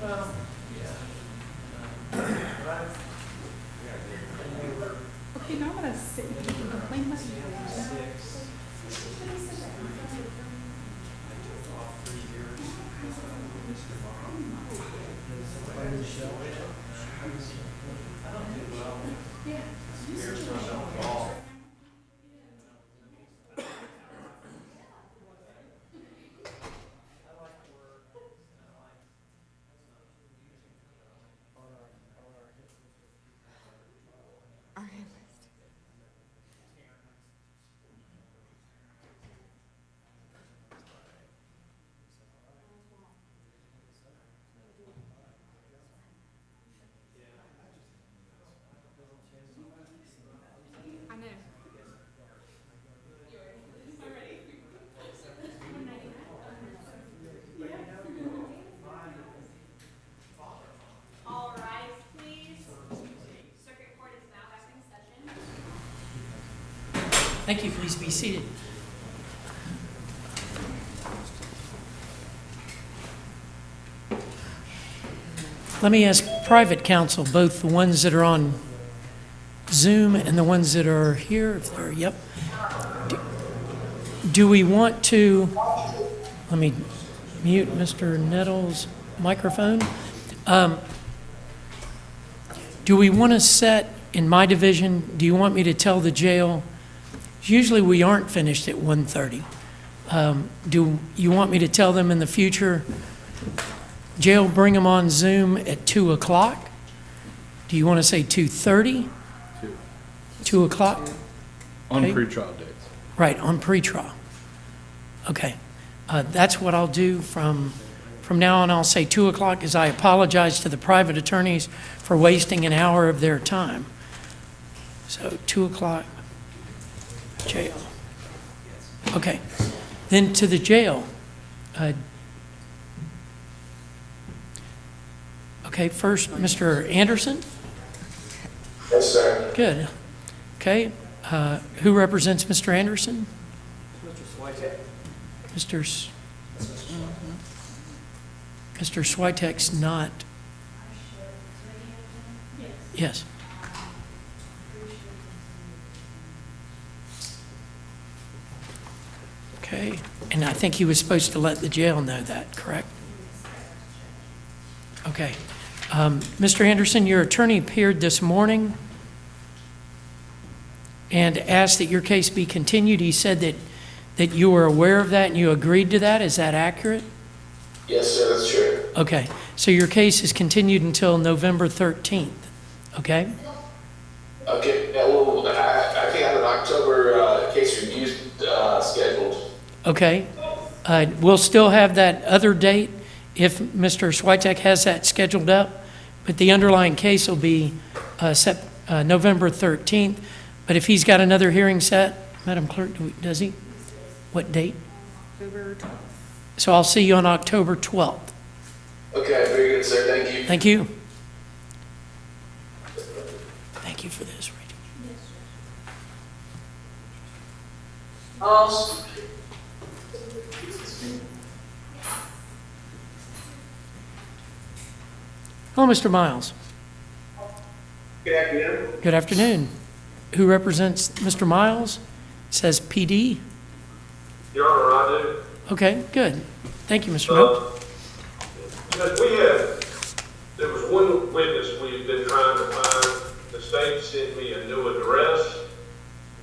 Well, yeah. Okay, now I'm gonna sit and complain about you. I know. All rise, please. Circuit Court is now back in session. Thank you. Please be seated. Let me ask private counsel, both the ones that are on Zoom and the ones that are here, if they're, yep. Do we want to, let me mute Mr. Nettles' microphone. Do we want to set, in my division, do you want me to tell the jail, usually we aren't finished at 1:30. Do you want me to tell them in the future, jail, bring them on Zoom at 2 o'clock? Do you want to say 2:30? 2 o'clock? On Okay. pretrial dates. Right, on pretrial. Okay. That's what I'll do from now on. I'll say 2 o'clock, as I apologize to the private attorneys for wasting an hour of their time. So 2 o'clock, jail. Okay. Then to the jail. Okay, first, Mr. Anderson? Yes, sir. Good. Okay. Who represents Mr. Anderson? Mr. Mr. Switek's not. Yes. Okay. And I think he was supposed to let the jail know that, correct? Okay. Mr. Anderson, your attorney appeared this morning and asked that your case be continued. He said that you were aware of that and you agreed to that. Is that accurate? Yes, sir, that's true. Okay. So your case is continued until November 13th, okay? Okay, yeah, well, I think I have an October case review scheduled. Okay. We'll still have that other date if Mr. Switek has that scheduled up, but the underlying case will be November 13th. But if he's got another hearing set, Madam Clerk, does he? What date? October 12th. So I'll see you on October 12th. Okay, very good, sir, thank you. Thank you. Thank you for this, Rachel. Hello, Mr. Miles. Good afternoon. Good afternoon. Who represents Mr. Miles? Says PD. Your Honor, I do. Okay, good. Thank you, Mr. Mill. Judge, there was one witness we've been trying to find. The state sent me a new address.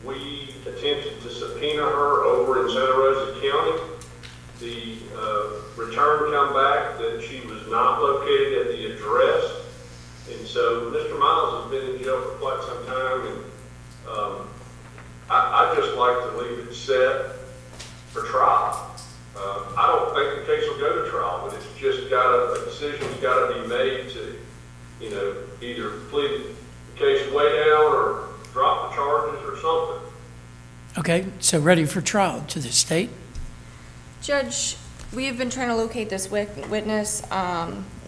We attempted to subpoena her over in Santa Rosa County. The return come back that she was not located at the address. And so Mr. Miles has been in jail for quite some time, and I'd just like to leave it set for trial. I don't think the case will go to trial, but it's just a decision's got to be made to, either plead the case way down or drop the charges or something. Okay, so ready for trial to the state? Judge, we have been trying to locate this witness.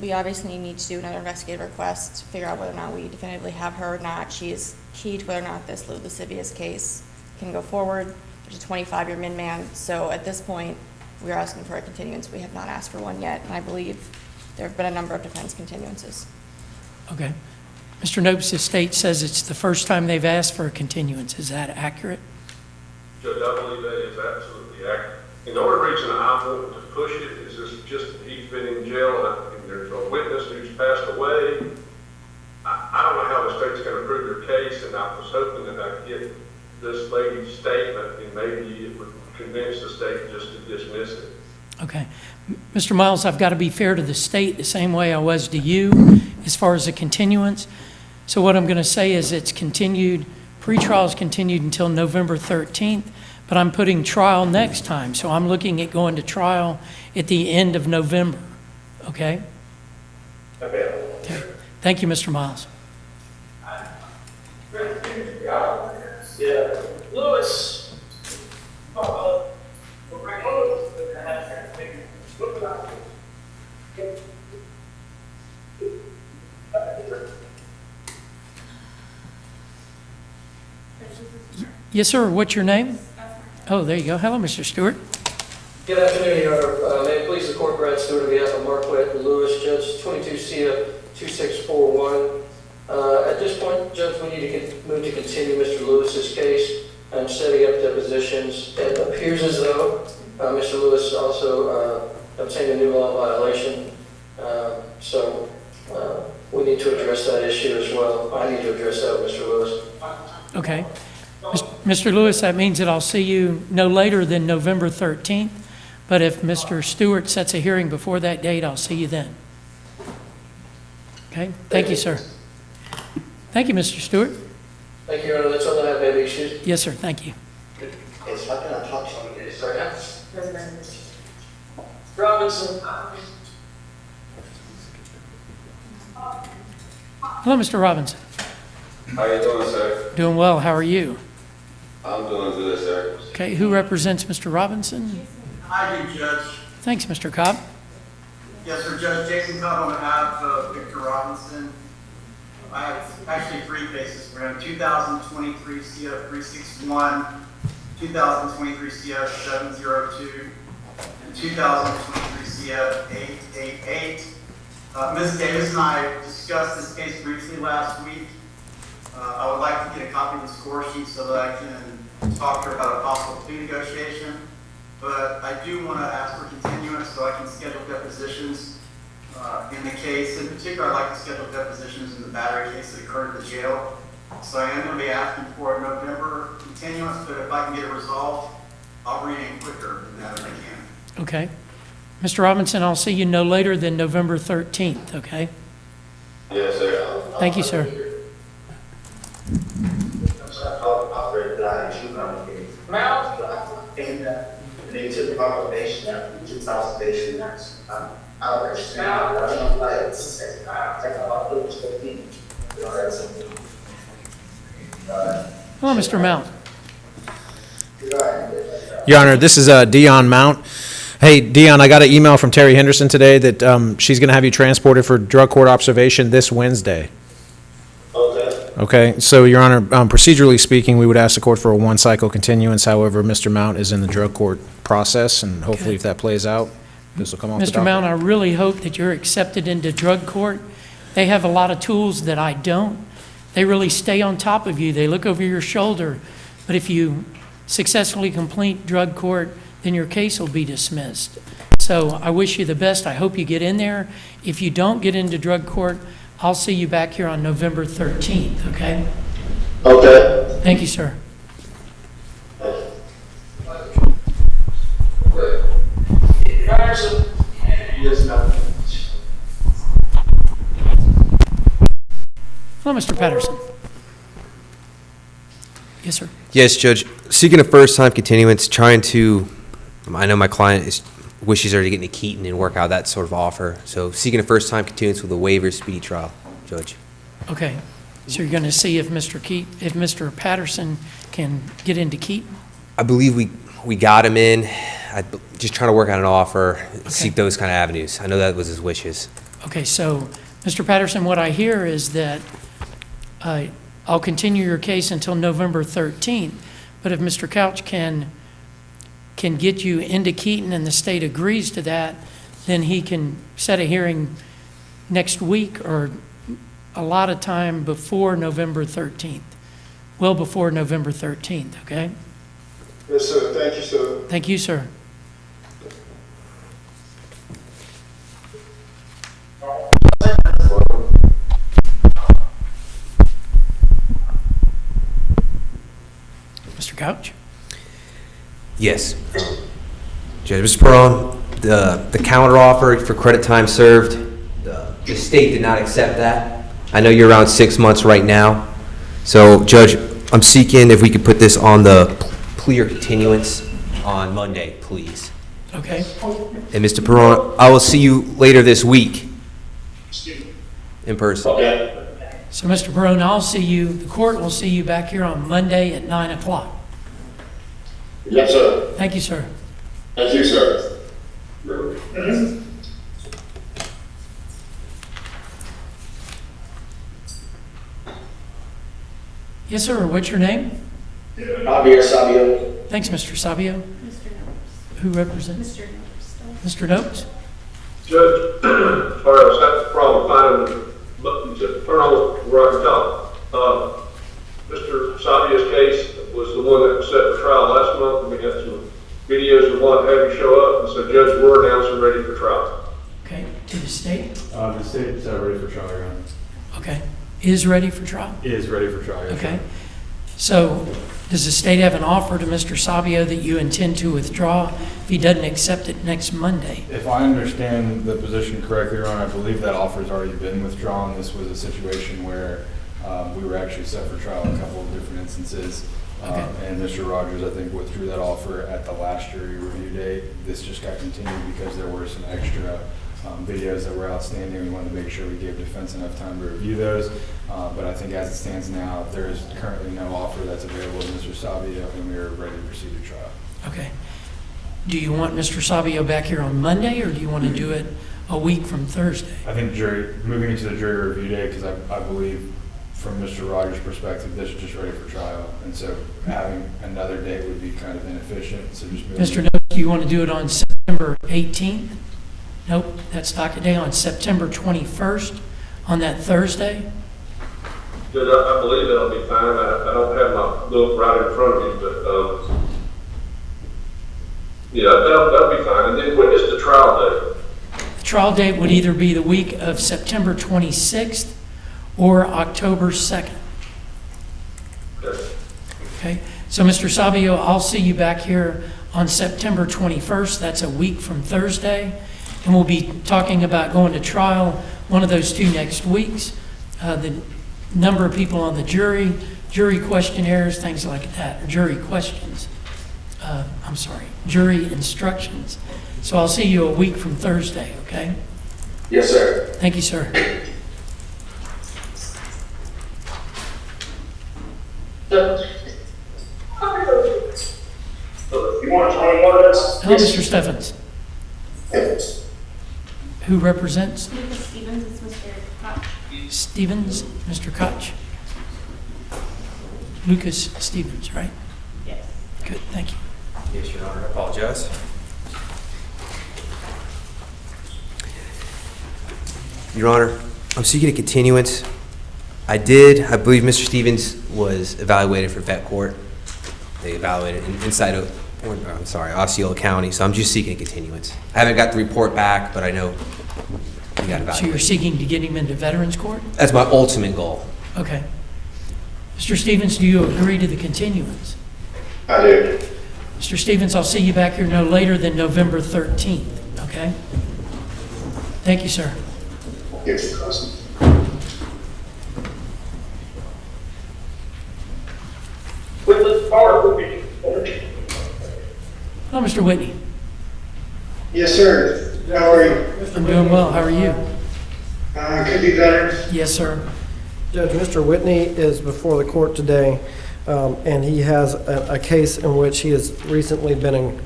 We obviously need to do another investigative request to figure out whether or not we definitively have her or not. She is key to whether or not this lascivious case can go forward. There's a 25-year min-man, so at this point, we are asking for a continuance. We have not asked for one yet, and I believe There have been a number of defense continuances. Okay. Mr. Nope's estate says it's the first time they've asked for a continuance. Is that accurate? Judge, I believe that is absolutely accurate. And the only reason I want to push it is just that he's been in jail and there's a witness who's passed away. I don't know how the state's going to prove their case, and I was hoping that I could get this lady's statement and maybe it would convince the state just to dismiss it. Okay. Mr. Miles, I've got to be fair to the state the same way I was to you as far as the continuance. So what I'm going to say is it's continued, pre-trial is continued until November 13th, but I'm putting trial next time. So I'm looking at going to trial at the end of November. Okay? Okay. Okay. Thank you, Mr. Miles. Yeah. Lewis. Yes, sir. What's your name? Oh, there you go. Hello, Mr. Stewart. Good afternoon, Your Honor. May it please the court, Brad Stewart, on behalf of Mark Witt and Lewis, Judge 22 CF 2641. At this point, Judge, we need to move to continue Mr. Lewis's case. I'm setting up depositions. It appears as though Mr. Lewis also obtained a new law violation. So we need to address that issue as well. I need to address that with Mr. Lewis. Okay. Mr. Lewis, that means that I'll see you no later than November 13th. But if Mr. Stewart sets a hearing before that date, I'll see you then. Okay? Thank you, sir. Thank you, Mr. Stewart. Thank you, Your Honor. That's all I have. Maybe excuse. Yes, sir. Thank you. Yes, I cannot talk to you. Sorry. Robinson. Hello, Mr. Robinson. How you doing, sir? Doing well. How are you? I'm doing good, sir. Okay. Who represents Mr. Robinson? I do, Judge. Thanks, Mr. Cobb. Yes, sir, Judge Jason Cobb on behalf of Victor Robinson. I have actually three cases for him: 2023 CF 361, 2023 CF 702, and 2023 CF 888. Ms. Davis and I discussed this case briefly last week. I would like to get a copy of the score sheet so that I can talk to her about a possible plea negotiation. But I do want to ask for continuance so I can schedule depositions in the case. In particular, I'd like to schedule depositions in the battery case that occurred at the jail. So I am going to be asking for a November continuance, but if I can get it resolved, I'll bring it in quicker than that if I can. Okay. Mr. Robinson, I'll see you no later than November 13th, okay? Yes, sir. Thank you, sir. Hello, Mr. Mount. Your Honor, this is Dion Mount. Hey, Dion, I got an email from Terry Henderson today that she's going to have you transported for drug court observation this Wednesday. Okay. Okay, so, Your Honor, procedurally speaking, we would ask the court for a one-cycle continuance. However, Mr. Mount is in the drug court process, and hopefully if that plays out, this will come off the Mr. docket. Mount, I really hope that you're accepted into drug court. They have a lot of tools that I don't. They really stay on top of you. They look over your shoulder. But if you successfully complete drug court, then your case will be dismissed. So I wish you the best. I hope you get in there. If you don't get into drug court, I'll see you back here on November 13th, okay? Okay. Thank you, sir. Hello, Mr. Patterson. Yes, sir. Yes, Judge. Seeking a first-time continuance, trying to, I know my client wishes her to get into Keaton and work out that sort of offer. So seeking a first-time continuance with a waiver speedy trial, Judge. Okay. So you're going to see if Mr. Patterson can get into Keaton? I believe we got him in. Just trying to work out an offer, seek those kind of avenues. I know that was his wishes. Okay, so, Mr. Patterson, what I hear is that I'll continue your case until November 13th, but if Mr. Couch can get you into Keaton and the state agrees to that, then he can set a hearing next week or a lot of time before November 13th, well before November 13th, okay? Yes, sir. Thank you, sir. Thank you, sir. Mr. Couch? Yes. Judge, Mr. Peron, the counteroffer for credit time served, the state did not accept that. I know you're around 6 months right now. So, Judge, I'm seeking if we could put this on the plea or continuance on Monday, please. Okay. And Mr. Peron, I will see you later this week in person. Okay. So, Mr. Barone, I'll see you, the court will see you back here on Monday at 9 o'clock. Yes, sir. Thank you, sir. Thank you, sir. Yes, sir. What's your name? Javier Sabio. Thanks, Mr. Sabio. Mr. Noakes. Who represents? Mr. Noakes. Mr. Noakes? Judge, sorry, I was having a problem finding the button to turn on where I can talk. Mr. Sabio's case was the one that was set for trial last month, and we had some videos we wanted to have you show up, and so Judge, we're announcing ready for trial. Okay. To the state? The state's ready for trial, Your Honor. Okay. Is ready for trial? Is ready for trial, yes, Okay. Your Honor. So, does the state have an offer to Mr. Sabio that you intend to withdraw if he doesn't accept it next Monday? If I understand the position correctly, Your Honor, I believe that offer's already been withdrawn. This was a situation where we were actually set for trial a couple of different instances. Okay. And Mr. Rogers, I think, withdrew that offer at the last jury review date. This just got continued because there were some extra videos that were outstanding. We wanted to make sure we gave defense enough time to review those. But I think as it stands now, there is currently no offer that's available to Mr. Sabio, and we are ready to proceed to trial. Okay. Do you want Mr. Sabio back here on Monday, or do you want to do it a week from Thursday? I think moving into the jury review day, because I believe from Mr. Rogers' perspective, this is just ready for trial. And so having another date would be kind of inefficient, so just moving. Mr. Noakes, do you want to do it on September 18th? Nope, that's docket day on September 21st, on that Thursday? Judge, I believe that'll be fine. I don't have my book right in front of me, but, yeah, that'll be fine. And then when is the trial date? The trial date would either be the week of September 26th or October 2nd. Okay. Okay, so Mr. Sabio, I'll see you back here on September 21st. That's a week from Thursday. And we'll be talking about going to trial one of those 2 next weeks. The number of people on the jury questionnaires, things like that, or jury questions. Jury instructions. So I'll see you a week from Thursday, okay? Yes, sir. Thank you, sir. You want to join one of us? Hello, Mr. Steffens. Who represents? Lucas Stevens is Mr. Koch. Stevens, Mr. Koch. Lucas Stevens, right? Yes. Good, thank you. Yes, Your Honor, I apologize. Your Honor, I'm seeking a continuance. I believe Mr. Stevens was evaluated for vet court. They evaluated inside of, Osceola County, so I'm just seeking a continuance. I haven't got the report back, but I know he got evaluated. So you're seeking to get him into Veterans Court? That's my ultimate goal. Okay. Mr. Stevens, do you agree to the continuance? I do. Mr. Stevens, I'll see you back here no later than November 13th, okay? Thank you, sir. Yes, cousin. Hello, Mr. Whitney. Yes, sir. How are you? I'm doing well. How are you? Could be better. Yes, sir. Judge, Mr. Whitney is before the court today, and he has a case in which he has recently been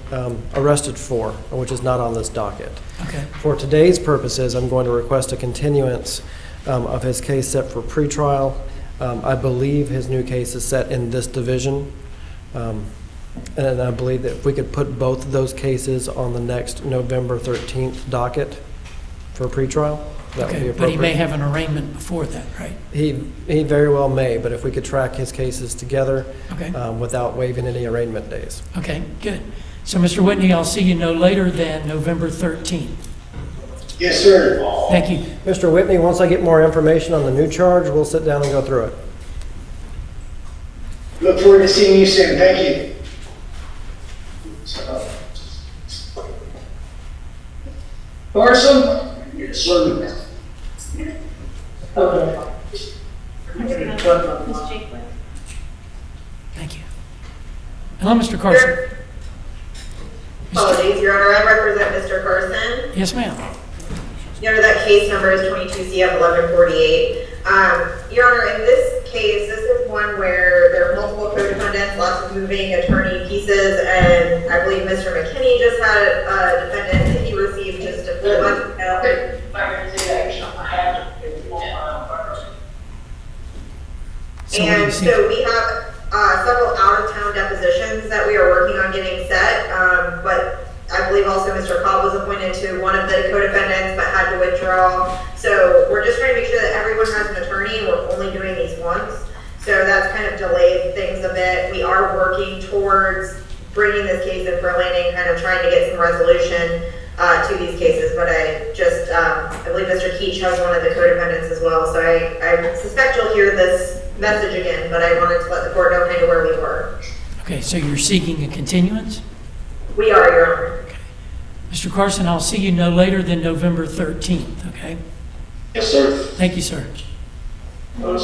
arrested for, which is not on this docket. Okay. For today's purposes, I'm going to request a continuance of his case set for pretrial. I believe his new case is set in this division. And I believe that if we could put both of those cases on the next November 13th docket for pretrial, that would be Okay, appropriate. but he may have an arraignment before that, right? He very well may, but if we could track his cases together Okay. without waiving any arraignment days. Okay, good. So, Mr. Whitney, I'll see you no later than November 13th. Yes, sir. Thank you. Mr. Whitney, once I get more information on the new charge, we'll sit down and go through it. Look forward to seeing you soon. Thank you. Carson? Yes, sir. Okay. Ms. Jakewith. Thank you. Hello, Mr. Carson. Apologies, Your Honor, I represent Mr. Carson. Yes, ma'am. Your Honor, that case number is 22 CF 1148. Your Honor, in this case, this is one where there are multiple co-defendants, lots of moving attorney pieces, and I believe Mr. McKinney just had a defendant that he received just a few months ago. And so we have several out-of-town depositions that we are working on getting set, but I believe also Mr. Cobb was appointed to one of the co-defendants but had to withdraw. So we're just trying to make sure that everyone has an attorney and we're only doing these once. So that's kind of delayed things a bit. We are working towards bringing this case in for a landing, kind of trying to get some resolution to these cases, but I believe Mr. Keach has one of the co-defendants as well, so I suspect you'll hear this message again, but I wanted to let the court know kind of where we were. Okay, so you're seeking a continuance? We are, Your Honor. Okay. Mr. Carson, I'll see you no later than November 13th, okay? Yes, sir. Thank you, sir. Hello,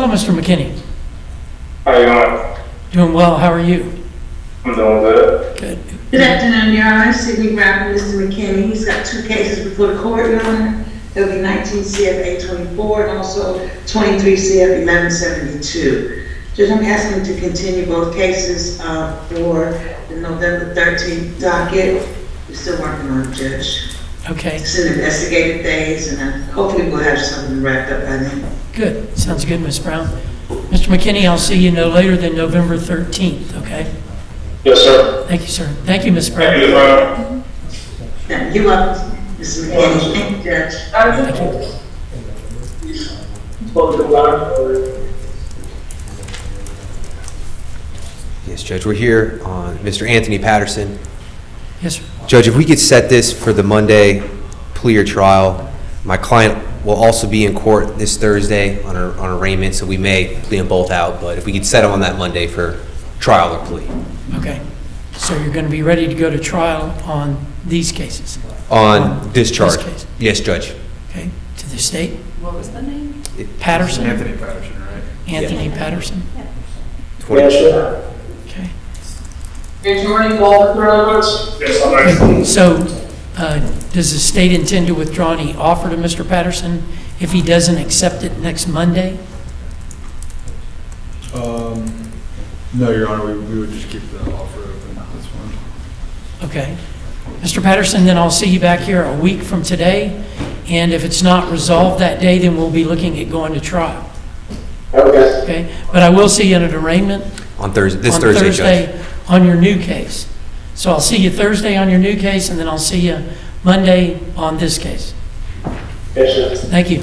Mr. McKinney. How you doing? Doing well. How are you? I'm doing good. Good. Good afternoon, Your Honor. Sydney Brown, Mr. McKinney. He's got two cases before the court, Your Honor. It'll be 19 CF 824 and also 23 CF 1172. Judge, I'm asking to continue both cases for the November 13th docket. We're still working on it, Judge. Okay. It's in investigative phase, and hopefully we'll have something wrapped up by then. Good. Sounds good, Ms. Brown. Mr. McKinney, I'll see you no later than November 13th, okay? Yes, sir. Thank you, sir. Thank you, Ms. Brown. Thank you, Brown. Yeah, you're welcome, Mr. McKinney. Thank you, Judge. Thank you. Yes, Judge, we're here on Mr. Anthony Patterson. Yes, sir. Judge, if we could set this for the Monday plea or trial, my client will also be in court this Thursday on arraignment, so we may plea them both out, but if we could set them on that Monday for trial or plea. Okay. So you're going to be ready to go to trial on these cases? On discharge? This case. Yes, Judge. Okay. To the state? What was the name? Patterson? Anthony Patterson, right? Anthony Patterson? Yes, sir. Okay. Good morning, Walter Roberts. Yes, I'm Okay. So, does the state intend to withdraw any offer to Mr. Patterson if he doesn't accept it next Monday? No, Your Honor, we would just keep the offer open. That's fine. Okay. Mr. Patterson, then I'll see you back here a week from today, and if it's not resolved that day, then we'll be looking at going to trial. Okay. Okay? But I will see you in an arraignment On Thursday, on Thursday on your new case. So I'll see you Thursday on your new case, and then I'll see you Monday on this case. Yes, sir. Thank you.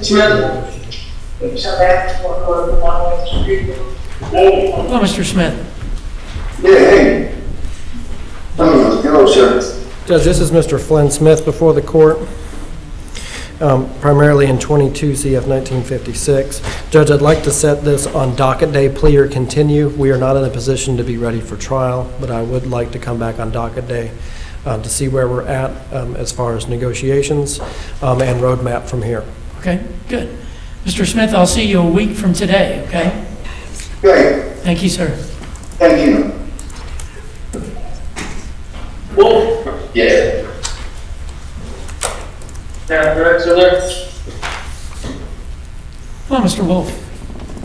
Smith. Hello, Mr. Smith. Yeah, hey. Hello, sir. Judge, this is Mr. Flynn Smith before the court, primarily in 22 CF 1956. Judge, I'd like to set this on docket day, plea or continue. We are not in a position to be ready for trial, but I would like to come back on docket day to see where we're at as far as negotiations and roadmap from here. Okay, good. Mr. Smith, I'll see you a week from today, okay? Great. Thank you, sir. Thank you. Wolf? Yeah. Yeah, director there. Hello, Mr. Wolf.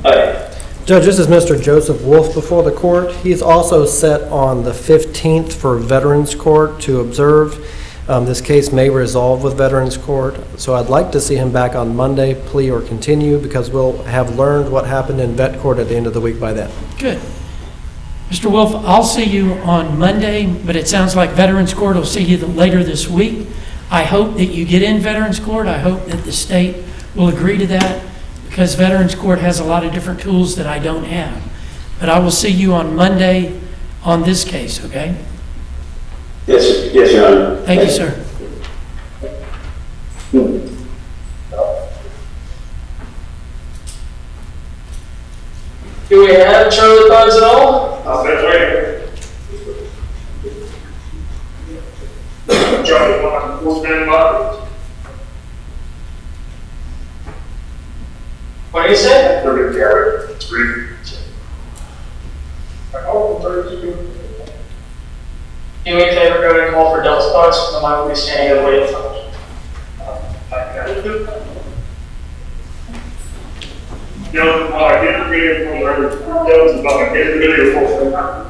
Hi. Judge, this is Mr. Joseph Wolf before the court. He's also set on the 15th for Veterans Court to observe. This case may resolve with Veterans Court, so I'd like to see him back on Monday, plea or continue, because we'll have learned what happened in vet court at the end of the week by then. Good. Mr. Wolf, I'll see you on Monday, but it sounds like Veterans Court will see you later this week. I hope that you get in Veterans Court. I hope that the state will agree to that, because Veterans Court has a lot of different tools that I don't have. But I will see you on Monday on this case, okay? Yes, yes, Your Honor. Thank you, sir. Do we have Charlie Buds at all? I'll bet later. Charlie, what's been about? What do you say? They're carry. It's free. Do me a favor, go ahead and call for Delta Buds, and I will be standing there waiting for them. I get the video from her. Tell us about it. Get the video for her.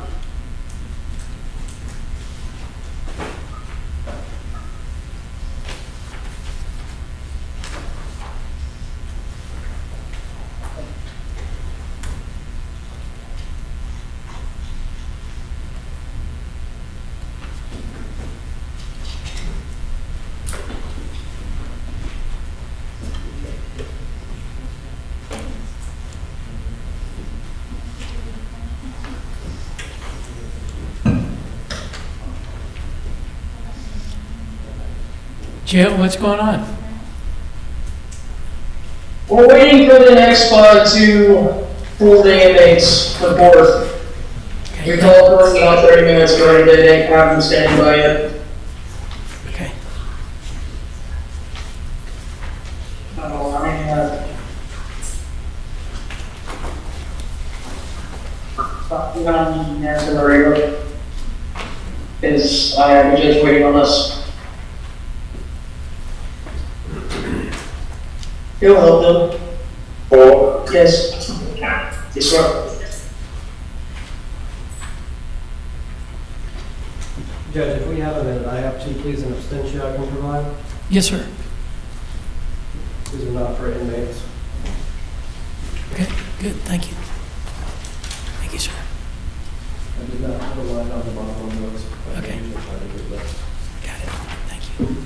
Jill, what's going on? We're waiting for the next spot to pull the inmates to board. We called for about 30 minutes ago, they didn't have them standing by yet. Okay. Is I have a judge waiting on us. He'll help them. Oh. Yes. Yes, sir. Judge, if we have a minute, I have 2 pleas and abstention I can provide. Yes, sir. These are not for inmates. Okay, good, thank you. Thank you, sir. I did not put a line on the bottom of those. Okay. Got it, thank you.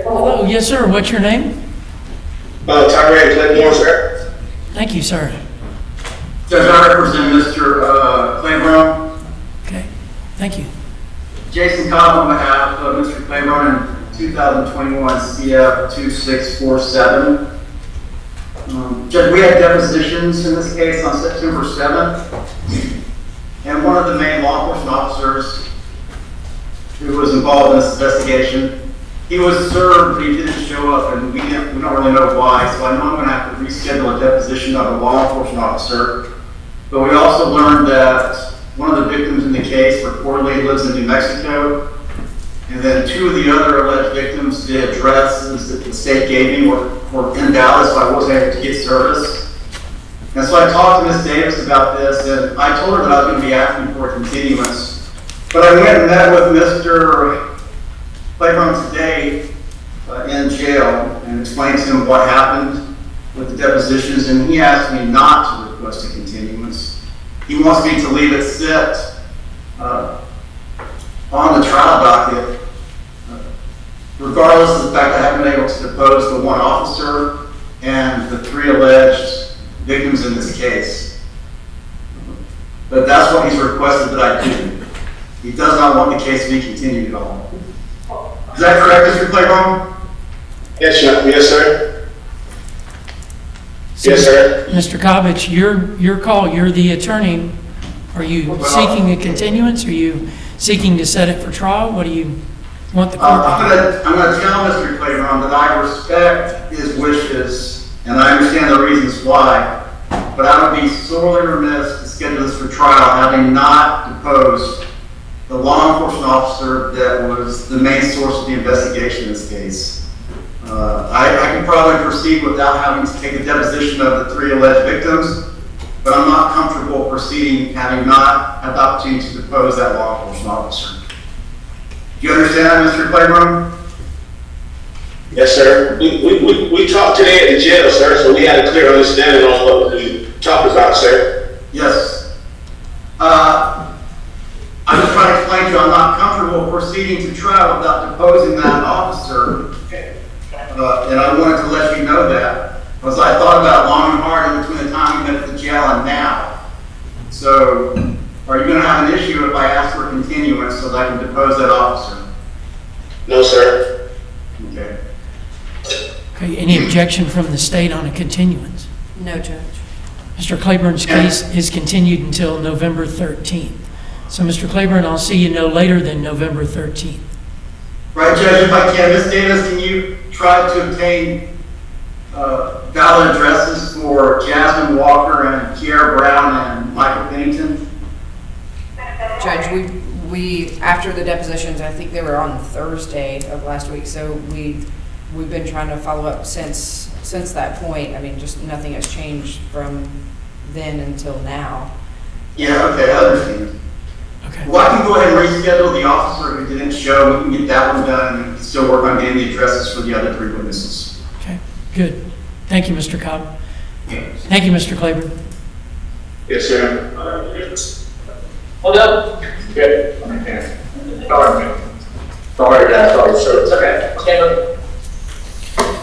Hello, yes, sir. What's your name? Tyrone Claiborne, sir. Thank you, sir. Judge, I represent Mr. Claiborne. Okay, thank you. Jason Cobb on behalf of Mr. Claiborne in 2021 CF 2647. Judge, we had depositions in this case on September 7th, and one of the main law enforcement officers who was involved in this investigation, he was served, but he didn't show up, and we don't really know why, so I know I'm going to have to reschedule a deposition of a law enforcement officer. But we also learned that one of the victims in the case reportedly lives in New Mexico, and then two of the other alleged victims, the addresses that the state gave me were in Dallas, so I wasn't able to get service. And so I talked to Ms. Davis about this, and I told her that I was going to be asking for a continuance. But I went and met with Mr. Claiborne today in jail and explained to him what happened with the depositions, and he asked me not to request a continuance. He wants me to leave it sit on the trial docket, regardless of the fact that I haven't been able to depose the one officer and the three alleged victims in this case. But that's what he's requested that I do. He does not want the case to be continued at all. Is that correct, Mr. Claiborne? Yes, sir. Yes, sir. Yes, sir. Mr. Cobb, it's your call. You're the attorney. Are you seeking a continuance? Are you seeking to set it for trial? What do you want the court to do? I'm going to tell Mr. Claiborne that I respect his wishes, and I understand the reasons why, but I would be sorely remiss to schedule this for trial having not deposed the law enforcement officer that was the main source of the investigation in this case. I can probably proceed without having to take a deposition of the three alleged victims, but I'm not comfortable proceeding having not had the opportunity to depose that law enforcement officer. Do you understand, Mr. Claiborne? Yes, sir. We talked today at the jail, sir, so we had a clear understanding on what we talked about, sir. Yes. I'm just trying to explain to you I'm not comfortable proceeding to trial without deposing that officer. And I wanted to let you know that, because I thought about it long and hard in between the time we met at the jail and now. So, are you going to have an issue if I ask for continuance so that I can depose that officer? No, sir. Okay. Okay, any objection from the state on a continuance? No, Judge. Mr. Claiborne's case is continued until November 13th. So, Mr. Claiborne, I'll see you no later than November 13th. Right, Judge, if I can. Ms. Davis, can you try to obtain valid addresses for Jasmine Walker and Kiara Brown and Michael Pennington? Judge, we after the depositions, I think they were on Thursday of last week, so we've been trying to follow up since that point. I mean, just nothing has changed from then until now. Yeah, okay, I understand. Okay. Well, I can go ahead and reschedule the officer who didn't show. We can get that one done and still work on getting the addresses for the other three witnesses. Okay, good. Thank you, Mr. Cobb. Thank you, Mr. Claiborne. Yes, sir. Hold up. Good. Sorry, sir. It's okay. Stand up.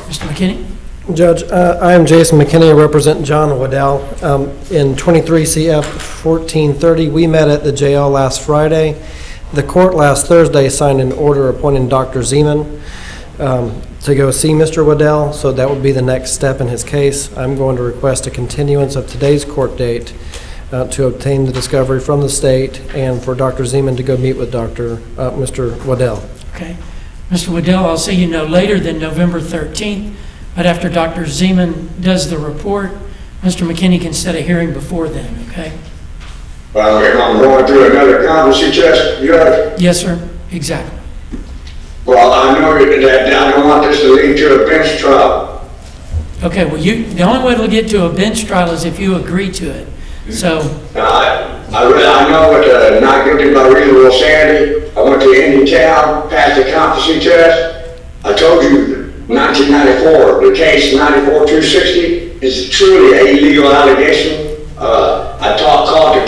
Mr. McKinney? Judge, I am Jason McKinney. I represent John Waddell. In 23 CF 1430, we met at the jail last Friday. The court last Thursday signed an order appointing Dr. Zeman to go see Mr. Waddell, so that would be the next step in his case. I'm going to request a continuance of today's court date to obtain the discovery from the state and for Dr. Zeman to go meet with Mr. Waddell. Okay. Mr. Waddell, I'll see you no later than November 13th. But after Dr. Zeman does the report, Mr. McKinney can set a hearing before then, okay? Well, if I'm going through another competency test, Judge. Yes, sir, exactly. Well, I know that I don't want this to lead to a bench trial. Okay, well, the only way it'll get to a bench trial is if you agree to it. So, I know what not guilty by reasonable insanity. I went to Indian Town, passed the competency test. I told you 1994, the case 94-260 is truly a legal allegation. I called to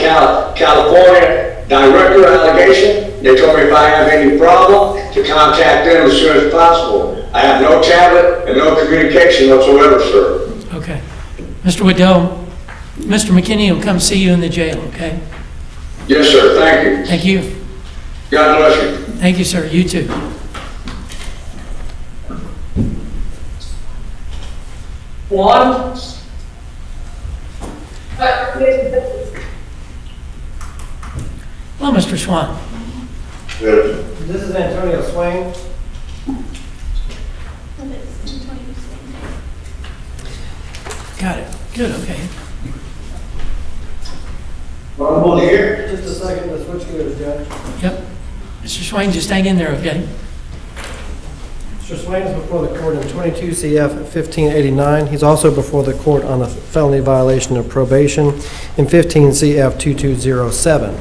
California. direct your allegation. They told me if I have any problem, to contact them as soon as possible. I have no tablet and no communication whatsoever, sir. Okay. Mr. Waddell, Mr. McKinney will come see you in the jail, okay? Yes, sir. Thank you. Thank you. God bless you. Thank you, sir. You too. Juan? Hello, Mr. Swan. This is Antonio Swain. Got it. Good, okay. Well, here. Just a second to switch gears, Judge. Yep. Mr. Swain, just hang in there, okay? Mr. Swain is before the court in 22 CF 1589. He's also before the court on a felony violation of probation in 15 CF 2207.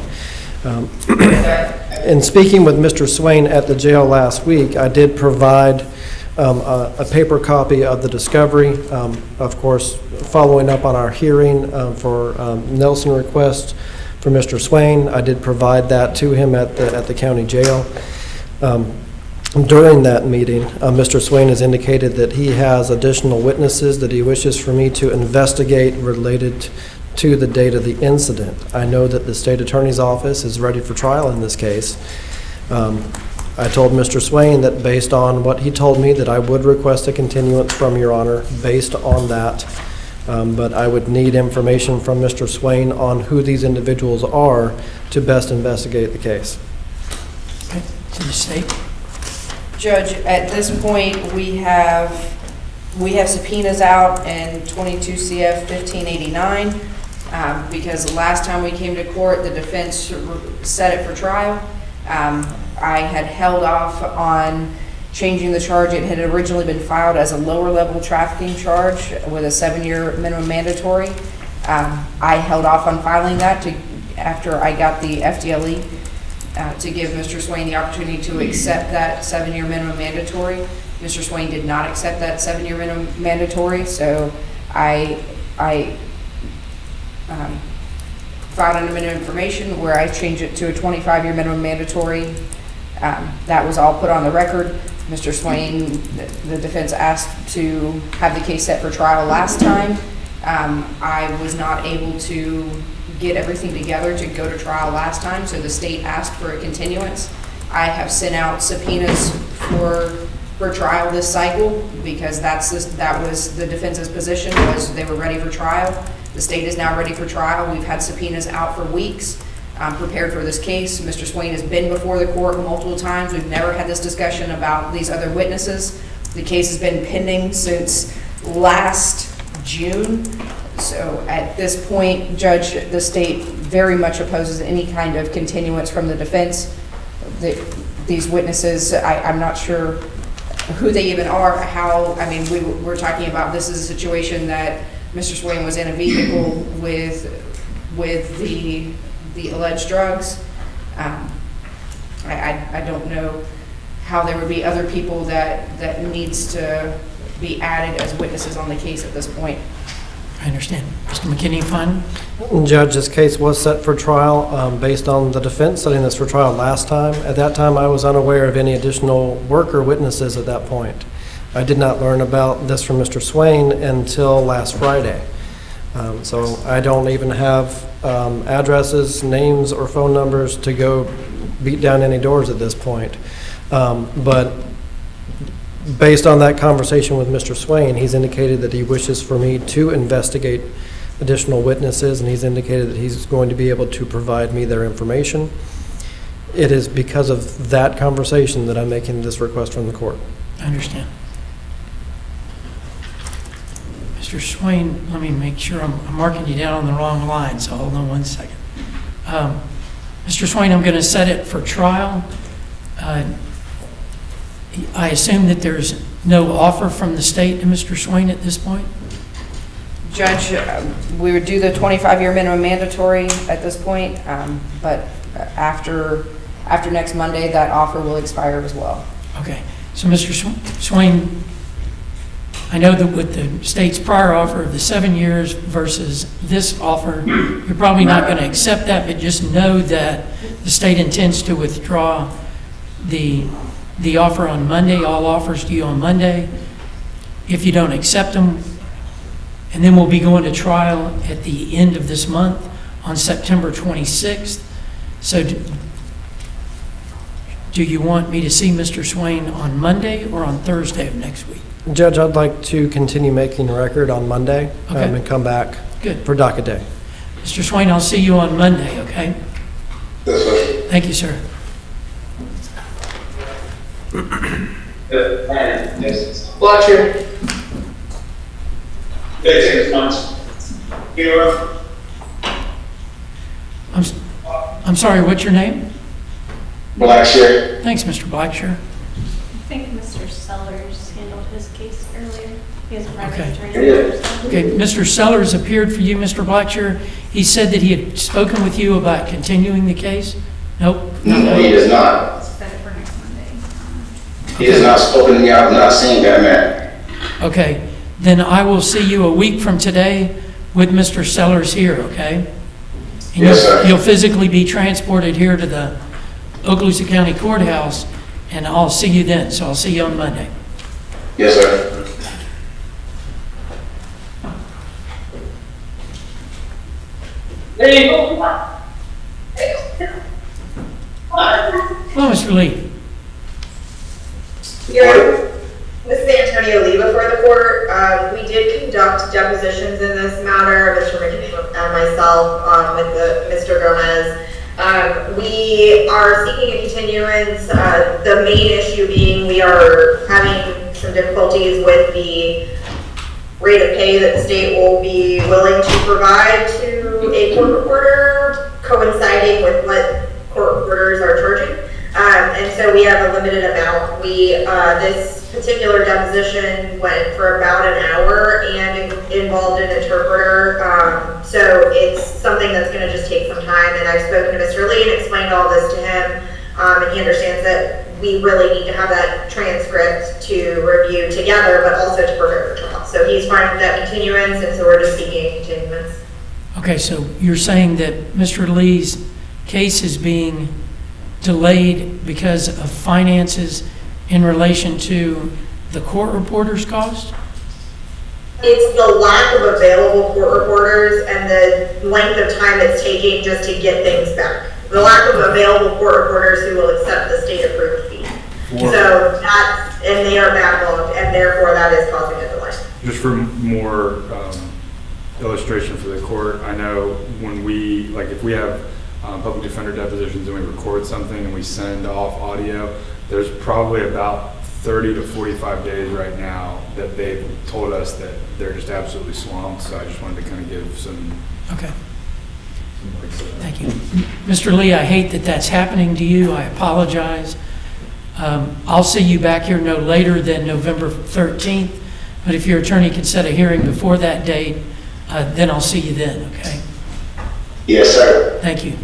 In speaking with Mr. Swain at the jail last week, I did provide a paper copy of the discovery. Of course, following up on our hearing for Nelson request for Mr. Swain, I did provide that to him at the county jail. During that meeting, Mr. Swain has indicated that he has additional witnesses that he wishes for me to investigate related to the date of the incident. I know that the state attorney's office is ready for trial in this case. I told Mr. Swain that based on what he told me that I would request a continuance from Your Honor based on that, but I would need information from Mr. Swain on who these individuals are to best investigate the case. Okay. To the state. Judge, at this point, we have subpoenas out in 22 CF 1589, because the last time we came to court, the defense set it for trial. I had held off on changing the charge. It had originally been filed as a lower level trafficking charge with a 7-year minimum mandatory. I held off on filing that after I got the FDLE to give Mr. Swain the opportunity to accept that 7-year minimum mandatory. Mr. Swain did not accept that 7-year minimum mandatory, so I filed an amendment of information where I changed it to a 25-year minimum mandatory. That was all put on the record. Mr. Swain, the defense asked to have the case set for trial last time. I was not able to get everything together to go to trial last time, so the state asked for a continuance. I have sent out subpoenas for trial this cycle because that was the defense's position, was they were ready for trial. The state is now ready for trial. We've had subpoenas out for weeks, prepared for this case. Mr. Swain has been before the court multiple times. We've never had this discussion about these other witnesses. The case has been pending since last June. So at this point, Judge, the state very much opposes any kind of continuance from the defense. These witnesses, I'm not sure who they even are, we're talking about, this is a situation that Mr. Swain was in a vehicle with the alleged drugs. I don't know how there would be other people that needs to be added as witnesses on the case at this point. I understand. Mr. McKinney, fine? Judge, this case was set for trial based on the defense setting this for trial last time. At that time, I was unaware of any additional worker witnesses at that point. I did not learn about this from Mr. Swain until last Friday. So I don't even have addresses, names, or phone numbers to go beat down any doors at this point. But based on that conversation with Mr. Swain, he's indicated that he wishes for me to investigate additional witnesses, and he's indicated that he's going to be able to provide me their information. It is because of that conversation that I'm making this request from the court. I understand. Mr. Swain, let me make sure I'm marking you down on the wrong line, so hold on one second. Mr. Swain, I'm going to set it for trial. I assume that there's no offer from the state to Mr. Swain at this point? Judge, we would do the 25-year minimum mandatory at this point, but after next Monday, that offer will expire as well. Okay. So, Mr. Swain, I know that with the state's prior offer of the 7 years versus this offer, you're probably not going to accept that, but just know that the state intends to withdraw the offer on Monday, all offers to you on Monday, if you don't accept them. And then we'll be going to trial at the end of this month on September 26th. So do you want me to see Mr. Swain on Monday or on Thursday of next week? Judge, I'd like to continue making the record on Monday and come back Good. for docket day. Mr. Swain, I'll see you on Monday, okay? Yes, sir. Thank you, sir. Blackshear. I'm sorry, what's your name? Blackshear. Thanks, Mr. Blackshear. I think Mr. Sellers handled his case earlier. He has a private Okay. attorney. Okay, Mr. Sellers appeared for you, Mr. Blackshear. He said that he had spoken with you about continuing the case? Nope? No, he does not. It's better for next Monday. He has not spoken to me. I have not seen that man. Okay, then I will see you a week from today with Mr. Sellers here, okay? And Yes, sir. You'll physically be transported here to the Okaloosa County Courthouse, and I'll see you then, so I'll see you on Monday. Yes, sir. Hello, Mr. Lee. Here, this is Antonio Lee before the court. We did conduct depositions in this matter, Mr. McKinney and myself, with Mr. Gomez. We are seeking a continuance. The main issue being we are having some difficulties with the rate of pay that the state will be willing to provide to a court reporter, coinciding with what court reporters are charging. And so we have a limited amount. This particular deposition went for about an hour and involved an interpreter. So it's something that's going to just take some time. And I've spoken to Mr. Lee and explained all this to him. And he understands that we really need to have that transcript to review together, but also to prepare for trial. So he's fine with that continuance, and so we're just seeking a continuance. Okay, so you're saying that Mr. Lee's case is being delayed because of finances in relation to the court reporter's cost? It's the lack of available court reporters and the length of time it's taking just to get things back. The lack of available court reporters who will accept the state-approved fee. So that's, and they are backlogged, and therefore that is causing a delay. Just for more illustration for the court, I know when we, like if we have public defender depositions and we record something and we send off audio, there's probably about 30 to 45 days right now that they've told us that they're just absolutely swamped. So I just wanted to kind of give some. Okay. Thank you. Mr. Lee, I hate that that's happening to you. I apologize. I'll see you back here no later than November 13th, but if your attorney can set a hearing before that date, then I'll see you then, okay? Yes, sir. Thank you.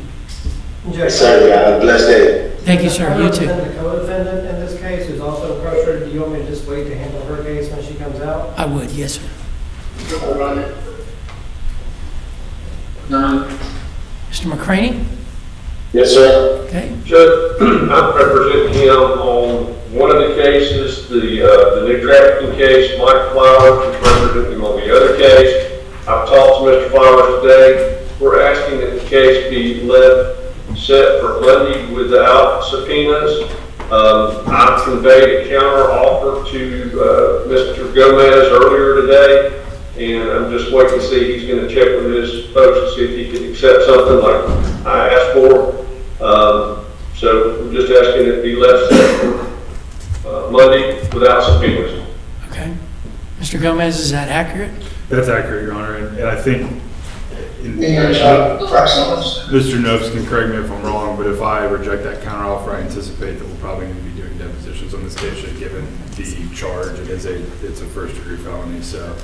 Yes, sir. You have a blessed day. Thank you, sir. You too. The co-defendant in this case who's also incarcerated, do you want me to just wait to handle her case when she comes out? I would, yes, sir. Mr. McCraney? Yes, sir. Okay. Judge, I'm representing him on one of the cases, the new trafficking case. Mike Flowers is representing him on the other case. I've talked to Mr. Flowers today. We're asking that the case be left set for Monday without subpoenas. I conveyed a counter offer to Mr. Gomez earlier today, and I'm just waiting to see. He's going to check with his folks to see if he can accept something like I asked for. So we're just asking it be left set for Monday without subpoenas. Okay. Mr. Gomez, is that accurate? That's accurate, Your Honor, and I think Mr. Mr. Nopes can correct me if I'm wrong, but if I reject that counteroffer, I anticipate that we'll probably need to be doing depositions on this case, given the charge. It's a first-degree felony, so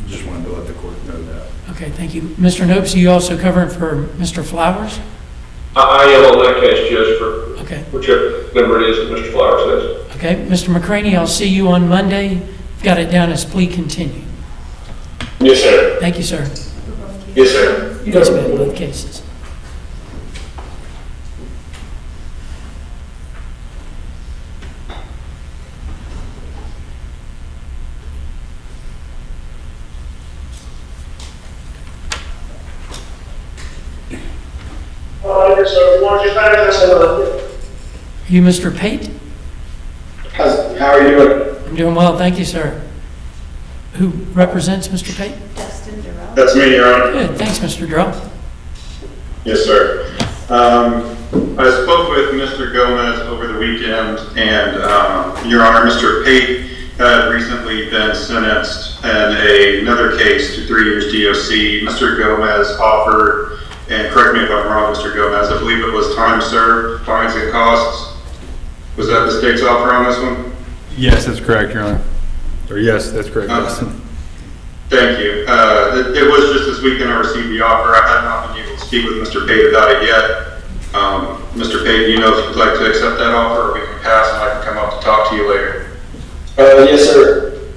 just wanted to let the court know that. Okay, thank you. Mr. Nopes, are you also covering for Mr. Flowers? I am on that case, Judge, for whichever number it is that Mr. Flowers says. Okay, Mr. McCraney, I'll see you on Monday. Got it down as plea continue. Yes, sir. Thank you, sir. Yes, sir. Yes, ma'am, both cases. Are you Mr. Pate? How are you doing? I'm doing well, thank you, sir. Who represents Mr. Pate? Dustin Durrell. That's me, Your Honor. Good, thanks, Mr. Durrell. Yes, sir. I spoke with Mr. Gomez over the weekend, and Your Honor, Mr. Pate had recently been sentenced in another case to 3 years DOC. Mr. Gomez offered, and correct me if I'm wrong, Mr. Gomez, I believe it was time served, fines and costs. Was that the state's offer on this one? Yes, that's correct, Your Honor. Or yes, that's correct. Thank you. It was just this weekend I received the offer. I have not been able to speak with Mr. Pate about it yet. Mr. Pate, do you know if you'd like to accept that offer, or we can pass and I can come up to talk to you later? Yes, sir.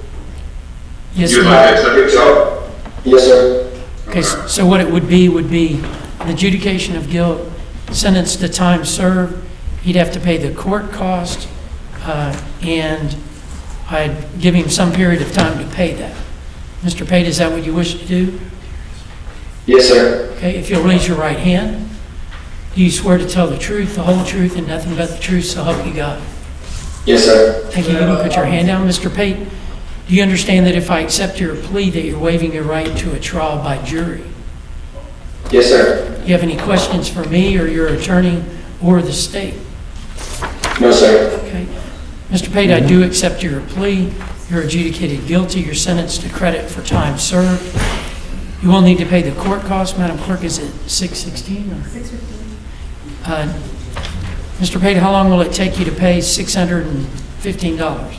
Yes, You'd like to accept the offer? Yes, sir. Okay, so what it would be an adjudication of guilt, sentence to time served. He'd have to pay the court cost, and I'd give him some period of time to pay that. Mr. Pate, is that what you wish to do? Yes, sir. Okay, if you'll raise your right hand. Do you swear to tell the truth, the whole truth, and nothing but the truth, so help you God? Yes, sir. Thank you. You can put your hand down. Mr. Pate, do you understand that if I accept your plea that you're waiving your right to a trial by jury? Yes, sir. Do you have any questions for me or your attorney or the state? No, sir. Okay. Mr. Pate, I do accept your plea. You're adjudicated guilty. You're sentenced to credit for time served. You will need to pay the court costs. Madam Clerk, is it $616 or? $615. Mr. Pate, how long will it take you to pay $615?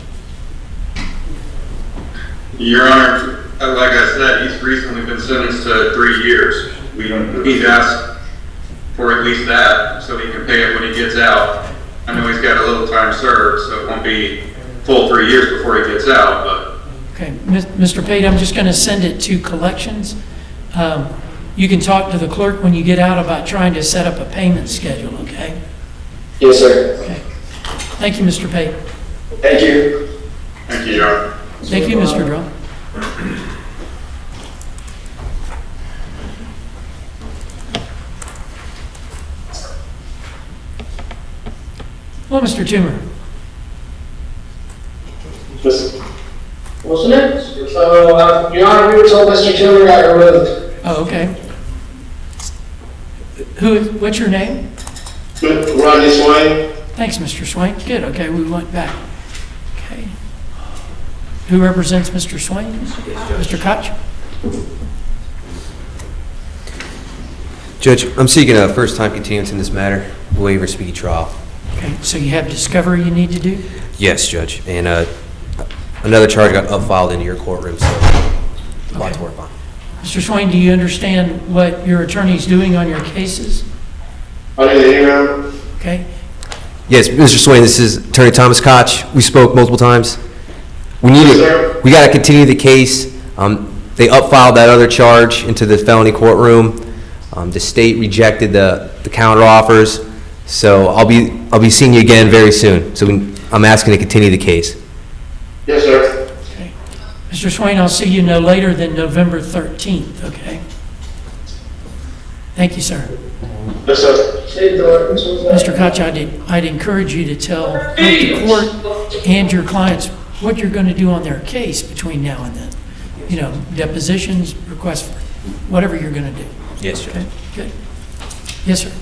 Your Honor, like I said, he's recently been sentenced to 3 years. He's asked for at least that so he can pay it when he gets out. I know he's got a little time served, so it won't be full 3 years before he gets out, but. Okay, Mr. Pate, I'm just going to send it to collections. You can talk to the clerk when you get out about trying to set up a payment schedule, okay? Yes, sir. Okay. Thank you, Mr. Pate. Thank you. Thank you, Your Honor. Thank you, Mr. Drill. Well, Mr. Toomer. What's next? So, Your Honor, we were told Mr. Toomer got removed. Oh, okay. What's your name? Rodney Swain. Thanks, Mr. Swain. Good, okay, we went back. Okay. Who represents Mr. Swain? Mr. Koch? Judge, I'm seeking a first-time continuance in this matter, waiver speedy trial. Okay, so you have discovery you need to do? Yes, Judge, and another charge got upfiled into your courtroom, so a lot to work on. Mr. Swain, do you understand what your attorney's doing on your cases? I didn't hear him. Okay. Yes, Mr. Swain, this is Attorney Thomas Koch. We spoke multiple times. We got to continue the case. They upfiled that other charge into the felony courtroom. The state rejected the counter offers, so I'll be seeing you again very soon. So I'm asking to continue the case. Yes, sir. Okay. Mr. Swain, I'll see you no later than November 13th, okay? Thank you, sir. Yes, sir. Mr. Koch, I'd encourage you to tell both the court and your clients what you're going to do on their case between now and then. You know, depositions, requests for whatever you're going to do. Yes, sir. Okay, good. Yes, sir.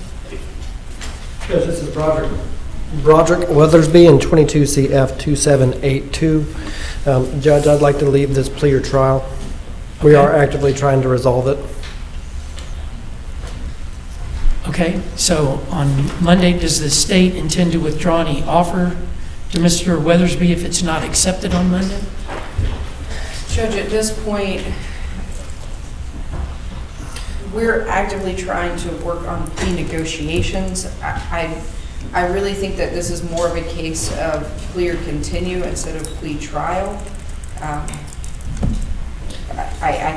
Yes, this is Broderick Weathersby in 22 CF 2782. Judge, I'd like to leave this plea or trial. We are actively trying to resolve it. Okay, so on Monday, does the state intend to withdraw any offer to Mr. Weathersby if it's not accepted on Monday? Judge, at this point, we're actively trying to work on plea negotiations. I really think that this is more of a case of plea or continue instead of plea trial. I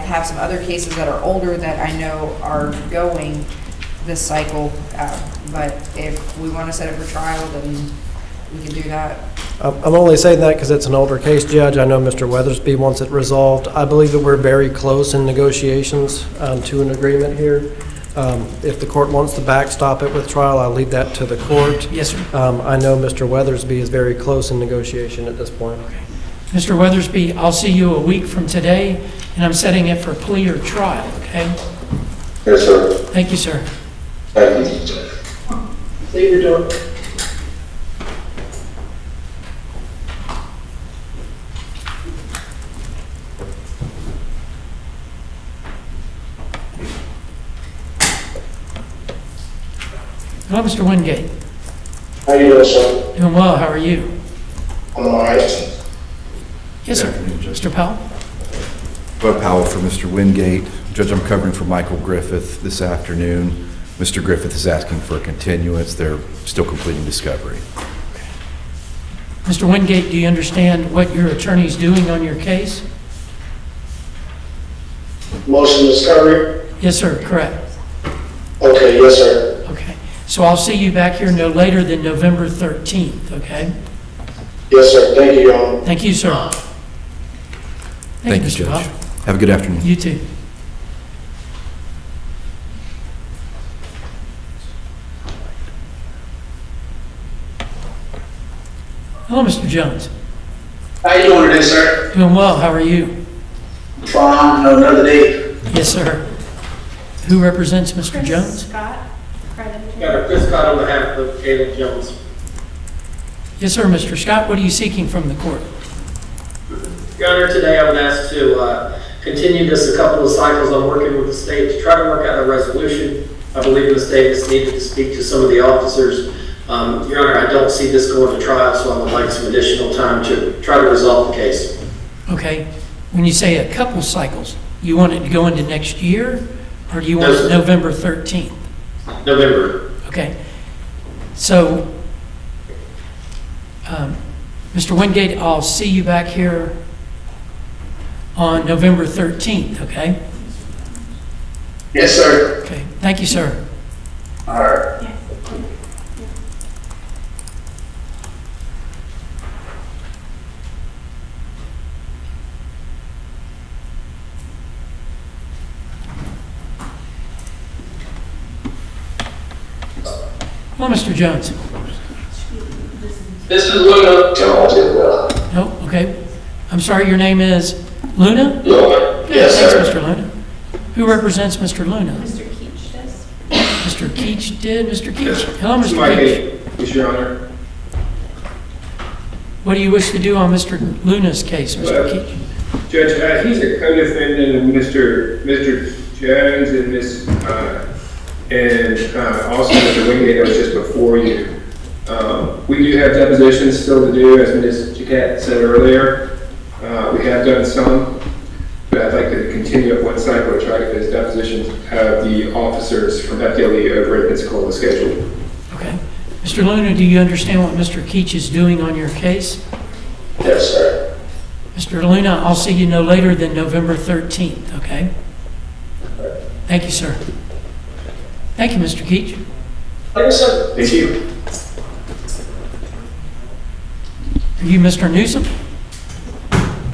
have some other cases that are older that I know are going this cycle, but if we want to set it for trial, then we can do that. I'm only saying that because it's an older case, Judge. I know Mr. Weathersby wants it resolved. I believe that we're very close in negotiations to an agreement here. If the court wants to backstop it with trial, I'll leave that to the court. Yes, sir. I know Mr. Weathersby is very close in negotiation at this point. Okay. Mr. Weathersby, I'll see you a week from today, and I'm setting it for plea or trial, okay? Yes, sir. Thank you, sir. Thank you. Leave your door. Hello, Mr. Wingate. How you doing, sir? Doing well. How are you? I'm all right. Yes, sir. Mr. Powell? Bud Powell for Mr. Wingate. Judge, I'm covering for Michael Griffith this afternoon. Mr. Griffith is asking for a continuance. They're still completing discovery. Mr. Wingate, do you understand what your attorney's doing on your case? Motion discovery? Yes, sir. Correct. Okay, yes, sir. Okay. So I'll see you back here no later than November 13th, okay? Yes, sir. Thank you, Your Honor. Thank you, sir. Thank you, Mr. Judge. Powell. Have a good afternoon. You too. Hello, Mr. Jones. How you doing today, sir? Doing well. How are you? Fine. Another day. Yes, sir. Who represents Mr. Jones? Scott, credit. Got a Chris Scott on behalf of Caleb Jones. Yes, sir, Mr. Scott. What are you seeking from the court? Your Honor, today I would ask to continue this a couple of cycles. I'm working with the state to try to work out a resolution. I believe the state has needed to speak to some of the officers. Your Honor, I don't see this going to trial, so I would like some additional time to try to resolve the case. Okay. When you say a couple cycles, you want it to go into next year, or do you want No, sir. November 13th? November. Okay. So, Mr. Wingate, I'll see you back here on November 13th, okay? Yes, sir. Okay. Thank you, sir. All right. Hello, Mr. Jones. This is Luna. No, okay. I'm sorry, your name is Luna? Luna. Yes, Thanks, sir. Mr. Luna. Who represents Mr. Luna? Mr. Keach does. Mr. Keach did, Mr. Keach. Hello, Mr. Mike, Keach. yes, Your Honor. What do you wish to do on Mr. Luna's case, Mr. Keach? Judge, he's a co-defendant of Mr. Jones and Miss, also Mr. Wingate that was just before you. We do have depositions still to do, as Ms. Jaquette said earlier. We have done some, but I'd like to continue at one cycle to try to get those depositions of the officers from FDLE over at Pensacola scheduled. Okay. Mr. Luna, do you understand what Mr. Keach is doing on your case? Yes, sir. Mr. Luna, I'll see you no later than November 13th, okay? Thank you, sir. Thank you, Mr. Keach. Yes, sir. Thank you. Are you Mr. Newsom?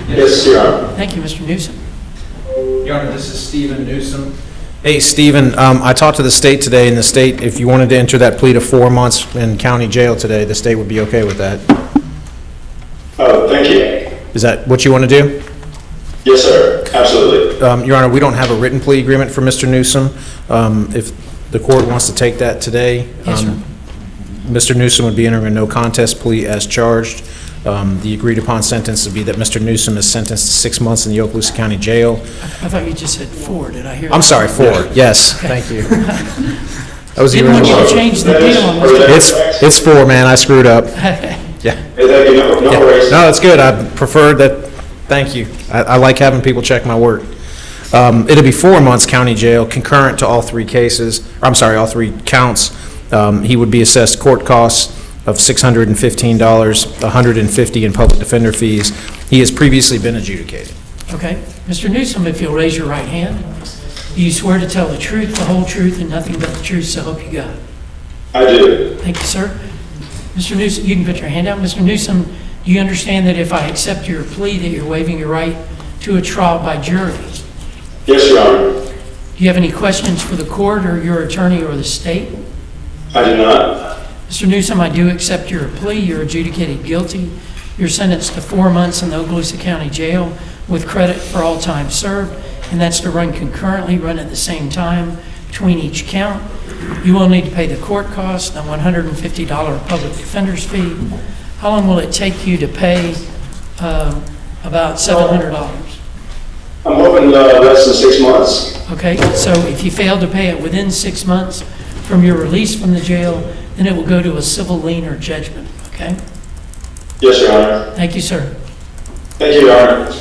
Yes, Your Honor. Thank you, Mr. Newsom. Your Honor, this is Stephen Newsom. Hey, Stephen, I talked to the state today, and the state, if you wanted to enter that plea to 4 months in county jail today, the state would be okay with that. Oh, thank you. Is that what you want to do? Yes, sir. Absolutely. Your Honor, we don't have a written plea agreement for Mr. Newsom. If the court wants to take that today, Yes, sir. Mr. Newsom would be entering a no contest plea as charged. The agreed upon sentence would be that Mr. Newsom is sentenced to 6 months in the Okaloosa County Jail. I thought you just said 4. Did I hear that? I'm sorry, 4. Yes, Okay. thank you. That was the Didn't want you original. to change the deal on Mr. It's 4, man. I screwed up. Yeah. No worries. No, it's good. I prefer that. Thank you. I like having people check my work. It'll be 4 months county jail, concurrent to all 3 cases. I'm sorry, all 3 counts. He would be assessed court costs. of $615, $150 in public defender fees. He has previously been adjudicated. Okay. Mr. Newsom, if you'll raise your right hand. Do you swear to tell the truth, the whole truth, and nothing but the truth, so help you God? I do. Thank you, sir. Mr. Newsom, you can put your hand down. Mr. Newsom, do you understand that if I accept your plea, that you're waiving your right to a trial by jury? Yes, Your Honor. Do you have any questions for the court or your attorney or the state? I do not. Mr. Newsom, I do accept your plea. You're adjudicated guilty. You're sentenced to 4 months in the Okaloosa County Jail with credit for all time served, and that's to run concurrently, run at the same time between each count. You will need to pay the court costs, the $150 public defender's fee. How long will it take you to pay? About $700. I'm hoping less than 6 months. Okay, so if you fail to pay it within 6 months from your release from the jail, then it will go to a civil lien or judgment, okay? Yes, Your Honor. Thank you, sir. Thank you, Your Honor.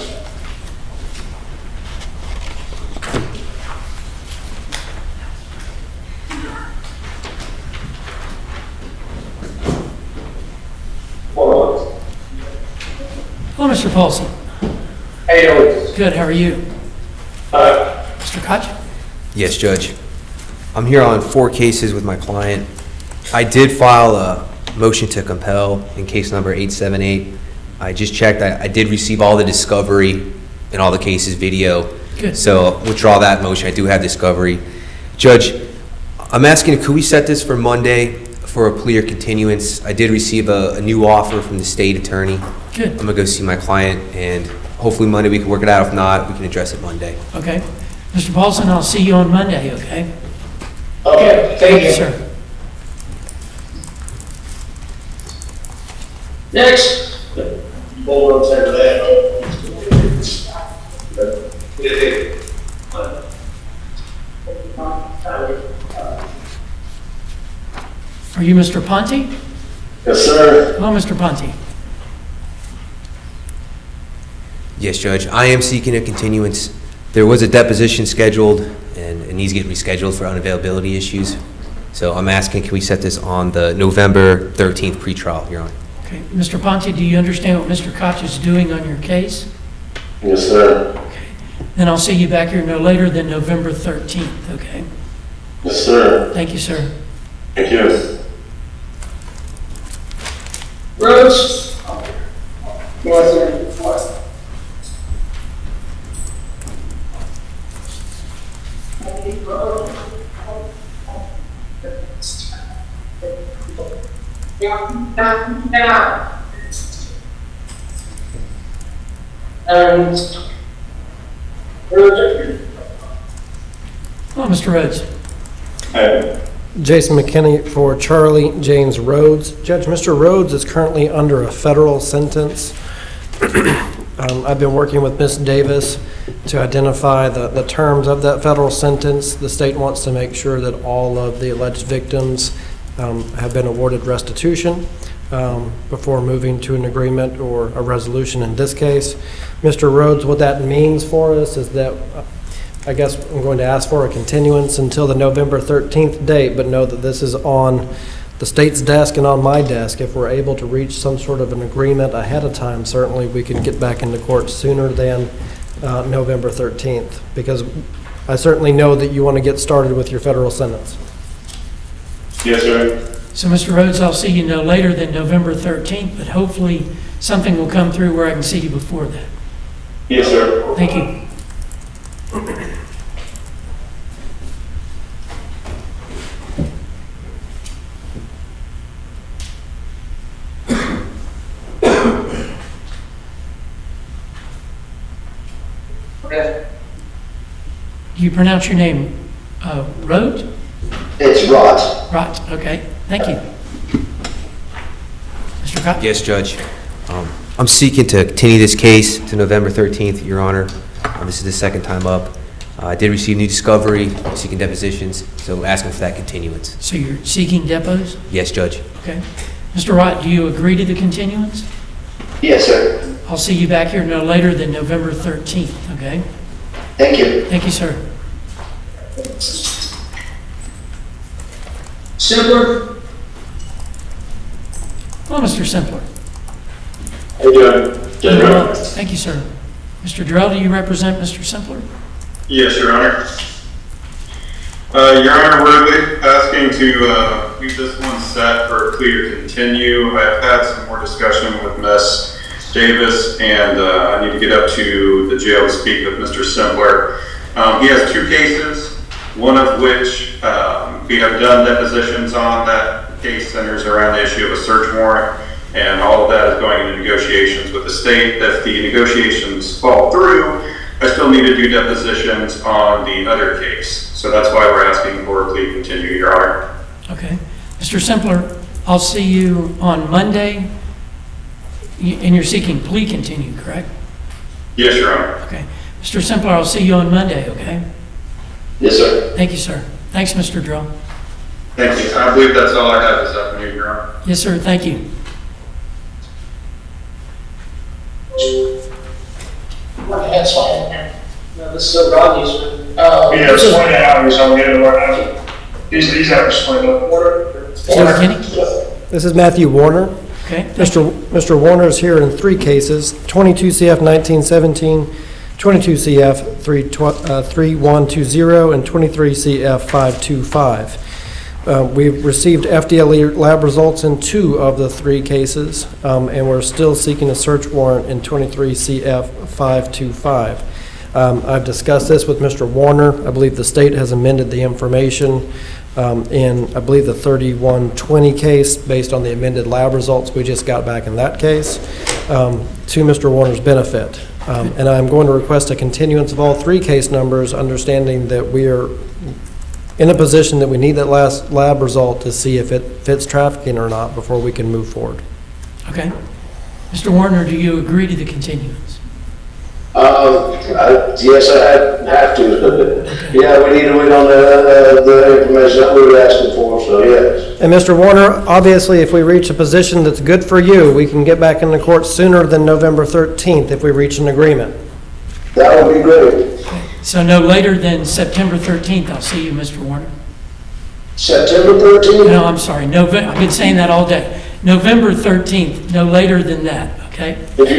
Hello, Mr. Paulson. How you doing? Good, how are you? Mr. Koch? Yes, Judge. I'm here on 4 cases with my client. I did file a motion to compel in case number 878. I just checked. I did receive all the discovery in all the cases, video. Good. So withdraw that motion. I do have discovery. Judge, I'm asking, could we set this for Monday for a plea or continuance? I did receive a new offer from the state attorney. Good. I'm going to go see my client, and hopefully Monday we can work it out. If not, we can address it Monday. Okay. Mr. Paulson, I'll see you on Monday, okay? Okay, thank you. Sir. Next. Hold on a second for that. Are you Mr. Ponte? Yes, sir. Hello, Mr. Ponte. Yes, Judge. I am seeking a continuance. There was a deposition scheduled, and it needs to get rescheduled for unavailability issues. So I'm asking, can we set this on the November 13th pretrial, Your Honor? Okay. Mr. Ponte, do you understand what Mr. Koch is doing on your case? Yes, sir. Okay. Then I'll see you back here no later than November 13th, okay? Yes, sir. Thank you, sir. Thank you. Rose. Hello, Mr. Rhodes. Hey. Jason McKinney for Charlie James Rhodes. Judge, Mr. Rhodes is currently under a federal sentence. I've been working with Ms. Davis to identify the terms of that federal sentence. The state wants to make sure that all of the alleged victims have been awarded restitution before moving to an agreement or a resolution in this case. Mr. Rhodes, what that means for us is that I guess I'm going to ask for a continuance until the November 13th date, but know that this is on the state's desk and on my desk. If we're able to reach some sort of an agreement ahead of time, certainly we can get back into court sooner than November 13th, because I certainly know that you want to get started with your federal sentence. Yes, sir. So, Mr. Rhodes, I'll see you no later than November 13th, but hopefully something will come through where I can see you before that. Yes, sir. Thank you. Do you pronounce your name Rhodes? It's Rot. Right, okay. Thank you. Mr. Koch? Yes, Judge. I'm seeking to continue this case to November 13th, Your Honor. This is the second time up. I did receive new discovery, seeking depositions, so asking for that continuance. So you're seeking depots? Yes, Judge. Okay. Mr. Wright, do you agree to the continuance? Yes, sir. I'll see you back here no later than November 13th, okay? Thank you. Thank you, sir. Simpler. Hello, Mr. Simpler. How you doing? Well, thank you, sir. Mr. Drell, do you represent Mr. Simpler? Yes, Your Honor. Your Honor, we're asking to leave this one set for a plea to continue. I've had some more discussion with Ms. Davis, and I need to get up to the jail to speak with Mr. Simpler. He has 2 cases, one of which we have done depositions on. That case centers around the issue of a search warrant, and all of that is going into negotiations with the state. If the negotiations fall through, I still need to do depositions on the other case. So that's why we're asking for a plea continue, Your Honor. Okay. Mr. Simpler, I'll see you on Monday, and you're seeking plea continue, correct? Yes, Your Honor. Okay. Mr. Simpler, I'll see you on Monday, okay? Yes, sir. Thank you, sir. Thanks, Mr. Drill. Thank you. I believe that's all I have this afternoon, Your Honor. Yes, sir. Thank you. That's fine. No, this is Rodney's one. Yeah, it's 20 hours, I'm getting right now. These hours split up. Mr. McKinney? This is Matthew Warner. Okay. Mr. Warner is here in 3 cases, 22 CF 1917, 22 CF 3120, and 23 CF 525. We've received FDLE lab results in 2 of the 3 cases, and we're still seeking a search warrant in 23 CF 525. I've discussed this with Mr. Warner. I believe the state has amended the information in, I believe, the 3120 case based on the amended lab results we just got back in that case to Mr. Warner's benefit. And I'm going to request a continuance of all 3 case numbers, understanding that we are in a position that we need that last lab result to see if it fits trafficking or not before we can move forward. Okay. Mr. Warner, do you agree to the continuance? Yes, I have to. Yeah, we need to wait on the information that we were asking for, so yes. And Mr. Warner, obviously, if we reach a position that's good for you, we can get back in the court sooner than November 13th if we reach an agreement. That would be great. So no later than September 13th, I'll see you, Mr. Warner. September 13th? No, I'm sorry. I've been saying that all day. November 13th, no later than that, okay? If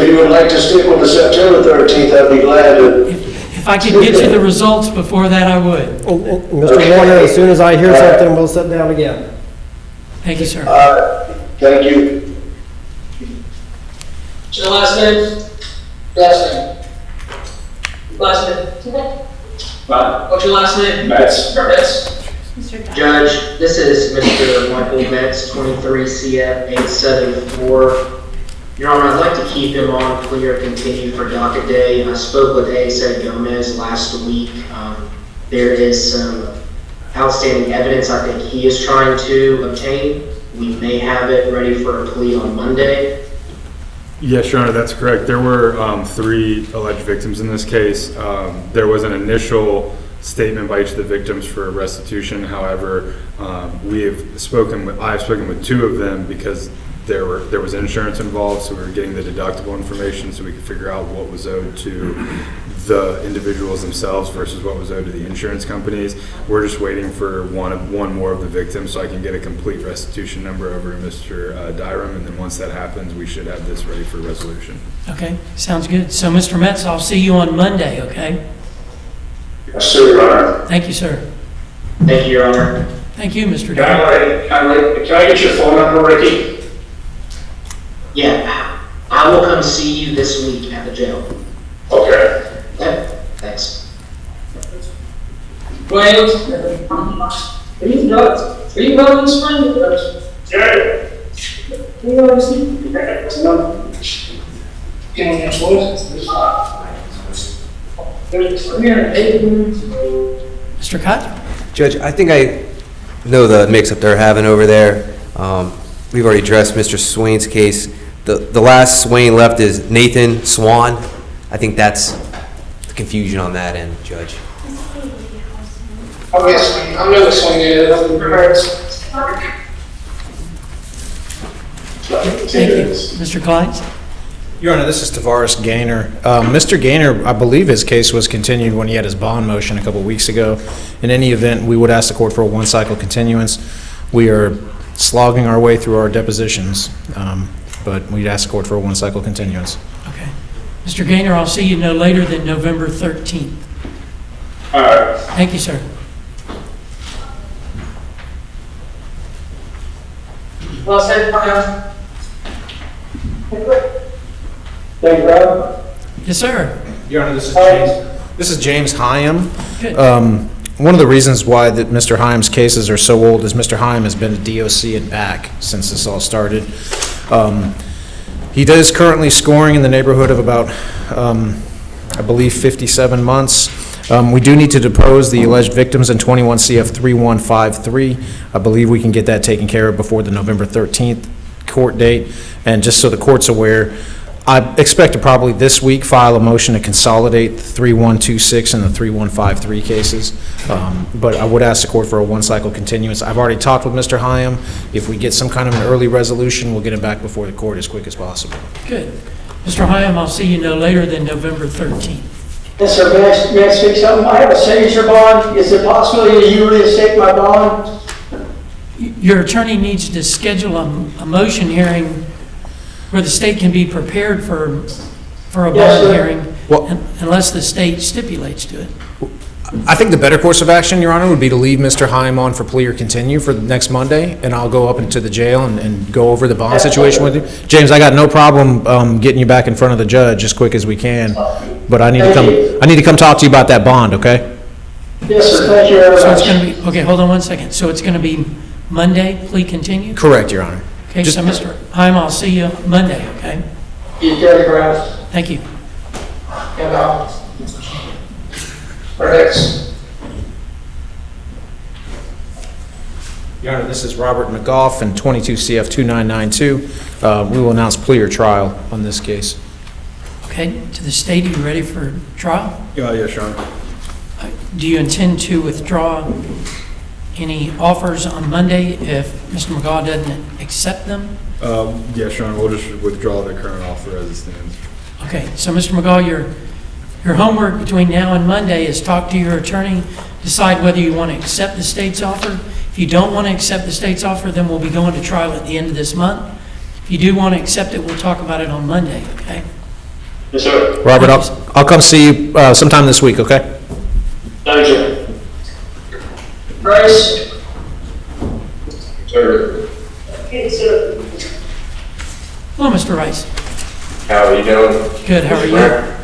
you would like to stick with the September 13th, I'd be glad to. If I could get you the results before that, I would. And Mr. Warner, as soon as I hear something, we'll sit down again. Thank you, sir. Thank you. What's your last name? Last name. Last name. What's your last name? Metz. Judge, this is Mr. Michael Metz, 23 CF 874. Your Honor, I'd like to keep him on plea or continue for docket day. I spoke with A.S. Gomez last week. There is some outstanding evidence I think he is trying to obtain. We may have it ready for a plea on Monday. Yes, Your Honor, that's correct. There were 3 alleged victims in this case. There was an initial statement by each of the victims for restitution. However, I've spoken with 2 of them because there was insurance involved, so we were getting the deductible information so we could figure out what was owed to the individuals themselves versus what was owed to the insurance companies. We're just waiting for one more of the victims so I can get a complete restitution number over to Mr. Dyram, and then once that happens, we should have this ready for resolution. Okay, sounds good. So, Mr. Metz, I'll see you on Monday, okay? Yes, sir, Your Honor. Thank you, sir. Thank you, Your Honor. Thank you, Mr. Can I get your phone number, Ricky? Yeah, I will come see you this week at the jail. Okay. Okay, thanks. Wait, are you going to spring? Yeah. You know what I'm Mr. Cott? Judge, I think I know the mix-up they're having over there. We've already addressed Mr. Swain's case. The last Swain left is Nathan Swan. I think that's the confusion on that end, Judge. Oh, yes, I know this one is. Thank you. Mr. Kleins? Your Honor, this is Tavares Gaynor. Mr. Gaynor, I believe his case was continued when he had his bond motion a couple weeks ago. In any event, we would ask the court for a 1-cycle continuance. We are slogging our way through our depositions. But we'd ask the court for a one-cycle continuance. Okay. Mr. Gaynor, I'll see you no later than November 13th. All right. Thank you, sir. Well said, thank you, Rob. Yes, sir. Your Honor, this is James Hyam. Good. One of the reasons why that Mr. Hyam's cases are so old is Mr. Hyam has been a DOC and back since this all started. He is currently scoring in the neighborhood of about, I believe, 57 months. We do need to depose the alleged victims in 21 CF 3153. I believe we can get that taken care of before the November 13th court date. And just so the court's aware, I expect to probably this week file a motion to consolidate the 3126 and the 3153 cases. But I would ask the court for a one-cycle continuance. I've already talked with Mr. Hyam. If we get some kind of an early resolution, we'll get it back before the court as quick as possible. Good. Mr. Hyam, I'll see you no later than November 13th. Yes, sir, may I speak something? I have a signature bond. Is there a possibility that you reinstate my bond? Your attorney needs to schedule a motion hearing where the state can be prepared for a bond hearing, unless the state stipulates to it. I think the better course of action, Your Honor, would be to leave Mr. Hyam on for plea or continue for next Monday, and I'll go up into the jail and go over the bond situation with you. James, I got no problem getting you back in front of the judge as quick as we can, but I need to come talk to you about that bond, okay? Yes, sir, thank you very much. So it's going to be, okay, hold on one second. So it's going to be Monday, plea continue? Correct, Your Honor. Okay, so Mr. Hyam, I'll see you Monday, okay? You got it, Graf. Thank you. Next. Your Honor, this is Robert McGough and 22 CF 2992. We will announce plea or trial on this case. Okay, to the state, are you ready for trial? Yes, Your Honor. Do you intend to withdraw any offers on Monday if Mr. McGaugh doesn't accept them? Yes, Your Honor, we'll just withdraw the current offer as it stands. Okay, so Mr. McGaugh, your homework between now and Monday is talk to your attorney, decide whether you want to accept the state's offer. If you don't want to accept the state's offer, then we'll be going to trial at the end of this month. If you do want to accept it, we'll talk about it on Monday, okay? Yes, sir. Robert, I'll come see you sometime this week, okay? Thank you. Bryce? Sir. Okay, sir. Hello, Mr. Rice. How are you doing? Good, how are you?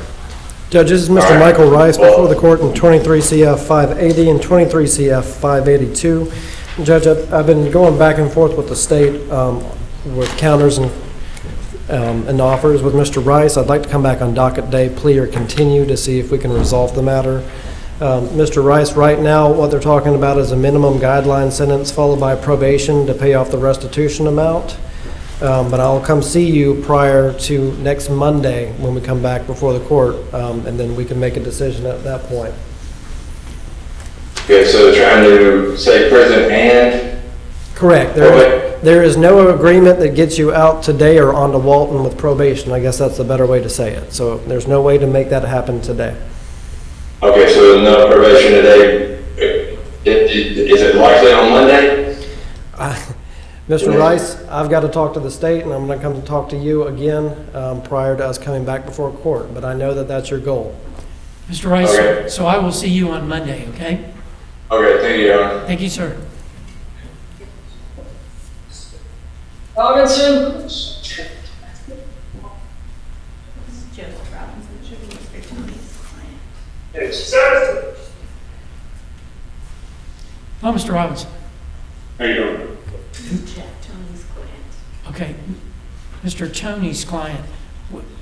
Judge, this is Mr. Michael Rice before the court in 23 CF 580 and 23 CF 582. Judge, I've been going back and forth with the state with counters and offers with Mr. Rice. I'd like to come back on docket day, plea or continue to see if we can resolve the matter. Mr. Rice, right now what they're talking about is a minimum guideline sentence followed by probation to pay off the restitution amount. But I'll come see you prior to next Monday when we come back before the court, and then we can make a decision at that point. Okay, so they're trying to say prison and? Correct. There is no agreement that gets you out today or onto Walton with probation. I guess that's the better way to say it. So there's no way to make that happen today. Okay, so no probation today. Is it likely on Monday? Mr. Rice, I've got to talk to the state, and I'm going to come to talk to you again prior to us coming back before court. But I know that that's your goal. Mr. Rice, okay. So I will see you on Monday, okay? Okay, thank you, Your Honor. Thank you, sir. Robinson? Oh, Mr. Robinson. How you doing? Tony's client. Okay, Mr. Tony's client,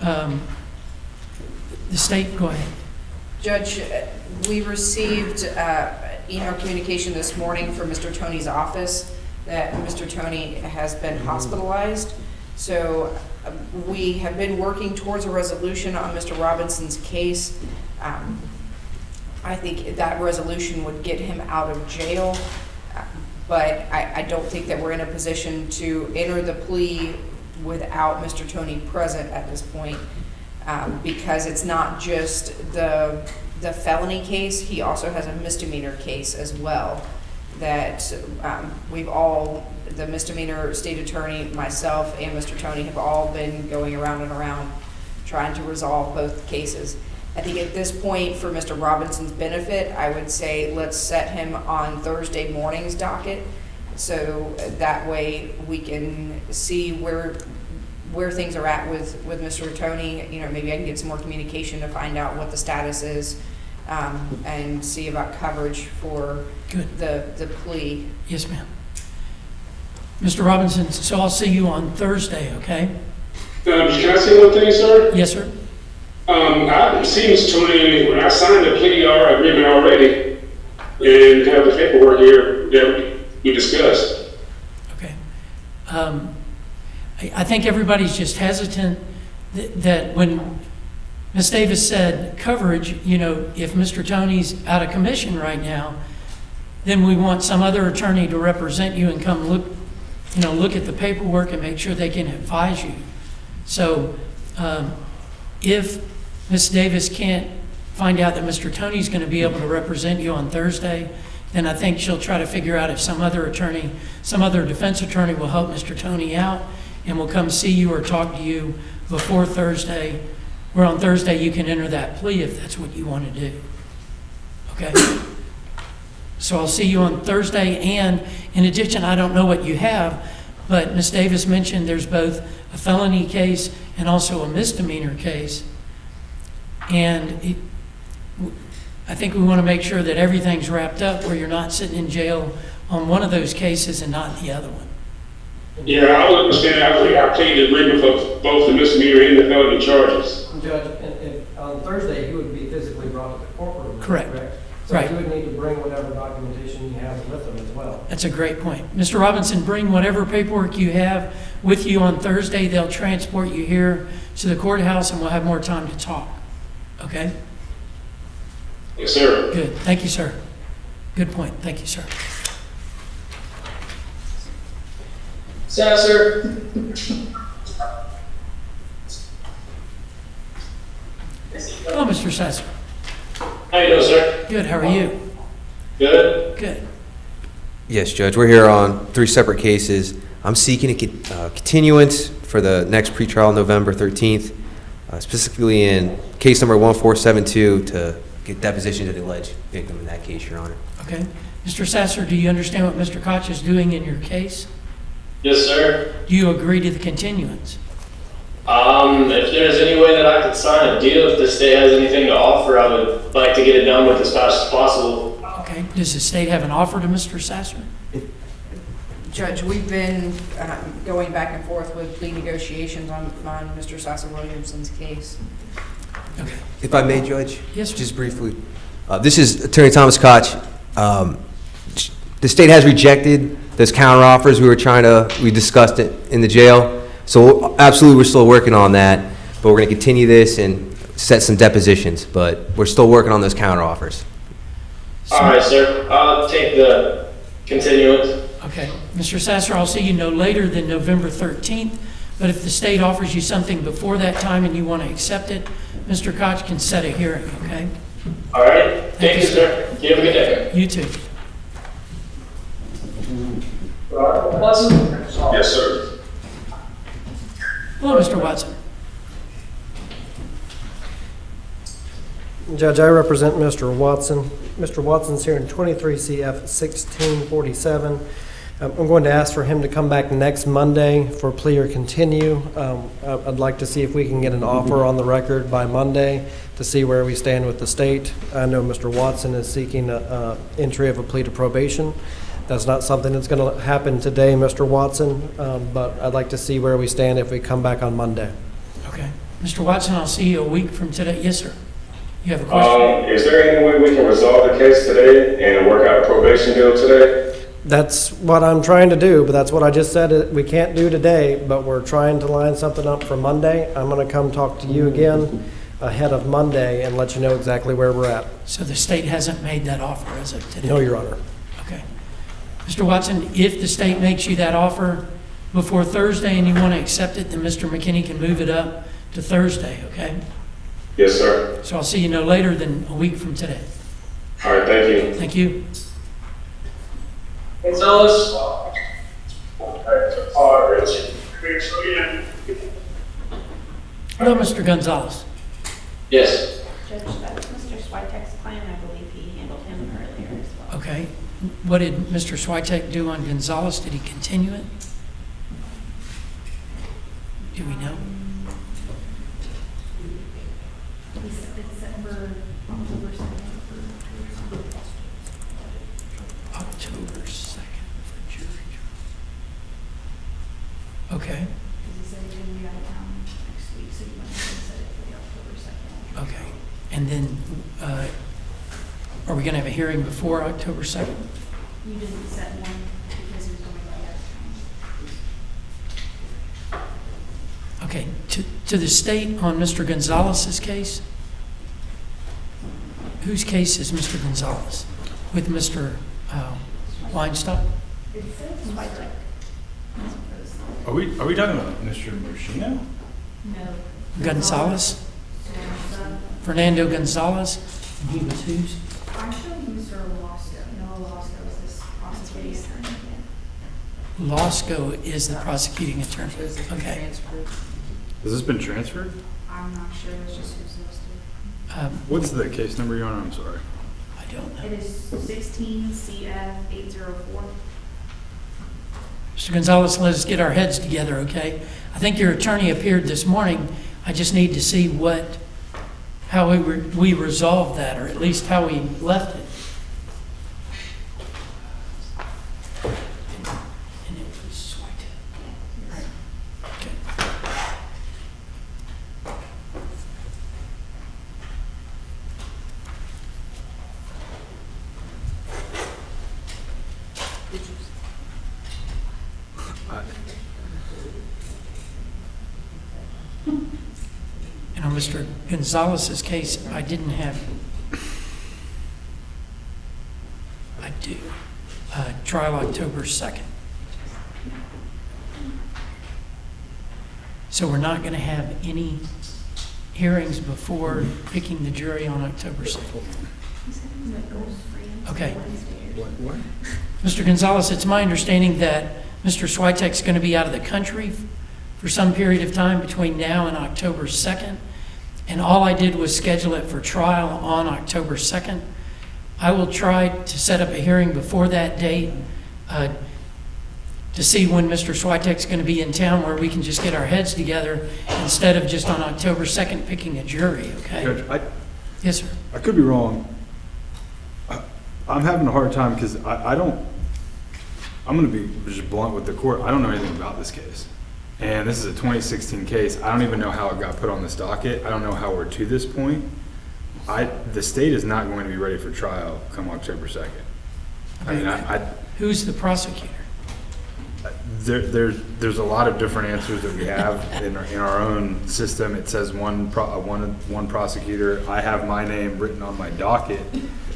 the state, go ahead. Judge, we received email communication this morning from Mr. Tony's office that Mr. Tony has been hospitalized. So we have been working towards a resolution on Mr. Robinson's case. I think that resolution would get him out of jail. But I don't think that we're in a position to enter the plea without Mr. Tony present at this point, because it's not just the felony case. He also has a misdemeanor case as well that we've all the misdemeanor state attorney, myself, and Mr. Tony have all been going around and around trying to resolve both cases. I think at this point, for Mr. Robinson's benefit, I would say let's set him on Thursday morning's docket, so that way we can see where things are at with Mr. Tony. You know, maybe I can get some more communication to find out what the status is, and see about coverage for the plea. Yes, ma'am. Mr. Robinson, so I'll see you on Thursday, okay? Can I say one thing, sir? Yes, sir. I've seen Mr. Tony when I signed the plea agreement already, and have the paperwork here that we discussed. Okay. I think everybody's just hesitant that when Ms. Davis said coverage, you know, if Mr. Tony's out of commission right now, then we want some other attorney to represent you and come look at the paperwork and make sure they can advise you. So if Ms. Davis can't find out that Mr. Tony's going to be able to represent you on Thursday, then I think she'll try to figure out if some other attorney, some other defense attorney will help Mr. Tony out and will come see you or talk to you before Thursday, where on Thursday you can enter that plea if that's what you want to do. Okay? So I'll see you on Thursday, and in addition, I don't know what you have, but Ms. Davis mentioned there's both a felony case and also a misdemeanor case. And I think we want to make sure that everything's wrapped up where you're not sitting in jail on one of those cases and not the other one. Yeah, I would understand. I played the agreement for both the misdemeanor and the felony charges. Judge, on Thursday, he would be physically brought to the courtroom. Correct. So right. you would need to bring whatever documentation you have with them as well. That's a great point. Mr. Robinson, bring whatever paperwork you have with you on Thursday. They'll transport you here to the courthouse, and we'll have more time to talk. Okay? Yes, sir. Good. Thank you, sir. Good point. Thank you, sir. Sasser. Hello, Mr. Sasser. How you doing, sir? Good. How are you? Good. Good. Yes, Judge, we're here on 3 separate cases. I'm seeking a continuance for the next pretrial November 13th, specifically in case number 1472 to get deposition of the alleged victim in that case, Your Honor. Okay. Mr. Sasser, do you understand what Mr. Koch is doing in your case? Yes, sir. Do you agree to the continuance? If there's any way that I could sign a deal, if the state has anything to offer, I would like to get it done with as fast as possible. Okay. Does the state have an offer to Mr. Sasser? Judge, we've been going back and forth with plea negotiations on Mr. Sasser Williamson's case. Okay. If I may, Judge? Yes, sir. Just briefly. This is Attorney Thomas Koch. The state has rejected those counteroffers we discussed it in the jail. So absolutely, we're still working on that, but we're going to continue this and set some depositions, but we're still working on those counteroffers. All right, sir. I'll take the continuance. Okay. Mr. Sasser, I'll see you no later than November 13th, but if the state offers you something before that time and you want to accept it, Mr. Koch can set a hearing, okay? All right. Thank you, sir. You have a good day. You too. Watson? Yes, sir. Hello, Mr. Watson. Judge, I represent Mr. Watson. Mr. Watson's here in 23 CF 1647. I'm going to ask for him to come back next Monday for plea or continue. I'd like to see if we can get an offer on the record by Monday to see where we stand with the state. I know Mr. Watson is seeking entry of a plea to probation. That's not something that's going to happen today, Mr. Watson, but I'd like to see where we stand if we come back on Monday. Okay. Mr. Watson, I'll see you a week from today. Yes, sir. You have a question? Is there any way we can resolve the case today and work out a probation deal today? That's what I'm trying to do, but that's what I just said we can't do today, but we're trying to line something up for Monday. I'm going to come talk to you again ahead of Monday and let you know exactly where we're at. So the state hasn't made that offer as of today? No, Your Honor. Okay. Mr. Watson, if the state makes you that offer before Thursday and you want to accept it, then Mr. McKinney can move it up to Thursday, okay? Yes, sir. So I'll see you no later than a week from today. All right, thank you. Thank you. Gonzalez? Hello, Mr. Gonzalez. Yes. Judge, that was Mr. Switek's client. I believe he handled him earlier as well. Okay. What did Mr. Switek do on Gonzalez? Did he continue it? Do we know? It's set for October 2nd. October 2nd for jury trial. Okay. Because he said he's going to be out of town next week, so he went ahead and set it for the October 2nd. Okay. And then, are we going to have a hearing before October 2nd? You didn't set one because he was going to be out of town. Okay. To the state on Mr. Gonzalez's case? Whose case is Mr. Gonzalez? With Mr. Weinstock? It says Switek. Are we talking about Mr. Moschino? No. Gonzalez? Fernando Gonzalez? And he was whose? I'm showing Mr. Losco. No, Losco is this prosecuting attorney. Losco is the prosecuting attorney. Okay. Has this been transferred? I'm not sure. It's just who's listed. What's the case number you're on? I'm sorry. I don't know. It is 16 CF 804. Mr. Gonzalez, let us get our heads together, okay? I think your attorney appeared this morning. I just need to see how we resolved that, or at least how we left it. And it was Switek. Right. Okay. And on Mr. Gonzalez's case, I didn't have, I do, trial October 2nd. So we're not going to have any hearings before picking the jury on October 2nd. Okay. What? Mr. Gonzalez, it's my understanding that Mr. Switek's going to be out of the country for some period of time between now and October 2nd, and all I did was schedule it for trial on October 2nd. I will try to set up a hearing before that date to see when Mr. Switek's going to be in town, where we can just get our heads together instead of just on October 2nd picking a jury, okay? Judge, Yes, sir. I could be wrong. I'm having a hard time because I'm going to be just blunt with the court. I don't know anything about this case. And this is a 2016 case. I don't even know how it got put on this docket. I don't know how we're to this point. The state is not going to be ready for trial come October 2nd. I mean, Who's the prosecutor? There's a lot of different answers that we have in our own system. It says one prosecutor. I have my name written on my docket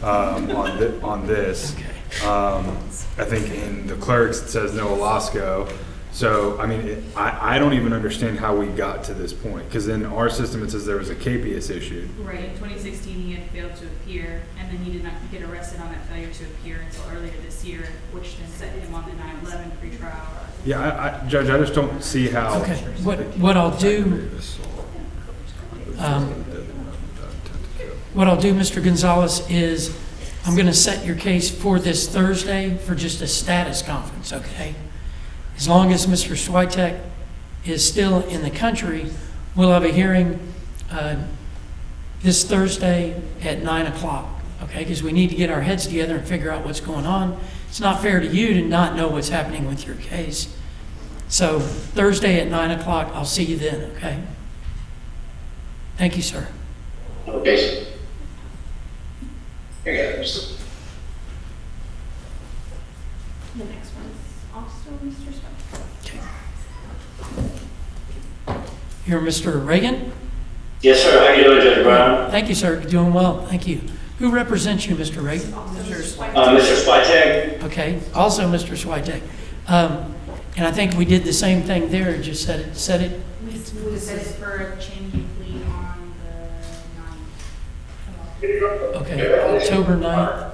on this. I think in the clerks it says no Olasco. So, I mean, I don't even understand how we got to this point, because in our system it says there was a capias issued. Right, in 2016 he had failed to appear, and then he did not get arrested on that failure to appear until earlier this year, which then set him on the 9/11 pretrial. Yeah, Judge, I just don't see how. Okay, what I'll do, Mr. Gonzalez, is I'm going to set your case for this Thursday for just a status conference, okay? As long as Mr. Switek is still in the country, we'll have a hearing this Thursday at 9 o'clock, okay? Because we need to get our heads together and figure out what's going on. It's not fair to you to not know what's happening with your case. So Thursday at 9 o'clock, I'll see you then, okay? Thank you, sir. Okay. Here you go. The next one is also Mr. Switek. You're Mr. Reagan? Yes, sir. How you doing, Judge Brown? Thank you, sir. Doing well. Thank you. Who represents you, Mr. Reagan? Mr. Switek. Okay. Also, Mr. Switek. And I think we did the same thing there. Just said it. We set it for a change of plea on the 9th. Okay. October 9th.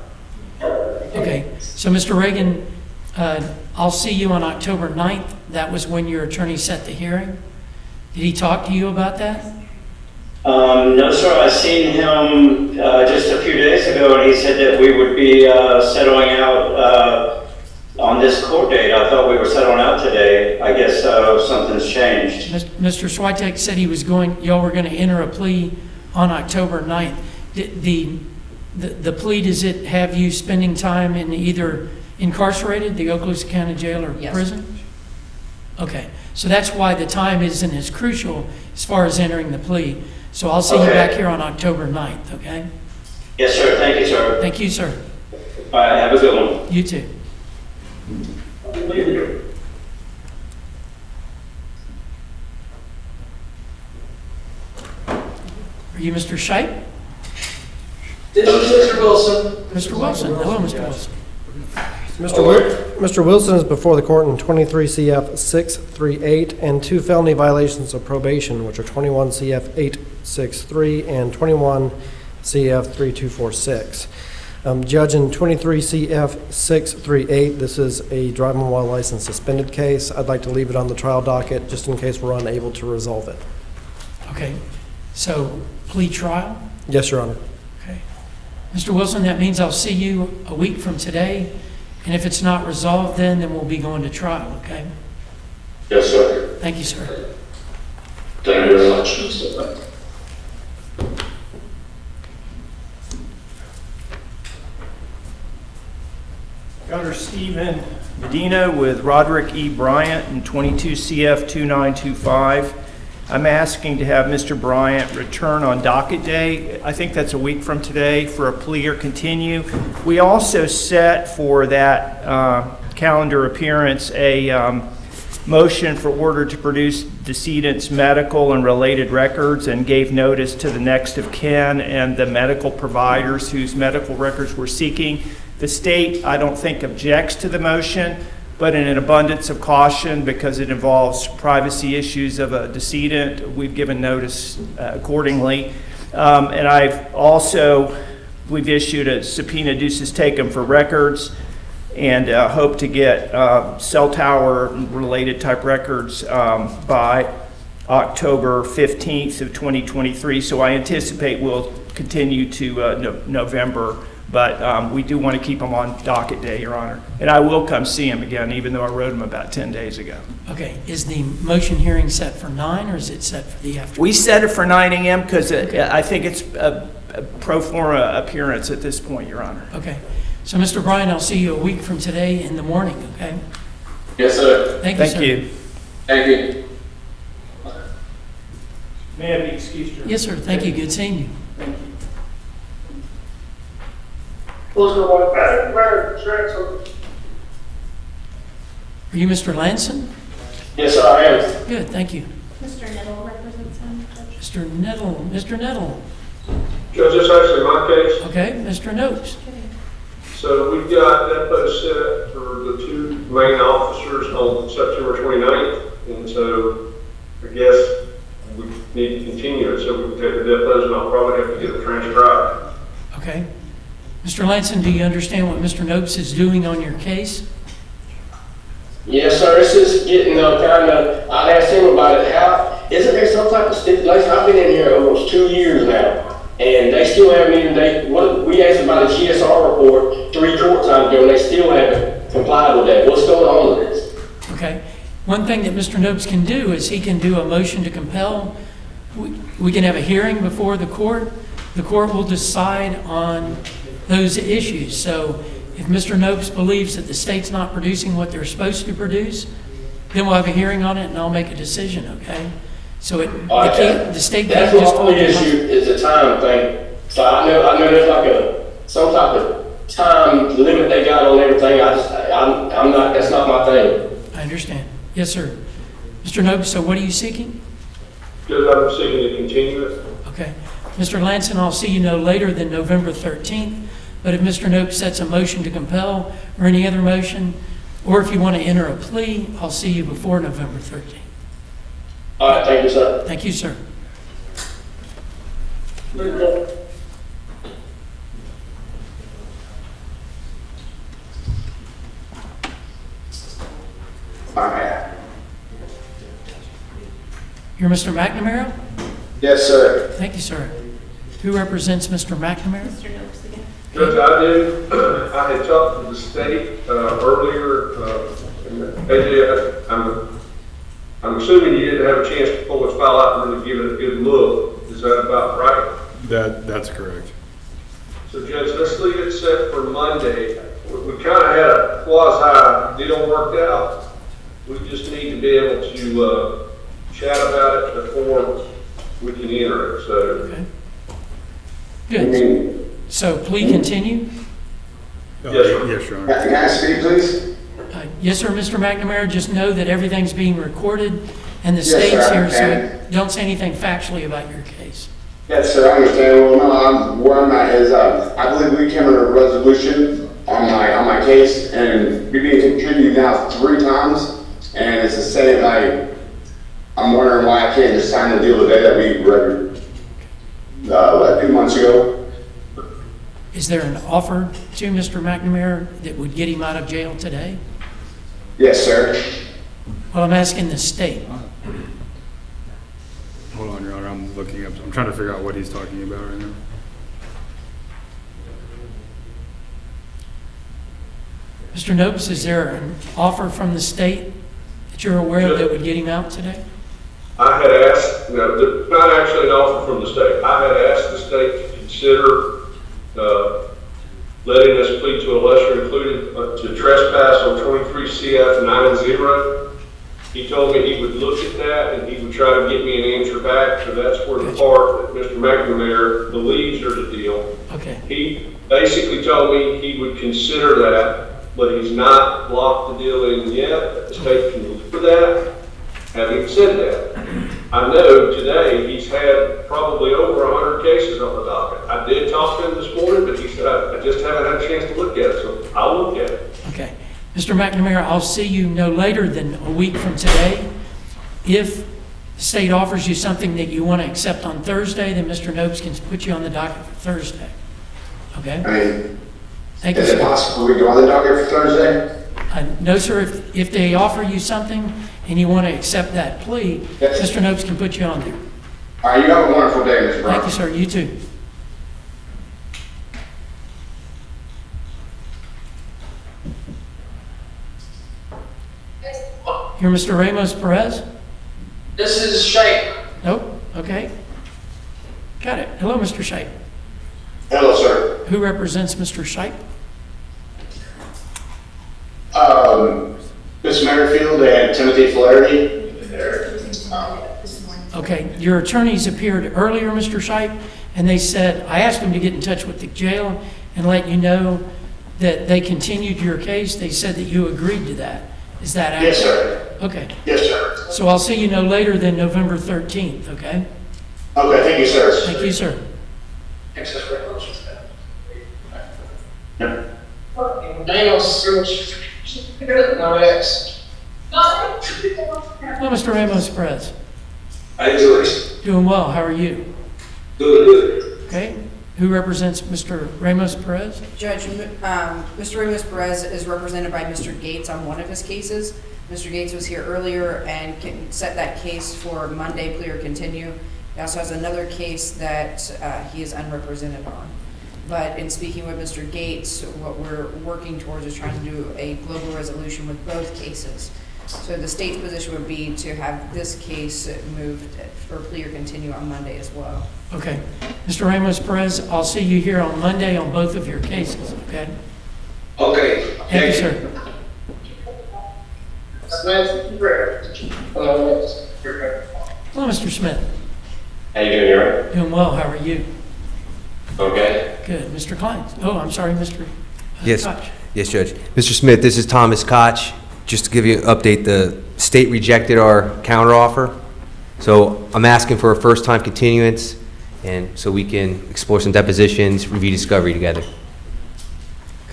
Okay. So, Mr. Reagan, I'll see you on October 9th. That was when your attorney set the hearing. Did he talk to you about that? No, sir. I seen him just a few days ago, and he said that we would be settling out on this court date. I thought we were settling out today. I guess something's changed. Mr. Switek said y'all were going to enter a plea on October 9th. The plea, does it have you spending time in either incarcerated, the Okaloosa County Jail, or Yes. prison? Okay, so that's why the time isn't as crucial as far as entering the plea. So I'll see you back here on October 9th, okay? Yes, sir. Thank you, sir. Thank you, sir. All right. Have a good one. You too. Are you Mr. Shipe? This is Mr. Wilson. Mr. Wilson. Hello, Mr. Wilson. Mr. Wilson is before the court in 23 CF 638 and 2 felony violations of probation, which are 21 CF 863 and 21 CF 3246. Judge, in 23 CF 638, this is a driving while license suspended case. I'd like to leave it on the trial docket just in case we're unable to resolve it. Okay, so plea trial? Yes, Your Honor. Okay. Mr. Wilson, that means I'll see you a week from today, and if it's not resolved then we'll be going to trial, okay? Yes, sir. Thank you, sir. Thank you very much, Mr. Governor Stephen Medina with Roderick E. Bryant in 22 CF 2925. I'm asking to have Mr. Bryant return on docket day. I think that's a week from today for a plea or continue. We also set for that calendar appearance a motion for order to produce decedent's medical and related records, and gave notice to the next of kin and the medical providers whose medical records we're seeking. The state, I don't think, objects to the motion, but in an abundance of caution, because it involves privacy issues of a decedent, we've given notice accordingly. And we've issued a subpoena duces tecum for records, and hope to get cell tower related type records by October 15th of 2023. So I anticipate we'll continue to November. But we do want to keep them on docket day, Your Honor. And I will come see him again, even though I wrote him about 10 days ago. Okay, is the motion hearing set for 9 or is it set for the afternoon? We set it for 9 a.m. because I think it's a pro forma appearance at this point, Your Honor. Okay, so Mr. Bryan, I'll see you a week from today in the morning, okay? Yes, sir. Thank you, sir. Thank you. May I be excused, Your Honor? Yes, sir, thank you, good seeing you. Thank you. Are you Mr. Lanson? Yes, sir, I am. Good, thank you. Mr. Nettle represents him, Judge. Mr. Nettle, Mr. Nettle. Judge, this is actually my case. Okay, Mr. Noakes. So we've got depo set for the 2 main officers on September 29th. And so I guess we need to continue it so we can take the depots, and I'll probably have to get it transcribed. Okay. Mr. Lanson, do you understand what Mr. Noakes is doing on your case? Yes, sir. This is getting kind of, I asked him about it. Isn't there some type of stipulation? I've been in here almost 2 years now, and they still haven't even, we asked about a GSR report 3 court times ago, and they still haven't complied with that. What's going on with this? Okay. One thing that Mr. Noakes can do is he can do a motion to compel. We can have a hearing before the court. The court will decide on those issues. So if Mr. Noakes believes that the state's not producing what they're supposed to produce, then we'll have a hearing on it and I'll make a decision, okay? So the state can't just... That's my only issue is the time thing. So I know there's like some type of time limit they got on everything. I'm not, that's not my thing. I understand. Yes, sir. Mr. Noakes, so what are you seeking? Judge, I'm seeking to continue it. Okay. Mr. Lanson, I'll see you no later than November 13th. But if Mr. Noakes sets a motion to compel or any other motion, or if you want to enter a plea, I'll see you before November 13th. All right, thank you, sir. Thank you, sir. You're Mr. McNamara? Yes, sir. Thank you, sir. Who represents Mr. McNamara? Mr. Noakes again. Judge, I do. I had talked to the state earlier, and I'm assuming you didn't have a chance to pull this file out and really give it a good look. Is that about right? That's correct. So Judge, let's leave it set for Monday. We kind of had a quasi deal worked out. We just need to be able to chat about it before we can enter it, so. Okay. Good. So please continue. Yes, sir. Yes, Your Honor. Can I speak, please? Yes, sir, Mr. McNamara, just know that everything's being recorded and the Yes, state's sir, I here, so understand. don't say anything factually about your case. Yes, sir, I understand. Well, no, where I'm at is, I believe we came to a resolution on my case, and we've been continued now 3 times, and it's the same, I'm wondering why I can't just sign the deal today that we read, 2 months ago. Is there an offer to Mr. McNamara that would get him out of jail today? Yes, sir. Well, I'm asking the state. Hold on, Your Honor, I'm looking up, I'm trying to figure out what he's talking about right now. Mr. Noakes, is there an offer from the state that you're aware of that would get him out today? I had asked, no, there's not actually an offer from the state. I had asked the state to consider letting us plead to a lesser included to trespass on 23 CF 90. He told me he would look at that and he would try to get me an answer back. So that's where the part that Mr. McNamara believes there's a deal. Okay. He basically told me he would consider that, but he's not locked the deal in yet. The state can look for that. Having said that, I know today he's had probably over 100 cases on the docket. I did talk to him this morning, but he said, I just haven't had a chance to look at it, so I'll look at it. Okay. Mr. McNamara, I'll see you no later than a week from today. If the state offers you something that you want to accept on Thursday, then Mr. Noakes can put you on the docket for Thursday. Okay? I mean, Thank you, is it sir. possible we go on the docket for Thursday? No, sir, if they offer you something and you want to accept that plea, Yes. Mr. Noakes can put you on there. All right, you have a wonderful day, Mr. Brown. Thank you, sir. You too. You're Mr. Ramos Perez? This is Shane. Nope. Okay. Got it. Hello, Mr. Shipe. Hello, sir. Who represents Mr. Shipe? Miss Merrifield and Timothy Flaherty. Okay. Your attorneys appeared earlier, Mr. Shipe, and they said, I asked them to get in touch with the jail and let you know that they continued your case. They said that you agreed to that. Is that accurate? Yes, sir. Okay. Yes, sir. So I'll see you no later than November 13th, okay? Okay, thank you, sir. Thank you, sir. Access regulation. Yep. Daniel Search. No X. Hello, Mr. Ramos Perez. How you doing? Doing well. How are you? Good. Okay. Who represents Mr. Ramos Perez? Judge, Mr. Ramos Perez is represented by Mr. Gates on one of his cases. Mr. Gates was here earlier and can set that case for Monday, plea or continue. He also has another case that he is unrepresented on. But in speaking with Mr. Gates, what we're working towards is trying to do a global resolution with both cases. So the state's position would be to have this case moved for plea or continue on Monday as well. Okay. Mr. Ramos Perez, I'll see you here on Monday on both of your cases, okay? Okay. Thank you, sir. Hello, Mr. Smith. How you doing, Aaron? Doing well. How are you? Okay. Good. Mr. Klein. Oh, I'm sorry, Mr. Yes, Koch. yes, Judge. Mr. Smith, this is Thomas Koch. Just to give you an update, the state rejected our counteroffer. So I'm asking for a first-time continuance, and so we can explore some depositions, review discovery together.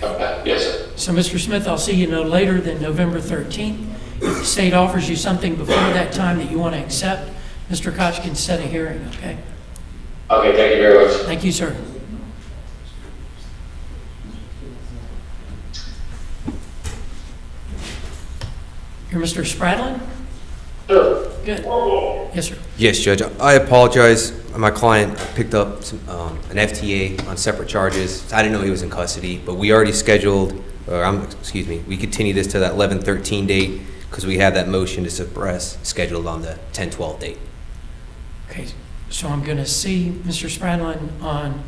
Okay. Yes, sir. So, Mr. Smith, I'll see you no later than November 13th. If the state offers you something before that time that you want to accept, Mr. Koch can set a hearing, okay? Okay, thank you very much. Thank you, sir. You're Mr. Spradlin? Sure. Good. Yes, sir. Yes, Judge. I apologize. My client picked up an FTA on separate charges. I didn't know he was in custody, but we already scheduled, we continue this to that 11/13 date because we have that motion to suppress scheduled on the 10/12 date. Okay, so I'm going to see Mr. Spradlin on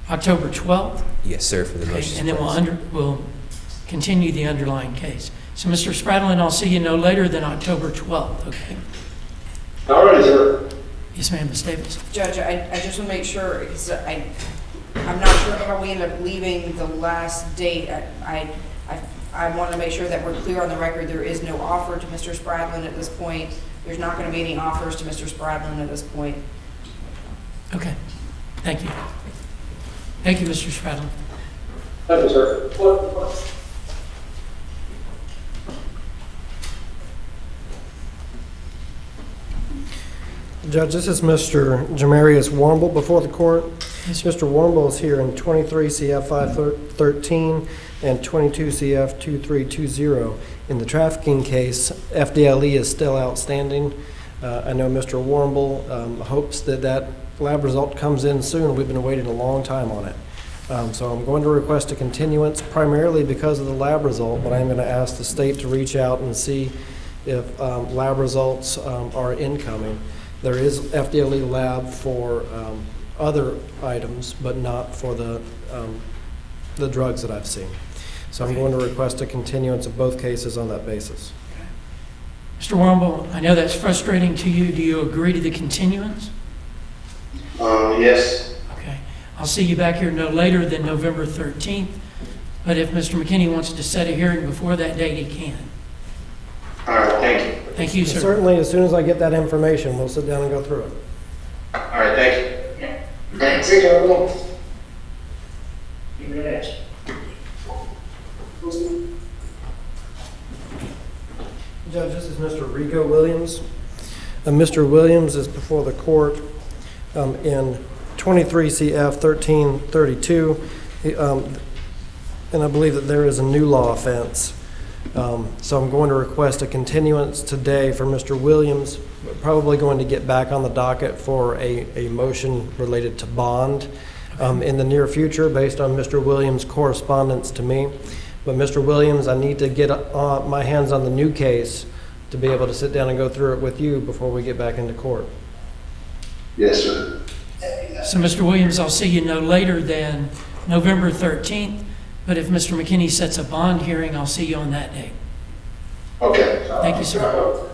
October 12th. Yes, sir, for the Okay, motion. and then we'll continue the underlying case. So, Mr. Spradlin, I'll see you no later than October 12th, okay? All right, sir. Yes, ma'am, Ms. Davis. Judge, I just want to make sure, because I'm not sure how we end up leaving the last date. I want to make sure that we're clear on the record. There is no offer to Mr. Spradlin at this point. There's not going to be any offers to Mr. Spradlin at this point. Okay, thank you. Thank you, Mr. Spradlin. Thank you, sir. Judge, this is Mr. Jamarius Warmble before the court. Mr. Warmble is here in 23 CF 513 and 22 CF 2320. In the trafficking case, FDLE is still outstanding. I know Mr. Warmble hopes that that lab result comes in soon. We've been waiting a long time on it. So I'm going to request a continuance primarily because of the lab result, but I'm going to ask the state to reach out and see if lab results are incoming. There is FDLE lab for other items, but not for the drugs that I've seen. So I'm going to request a continuance of both cases on that basis. Mr. Warmble, I know that's frustrating to you. Do you agree to the continuance? Yes. Okay. I'll see you back here no later than November 13th, but if Mr. McKinney wants to set a hearing before that date, he can. All right, thank you. Thank you, sir. Certainly, as soon as I get that information, we'll sit down and go through it. All right, thank you. Thanks. Thank you. Judge, this is Mr. Rico Williams. Mr. Williams is before the court in 23 CF 1332, and I believe that there is a new law offense. So I'm going to request a continuance today for Mr. Williams. We're probably going to get back on the docket for a motion related to bond in the near future based on Mr. Williams' correspondence to me. But Mr. Williams, I need to get my hands on the new case to be able to sit down and go through it with you before we get back into court. Yes, sir. So, Mr. Williams, I'll see you no later than November 13th, but if Mr. McKinney sets a bond hearing, I'll see you on that day. Okay. Thank you, sir.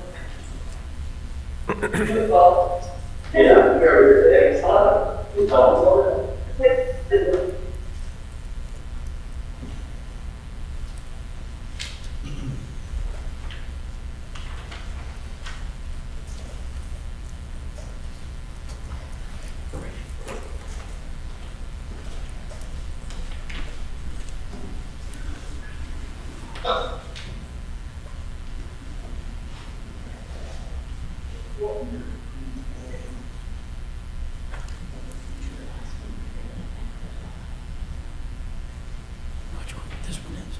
Which one? This one is.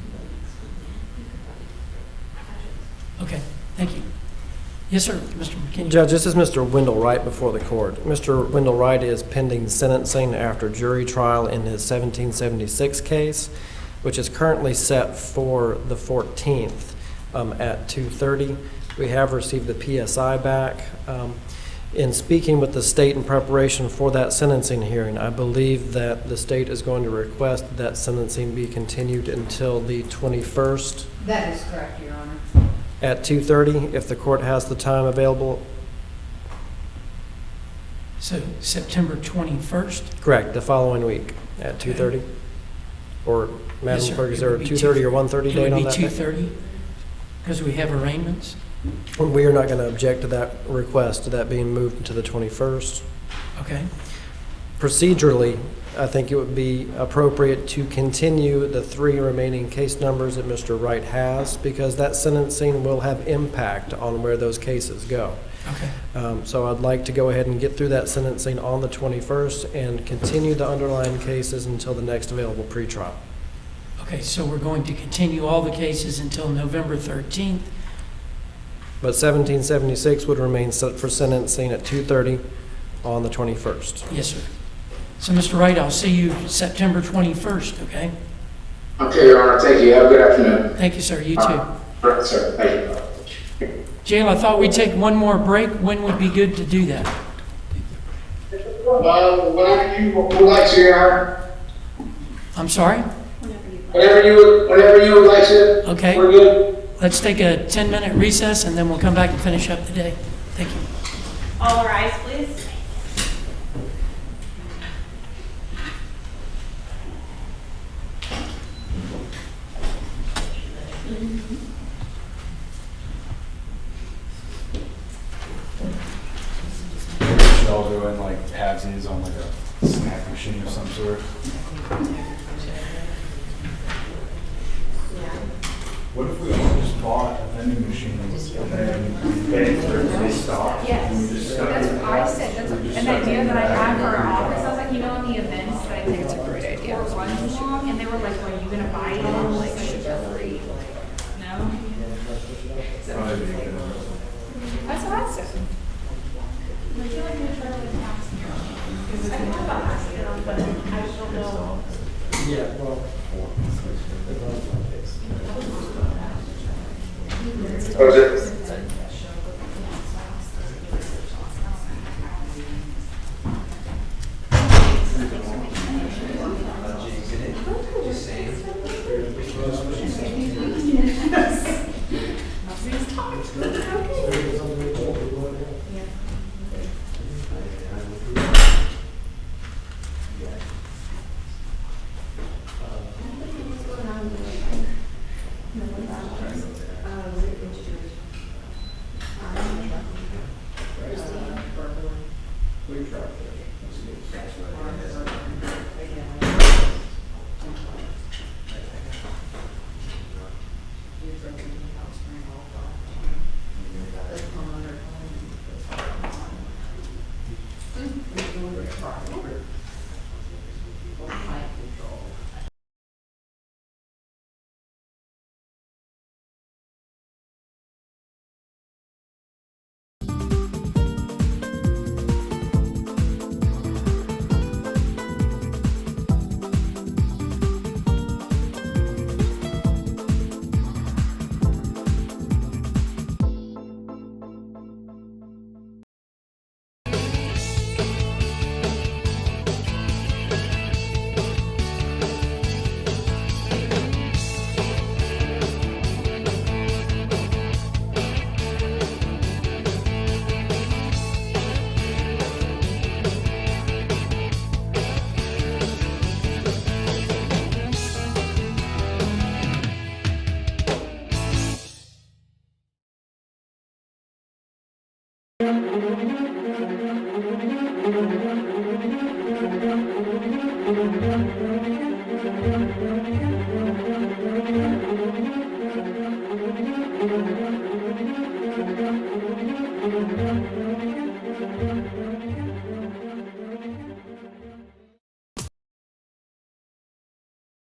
Okay, thank you. Yes, sir, Mr. McKinney. Judge, this is Mr. Wendell Wright before the court. Mr. Wendell Wright is pending sentencing after jury trial in his 1776 case, which is currently set for the 14th at 2:30. We have received the PSI back. In speaking with the state in preparation for that sentencing hearing, I believe that the state is going to request that sentencing be continued until the 21st That is correct, Your Honor. at 2:30, if the court has the time available. So, September 21st? Correct, the following week at 2:30? Or, Madam Yes, sir. Clerk, is It there a would be 2:30 or 1:30 date on that? It would be 2:30, because we have arraignments. We are not going to object to that request, to that being moved to the 21st. Okay. Procedurally, I think it would be appropriate to continue the 3 remaining case numbers that Mr. Wright has, because that sentencing will have impact on where those cases go. Okay. So I'd like to go ahead and get through that sentencing on the 21st and continue the underlying cases until the next available pretrial. Okay, so we're going to continue all the cases until November 13th. But 1776 would remain set for sentencing at 2:30 on the 21st. Yes, sir. So, Mr. Wright, I'll see you September 21st, okay? Okay, Your Honor, thank you. Have a good afternoon. Thank you, sir. You too. Right, sir. Thank you. Jail, I thought we'd take one more break. When would be good to do that? Whenever you would like to, Your Honor. I'm sorry? Whenever you would like to. Okay. We're good. Let's take a 10-minute recess, and then we'll come back and finish up the day. Thank you. All rise, please. We should all go in like halvesies on like a snack machine of some sort. What if we all just bought a vending machine and then we paid for it to stop? Yes, And we just that's what I said, that's an idea that I had for our office, I was like, you know, in the events that I think it's a great idea. Were running long, and they were like, well, are you gonna buy it all, like, sugar free? No? That's what I said. I feel like we're fairly past here. Because I thought about asking them, but I just don't know. Yeah, well. Oh, is it?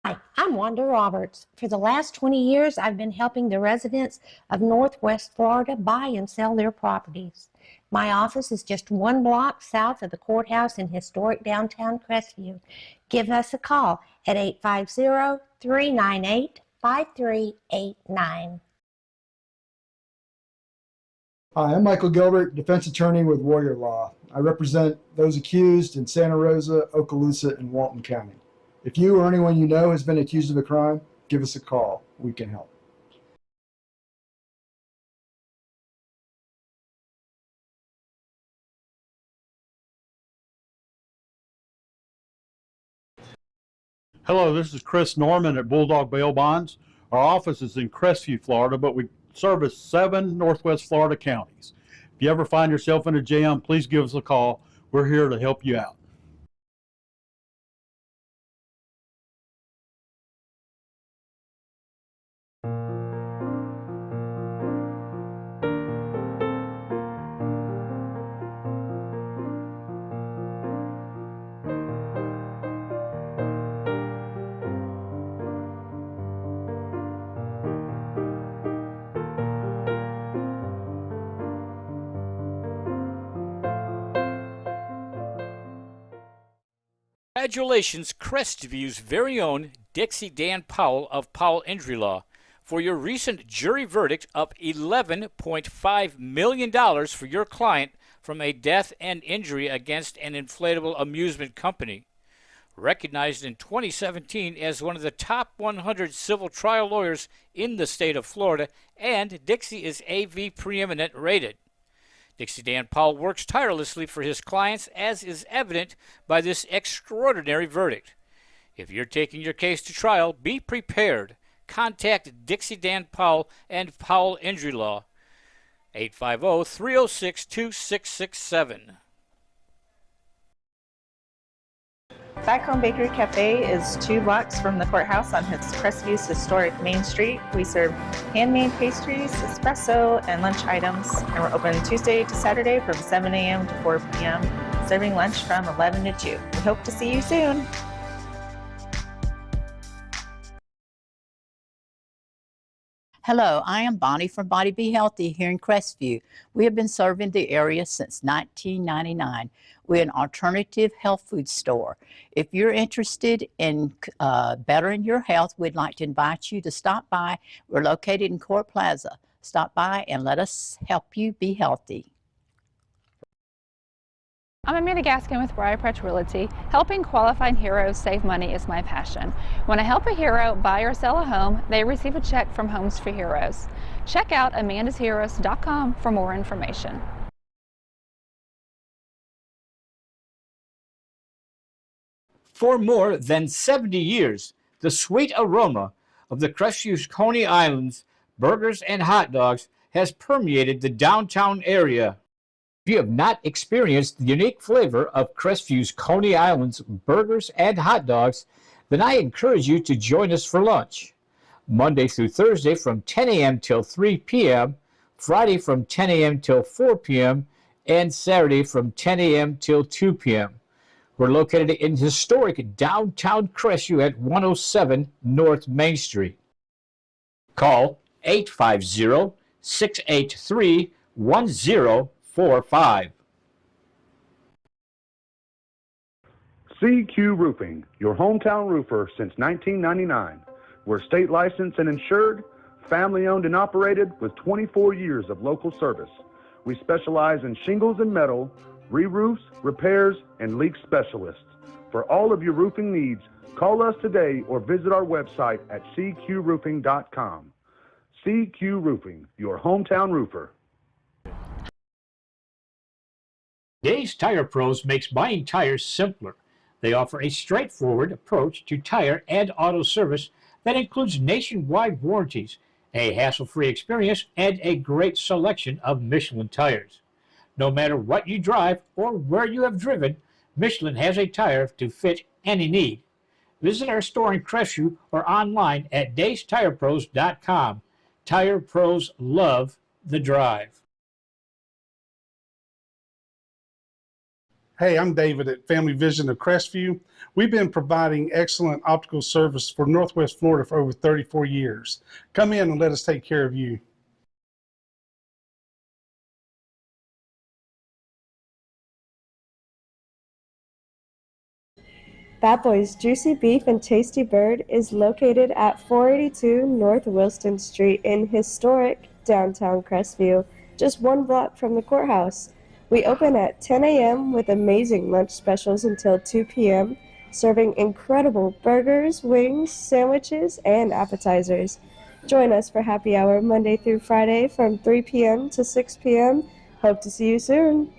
Hi, I'm Wanda Roberts. For the last 20 years, I've been helping the residents of Northwest Florida buy and sell their properties. My office is just 1 block south of the courthouse in historic downtown Crestview. Give us a call at 850-398-5389. Hi, I'm Michael Gilbert, defense attorney with Warrior Law. I represent those accused in Santa Rosa, Okaloosa, and Walton County. If you or anyone you know has been accused of a crime, give us a call. We can help. Hello, this is Chris Norman at Bulldog Bail Bonds. Our office is in Crestview, Florida, but we service 7 Northwest Florida counties. If you ever find yourself in a jam, please give us a call. We're here to help you out. Congratulations, Crestviews' very own Dixie Dan Powell of Powell Injury Law, for your recent jury verdict of $11.5 million for your client from a death and injury against an inflatable amusement company. Recognized in 2017 as one of the top 100 civil trial lawyers in the state of Florida, and Dixie is AV preeminent rated. Dixie Dan Powell works tirelessly for his clients, as is evident by this extraordinary verdict. If you're taking your case to trial, be prepared. Contact Dixie Dan Powell and Powell Injury Law, 850-306-2667. Back Home Bakery Cafe is 2 blocks from the courthouse on Crestview's historic Main Street. We serve handmade pastries, espresso, and lunch items, and we're open Tuesday to Saturday from 7 a.m. to 4 p.m., serving lunch from 11 to 2. We hope to see you soon. Hello, I am Bonnie from Body Be Healthy here in Crestview. We have been serving the area since 1999. We're an alternative health food store. If you're interested in bettering your health, we'd like to invite you to stop by. We're located in Court Plaza. Stop by and let us help you be healthy. I'm Amanda Gaskin with Briarpatch Realty. Helping qualified heroes save money is my passion. When I help a hero buy or sell a home, they receive a check from Homes for Heroes. Check out amandasheroes.com for more information. For more than 70 years, the sweet aroma of the Crestview Coney Islands burgers and hot dogs has permeated the downtown area. If you have not experienced the unique flavor of Crestview's Coney Islands burgers and hot dogs, then I encourage you to join us for lunch. Monday through Thursday from 10 a.m. till 3 p.m., Friday from 10 a.m. till 4 p.m., and Saturday from 10 a.m. till 2 p.m. We're located in historic downtown Crestview at 107 North Main Street. Call 850-683-1045. CQ Roofing, your hometown roofer since 1999. We're state licensed and insured, family owned and operated with 24 years of local service. We specialize in shingles and metal, re-roofs, repairs, and leak specialists. For all of your roofing needs, call us today or visit our website at cqroofing.com. CQ Roofing, your hometown roofer. Dave's Tire Pros makes buying tires simpler. They offer a straightforward approach to tire and auto service that includes nationwide warranties, a hassle-free experience, and a great selection of Michelin tires. No matter what you drive or where you have driven, Michelin has a tire to fit any need. Visit our store in Crestview or online at davestilepros.com. Tire Pros love the drive. Hey, I'm David at Family Vision of Crestview. We've been providing excellent optical service for Northwest Florida for over 34 years. Come in and let us take care of you. Bad Boy's Juicy Beef and Tasty Bird is located at 482 North Wilston Street in historic downtown Crestview, just 1 block from the courthouse. We open at 10 a.m. with amazing lunch specials until 2 p.m., serving incredible burgers, wings, sandwiches, and appetizers. Join us for happy hour Monday through Friday from 3 p.m. to 6 p.m. Hope to see you soon.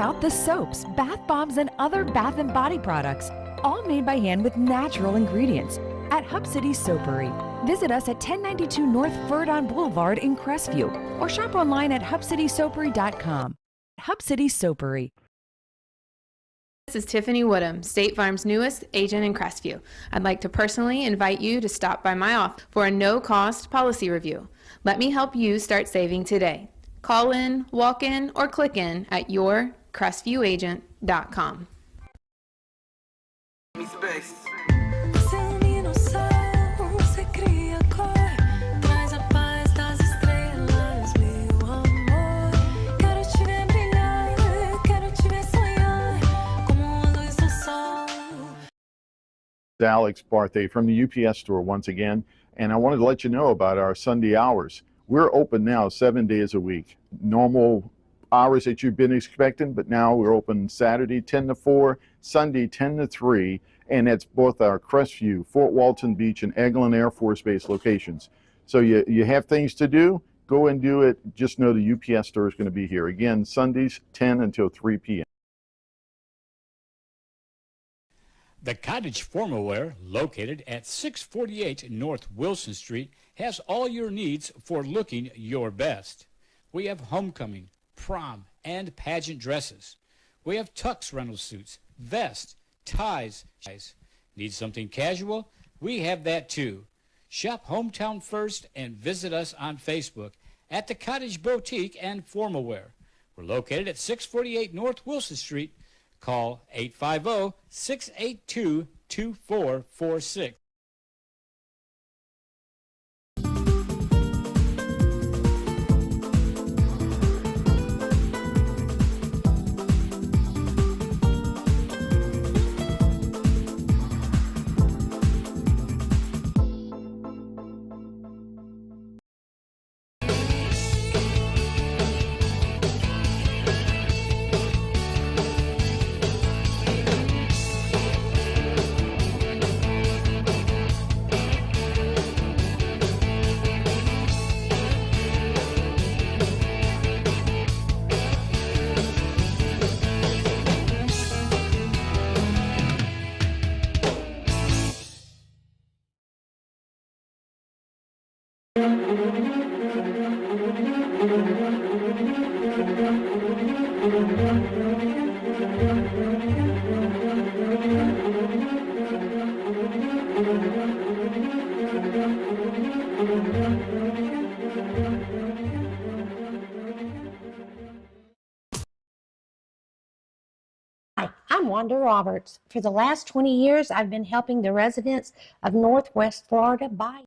out the soaps, bath bombs, and other bath and body products, all made by hand with natural ingredients at Hub City Soapery. Visit us at 1092 North Verdon Boulevard in Crestview or shop online at hubcitysoapery.com. Hub City Soapery. This is Tiffany Woodham, State Farm's newest agent in Crestview. I'd like to personally invite you to stop by my office for a no-cost policy review. Let me help you start saving today. Call in, walk in, or click in at yourcrestviewagent.com. Alex Barthay from the UPS store once again, and I wanted to let you know about our Sunday hours. We're open now 7 days a week. Normal hours that you've been expecting, but now we're open Saturday 10 to 4, Sunday 10 to 3, and it's both our Crestview, Fort Walton Beach, and Eglin Air Force Base locations. So you have things to do, go and do it. Just know the UPS store is going to be here. Again, Sundays 10 until 3 p.m. The Cottage Formalwear, located at 648 North Wilson Street, has all your needs for looking your best. We have homecoming, prom, and pageant dresses. We have tux rental suits, vests, ties. Need something casual? We have that too. Shop Hometown First and visit us on Facebook at the Cottage Boutique and Formalwear. We're located at 648 North Wilson Street. Call 850-682-2446. Hi, I'm Wanda Roberts. For the last 20 years, I've been helping the residents of Northwest Florida buy.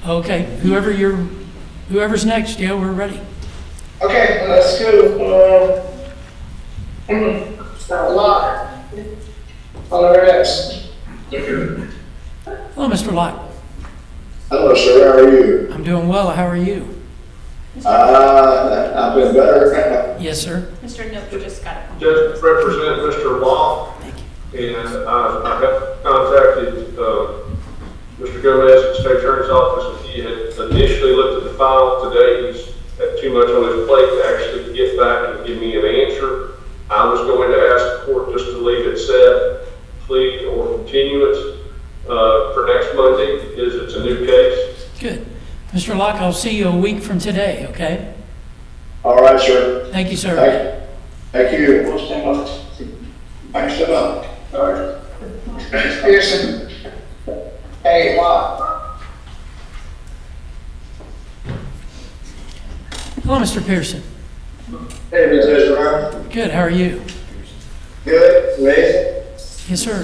Okay, whoever's next, yeah, we're ready. Okay, let's go. Start a lot. Hello, next. Hello, Mr. Locke. Hello, sir. How are you? I'm doing well. How are you? I've been better. Yes, sir. Mr. Nope, you just got it. Just represent Mr. Law, and I have contacted Mr. Gomez at the State Attorney's Office, and he had initially looked at the file today. He's had too much on his plate to actually get back and give me an answer. I was going to ask the court just to leave it set, plea or continuance for next Monday, because it's a new case. Good. Mr. Locke, I'll see you a week from today, okay? All right, sir. Thank you, sir. Thank you. Thanks so much. All right. Pearson. Hey, Bob. Hello, Mr. Pearson. Hey, Mr. Brown. Good. How are you? Good. Amazing. Yes, sir.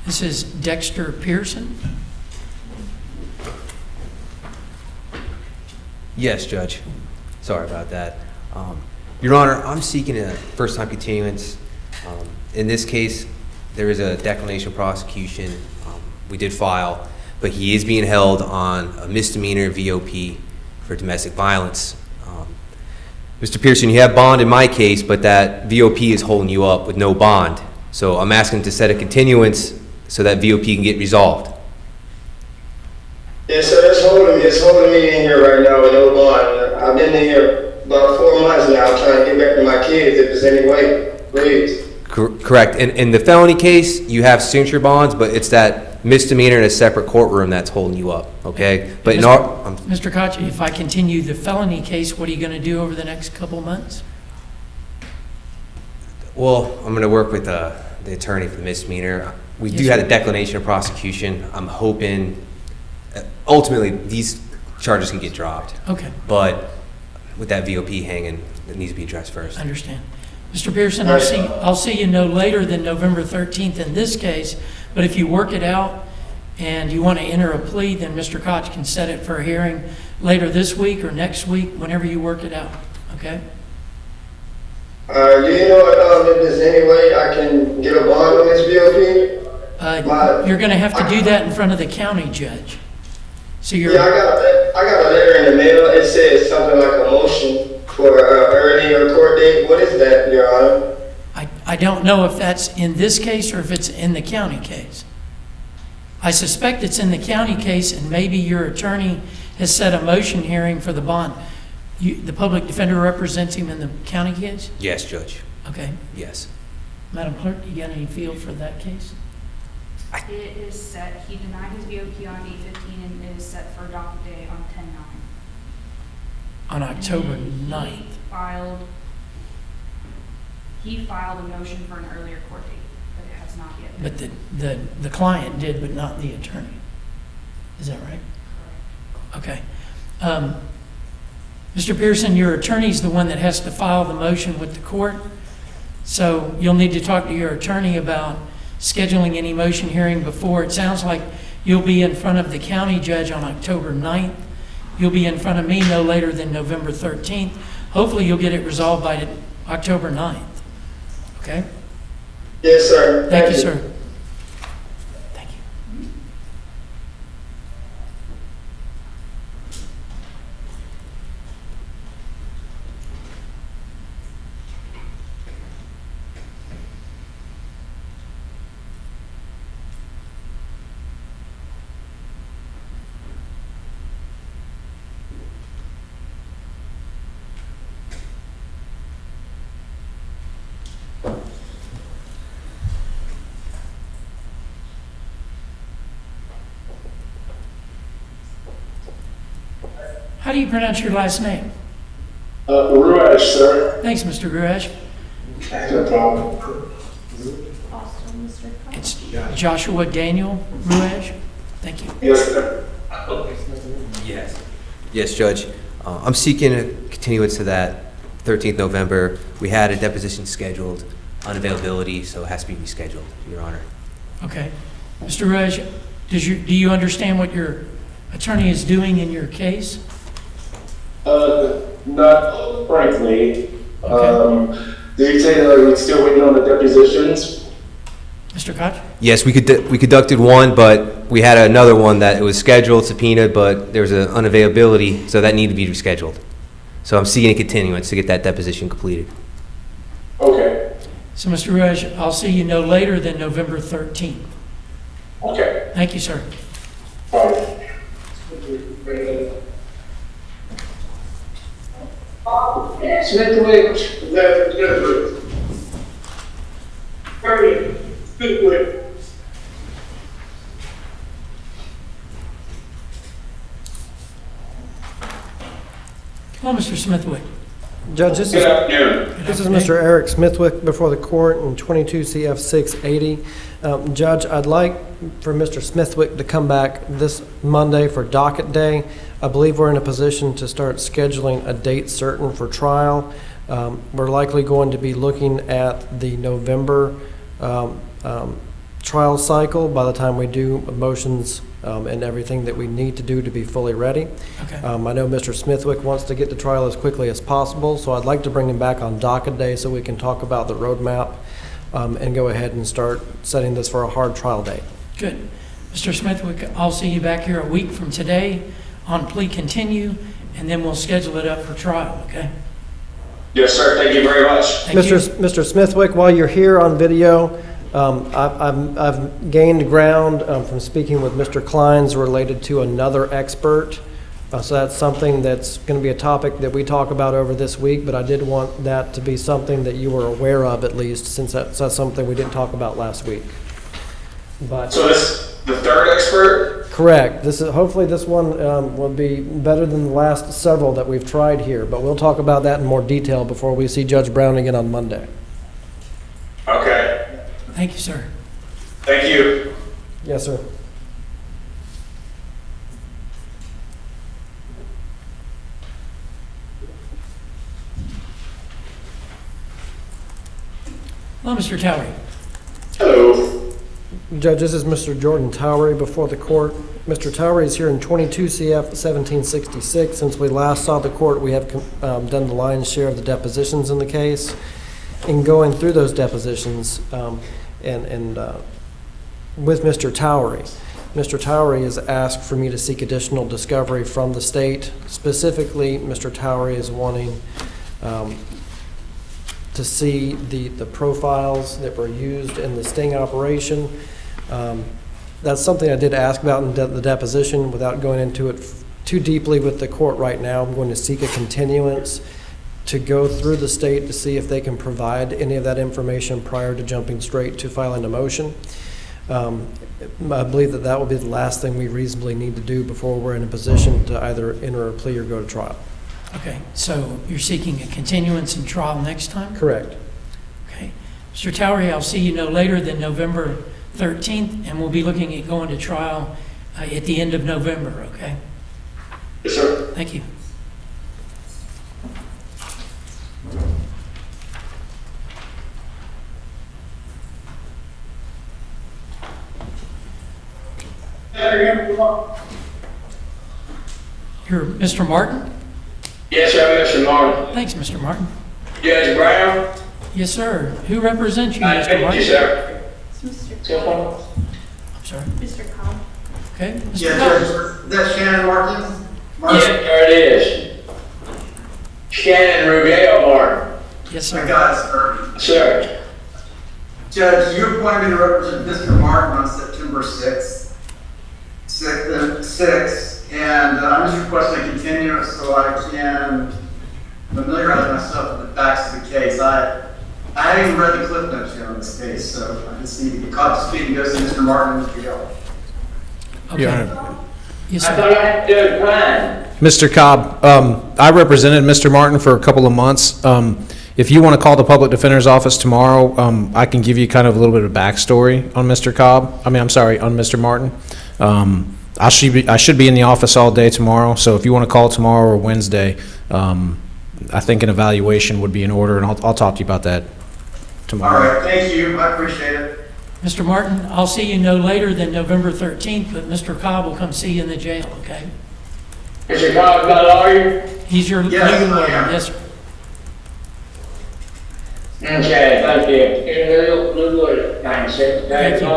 This is Dexter Pearson. Yes, Judge. Sorry about that. Your Honor, I'm seeking a first-time continuance. In this case, there is a declination of prosecution. We did file, but he is being held on a misdemeanor VOP for domestic violence. Mr. Pearson, you have bond in my case, but that VOP is holding you up with no bond. So I'm asking to set a continuance so that VOP can get resolved. Yes, sir. It's holding me in here right now with no bond. I've been in here about 4 months now trying to get back to my kids if there's any way, please. Correct. In the felony case, you have signature bonds, but it's that misdemeanor in a separate courtroom that's holding you up, okay? But in our... Mr. Koch, if I continue the felony case, what are you going to do over the next couple months? Well, I'm going to work with the attorney for the misdemeanor. We do have a declination of prosecution. I'm hoping, ultimately, these charges can get dropped. Okay. But with that VOP hanging, it needs to be addressed first. I understand. Mr. Pearson, I'll see you no later than November 13th in this case, but if you work it out and you want to enter a plea, then Mr. Koch can set it for a hearing later this week or next week, whenever you work it out, okay? Do you know if there's any way I can get a bond on this VOP? You're going to have to do that in front of the county judge. So you're... Yeah, I got a letter in the mail. It says something like a motion for earlier court date. What is that, Your Honor? I don't know if that's in this case or if it's in the county case. I suspect it's in the county case, and maybe your attorney has set a motion hearing for the bond. The public defender represents him in the county case? Yes, Judge. Okay. Yes. Madam Clerk, you got any feel for that case? It is set, he denied his VOP on 8/15 and it is set for docket day on 10/9. On October And 9th. He filed a motion for an earlier court date, but it has not yet been. But the client did, but not the attorney. Is that right? Okay. Mr. Pearson, your attorney's the one that has to file the motion with the court. So you'll need to talk to your attorney about scheduling any motion hearing before. It sounds like you'll be in front of the county judge on October 9th. You'll be in front of me no later than November 13th. Hopefully you'll get it resolved by October 9th. Okay? Yes, sir. Thank you, sir. How do you pronounce your last name? Ruesch, sir. Thanks, Mr. Ruesch. No problem. It's Joshua Daniel Ruesch. Thank you. Yes, sir. Yes. Yes, Judge. I'm seeking a continuance to that 13th November. We had a deposition scheduled, unavailability, so it has to be rescheduled, Your Honor. Okay. Mr. Ruesch, do you understand what your attorney is doing in your case? Not frankly. Did you say that we're still waiting on the depositions? Mr. Koch? Yes, we conducted one, but we had another one that it was scheduled, subpoenaed, but there was an unavailability, so that needed to be rescheduled. So I'm seeking a continuance to get that deposition completed. Okay. So, Mr. Ruesch, I'll see you no later than November 13th. Okay. Thank you, sir. Come on, Mr. Smithwick. Judge, this is Mr. Eric Smithwick before the court in 22 CF 680. Judge, I'd like for Mr. Smithwick to come back this Monday for docket day. I believe we're in a position to start scheduling a date certain for trial. We're likely going to be looking at the November trial cycle by the time we do motions and everything that we need to do to be fully ready. Okay. I know Mr. Smithwick wants to get to trial as quickly as possible, so I'd like to bring him back on docket day so we can talk about the roadmap and go ahead and start setting this for a hard trial date. Good. Mr. Smithwick, I'll see you back here a week from today on plea continue, and then we'll schedule it up for trial, okay? Yes, sir. Thank you very much. Mr. Smithwick, while you're here on video, I've gained ground from speaking with Mr. Kleins related to another expert. So that's something that's going to be a topic that we talk about over this week, but I did want that to be something that you were aware of at least, since that's something we didn't talk about last week. But So this the third expert? correct. Hopefully this one will be better than the last several that we've tried here, but we'll talk about that in more detail before we see Judge Brown again on Monday. Okay. Thank you, sir. Thank you. Yes, sir. Hello, Mr. Towery. Hello. Judge, this is Mr. Jordan Towery before the court. Mr. Towery is here in 22 CF 1766. Since we last saw the court, we have done the lion's share of the depositions in the case. In going through those depositions with Mr. Towery, Mr. Towery has asked for me to seek additional discovery from the state. Specifically, Mr. Towery is wanting to see the profiles that were used in the sting operation. That's something I did ask about in the deposition without going into it too deeply with the court right now. I'm going to seek a continuance to go through the state to see if they can provide any of that information prior to jumping straight to filing a motion. I believe that will be the last thing we reasonably need to do before we're in a position to either enter a plea or go to trial. Okay, so you're seeking a continuance in trial next time? Correct. Okay. Mr. Towery, I'll see you no later than November 13th, and we'll be looking at going to trial at the end of November, okay? Yes, sir. Thank you. You're Mr. Martin? Yes, sir, Mr. Martin. Thanks, Mr. Martin. Judge Brown? Yes, sir. Who represents you, Mr. Thank Martin? you, sir. I'm sorry. Mr. Cobb. Okay, Mr. Yes, Cobb. sir. That's Shannon Martin. Yes, there it is. Shannon Ruggiero Martin. Yes, I sir. got it, sir. Sir. Judge, you appointed me to represent Mr. Martin on September 6th. And I'm just requesting a continuance so I can familiarize myself with the facts of the case. I haven't even read the cliff notes yet on this case, so I just need to get caught to speed and go see Mr. Martin and Mr. Gill. Okay. Yes, I sir. thought I had to do it fine. Mr. Cobb, I represented Mr. Martin for a couple of months. If you want to call the public defender's office tomorrow, I can give you kind of a little bit of backstory on Mr. Cobb. on Mr. Martin. I should be in the office all day tomorrow, so if you want to call tomorrow or Wednesday, I think an evaluation would be in order, and I'll talk to you about that tomorrow. All right, thank you. I appreciate it. Mr. Martin, I'll see you no later than November 13th, but Mr. Cobb will come see you in the jail, okay? Mr. Cobb, my lawyer? He's your Yes, legal I lawyer. am. Yes, sir. Okay, thank you. Your legal lawyer. Thanks. Thank you.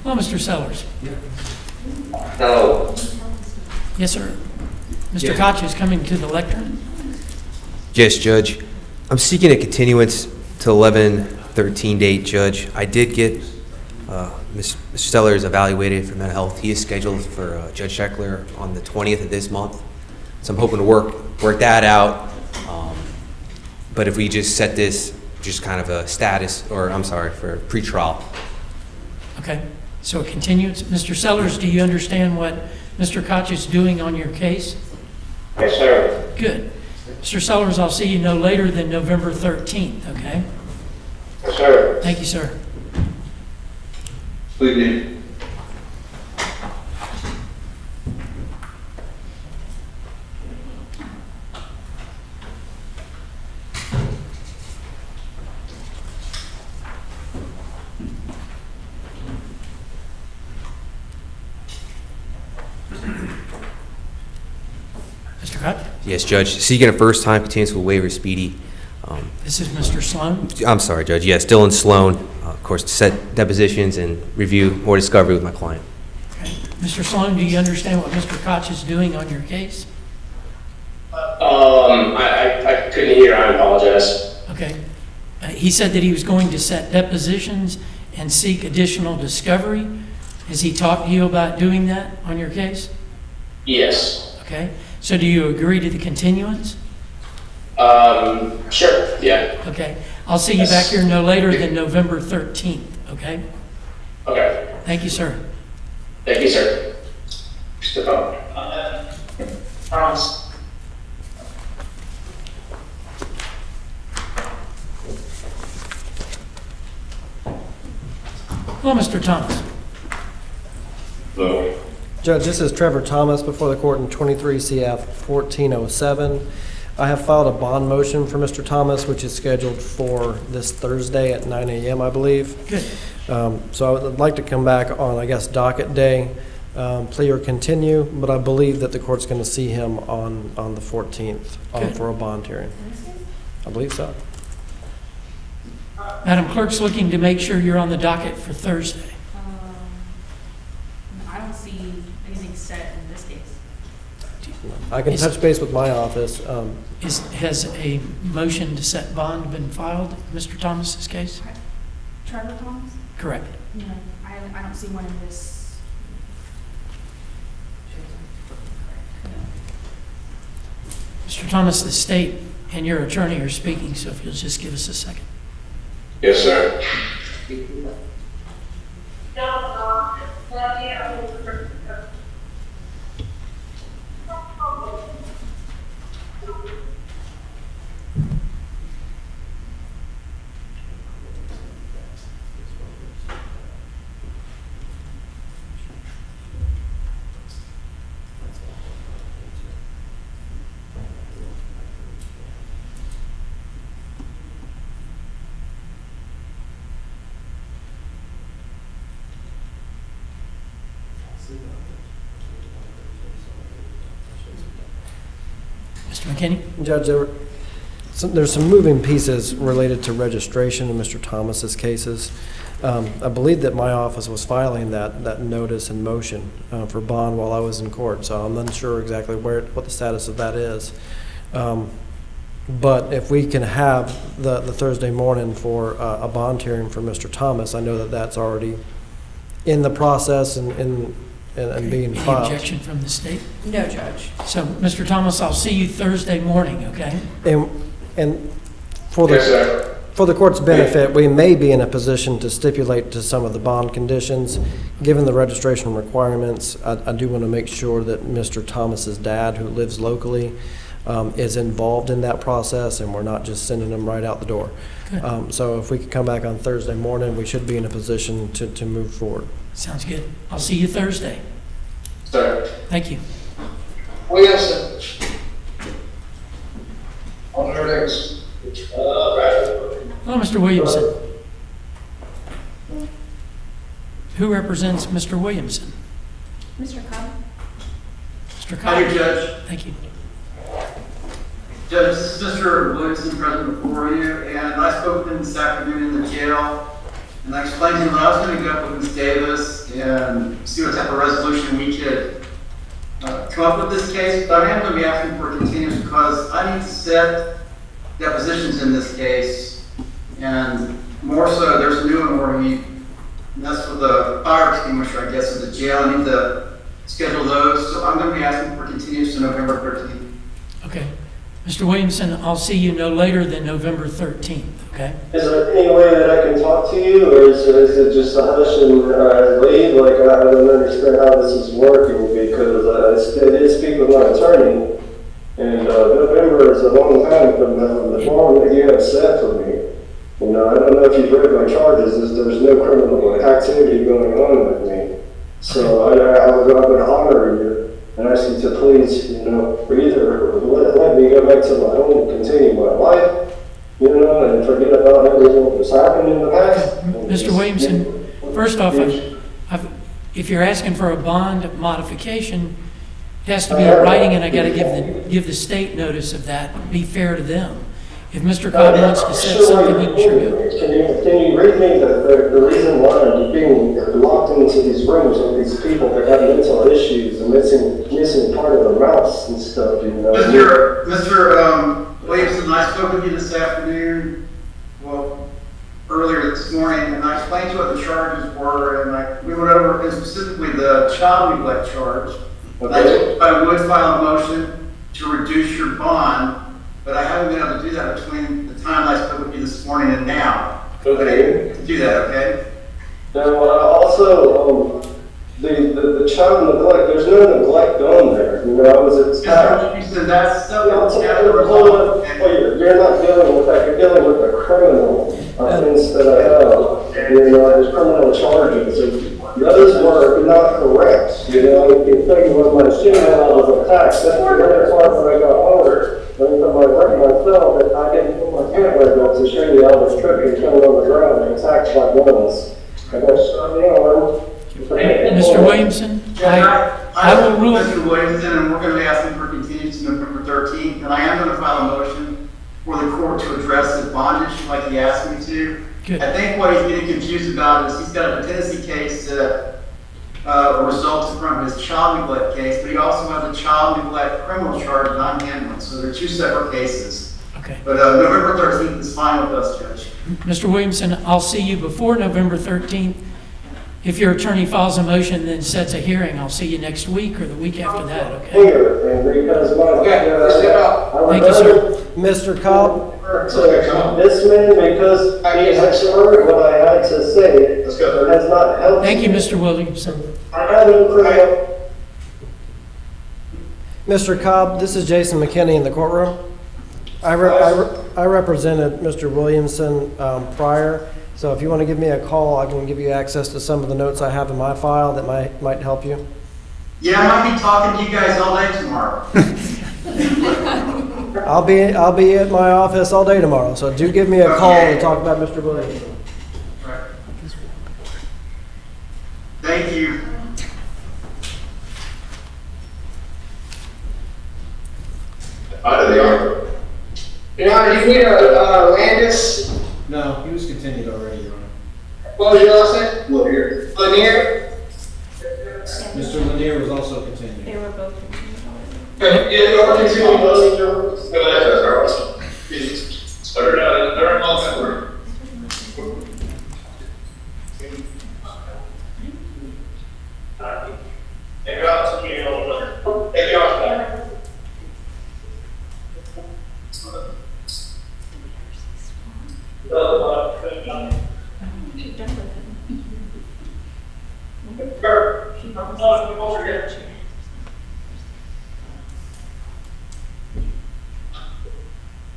Hello, Mr. Sellers. Hello. Yes, sir. Mr. Koch is coming to the lectern. Yes, Judge. I'm seeking a continuance to 11/13 date, Judge. I did get Mr. Sellers evaluated for mental health. He is scheduled for Judge Sheckler on the 20th of this month. So I'm hoping to work that out. But if we just set this just kind of a status, or I'm sorry, for pretrial. Okay, so it continues. Mr. Sellers, do you understand what Mr. Koch is doing on your case? Yes, sir. Good. Mr. Sellers, I'll see you no later than November 13th, okay? Yes, sir. Thank you, sir. Good evening. Mr. Koch, Yes, Judge. Seeking a first-time continuance with waiver speedy. this is Mr. Sloan. I'm sorry, Judge. Yes, Dylan Sloan, of course, to set depositions and review more discovery with my client. Okay. Mr. Sloan, do you understand what Mr. Koch is doing on your case? I couldn't hear. I apologize. Okay. He said that he was going to set depositions and seek additional discovery. Has he talked to you about doing that on your case? Yes. Okay. So do you agree to the continuance? Sure. Yeah. Okay. I'll see you back here no later than November 13th. Okay? Okay. Thank you, sir. Thank you, sir. Step up. Promise. Hello, Mr. Thomas. Hello. Judge, this is Trevor Thomas before the court in 23 CF 1407. I have filed a bond motion for Mr. Thomas, which is scheduled for this Thursday at 9 a.m., I believe. Good. So I would like to come back on, I guess, docket day, plea or continue, but I believe that the court's going to see him on the 14th for a bond hearing. I believe so. Madam Clerk's looking to make sure you're on the docket for Thursday. I don't see anything set in this case. I can touch base with my office. Has a motion to set bond been filed in Mr. Thomas's case? Trevor Thomas? Correct. No, I don't see one in this. Mr. Thomas, the state and your attorney are speaking, so if you'll just give us a second. Yes, sir. Mr. McKinney? Judge, there's some moving pieces related to registration in Mr. Thomas's cases. I believe that my office was filing that notice in motion for bond while I was in court, so I'm unsure exactly what the status of that is. But if we can have the Thursday morning for a bond hearing for Mr. Thomas, I know that that's already in the process and being filed. Any objection from the state? No, Judge. So, Mr. Thomas, I'll see you Thursday morning, okay? And for the court's benefit, we may be in a position to stipulate to some of the bond conditions. Given the registration requirements, I do want to make sure that Mr. Thomas's dad, who lives locally, is involved in that process, and we're not just sending him right out the door. So if we could come back on Thursday morning, we should be in a position to move forward. Sounds good. I'll see you Thursday. Sir. Thank you. Williamson. On the next. Hello, Mr. Williamson. Who represents Mr. Williamson? Mr. Cobb? Mr. Cobb? Hi, Judge. Thank you. Judge, this is Mr. Williamson present before you, and I spoke with him this afternoon in the jail, and I explained to him that I was going to go up with Ms. Davis and see what type of resolution we could come up with this case, but I am going to be asking for a continuance because I need to set depositions in this case, and more so, there's a new one where he messed with the fire extinguisher, I guess, in the jail. I need to schedule those, so I'm going to be asking for continuance to November 13th. Okay. Mr. Williamson, I'll see you no later than November 13th, okay? Is there any way that I can talk to you, or is it just a hush and leave? Like, I don't understand how this is working because I did speak with my attorney, and November is a long time from the form that you have set for me. You know, I don't know if you've read my charges, there's no criminal activity going on with me. So I would honor you and ask you to please, either let me go back to my home and continue my life, and forget about everything that has happened in the past. Mr. Williamson, first off, if you're asking for a bond modification, it has to be in writing, and I got to give the state notice of that. Be fair to them. If Mr. Cobb wants to set something, we can sure do. Can you can you read me the reason why I'm being locked into these rooms with these people that have mental issues and missing part of their mouths and stuff, you know? Mr. Williamson, I spoke with you this afternoon, well, earlier this morning, and I explained to you what the charges were, and we went over, and specifically the child neglect charge. Okay. I would file a motion to reduce your bond, but I haven't been able to do that between the time I spoke with you this morning and now. Okay. Do that, okay? Now, also, the child neglect, there's no neglect on there, you know, I was attacked. You said that's stuff you're not dealing with that, you're dealing with a criminal offense that I have, you know, there's criminal charges. Those were not correct, you know, I can tell you when my shooting I was attacked, that's the very part when I got older. When I hurt myself, that I didn't put my hand right up to show you I was tripping, coming on the ground and attacked by guns. And that's, you know, Mr. Williamson, I will rule. Mr. Williamson, and we're going to be asking for continuance to November 13th, and I am going to file a motion for the court to address the bond issue like he asked me to. Good. I think what he's getting confused about is he's got a Tennessee case that resulted from his child neglect case, but he also has a child neglect criminal charge that I'm handling, so they're two separate cases. Okay. But November 13th is fine with us, Judge. Mr. Williamson, I'll see you before November 13th. If your attorney files a motion and then sets a hearing, I'll see you next week or the week after that, okay? Here, and because Thank you, sir. Mr. Cobb? This man, because he has heard what I had to say, has not helped. Thank you, Mr. Williamson. I have no criminal. Mr. Cobb, this is Jason McKinney in the courtroom. I represented Mr. Williamson prior, so if you want to give me a call, I can give you access to some of the notes I have in my file that might help you. Yeah, I might be talking to you guys all day tomorrow. I'll be at my office all day tomorrow, so do give me a call to talk about Mr. Williamson. Right. Thank you. Your Honor, you need a Landis? No, he was continued already, Your Honor. What was your last name? Lanier. Lanier? Mr. Lanier was also continued. They were both continued. Yeah, you are continuing those. Started out in the third month. Take out to you. Take you off.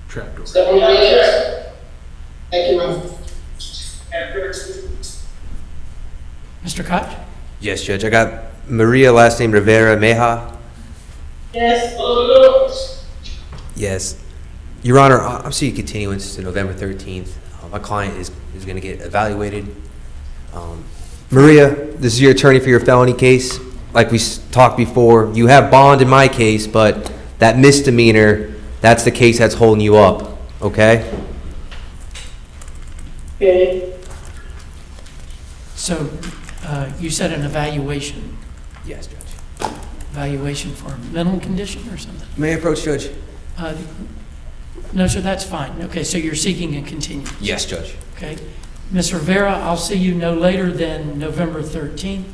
Trapdoor. Thank you, ma'am. Mr. Koch? Yes, Judge. I got Maria, last name Rivera Meja. Yes. Yes. Your Honor, I'm seeking continuance to November 13th. My client is going to get evaluated. Maria, this is your attorney for your felony case. Like we talked before, you have bond in my case, but that misdemeanor, that's the case that's holding you up, okay? Okay. So you said an evaluation. Yes, Judge. Evaluation for a mental condition or something? May I approach, Judge? No, sir, that's fine. Okay, so you're seeking a continuance? Yes, Judge. Okay. Ms. Rivera, I'll see you no later than November 13th.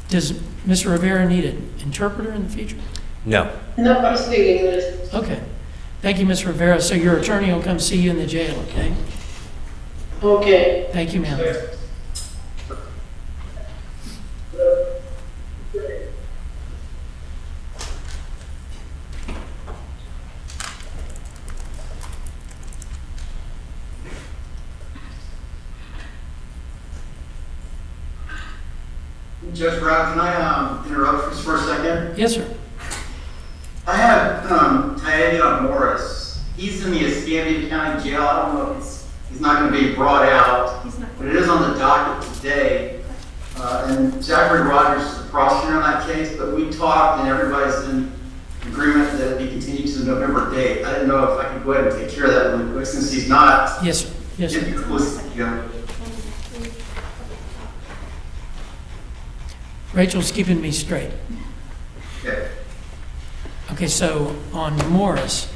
Does Ms. Rivera need an interpreter in the future? No. No, I'm speaking English. Okay. Thank you, Ms. Rivera. So your attorney will come see you in the jail, okay? Okay. Thank you, ma'am. Judge Brown, can I interrupt just for a second? Yes, sir. I have Tayega Morris. He's in the Escambia County Jail. I don't know if he's not going to be brought out, but it is on the docket today. And Zachary Rogers is the prosecutor on that case, but we talked and everybody's in agreement that it be continued to the November date. I didn't know if I could go ahead and take care of that really quick since he's not. Yes, sir. Yes, sir. Rachel's keeping me straight. Okay. Okay, so on Morris,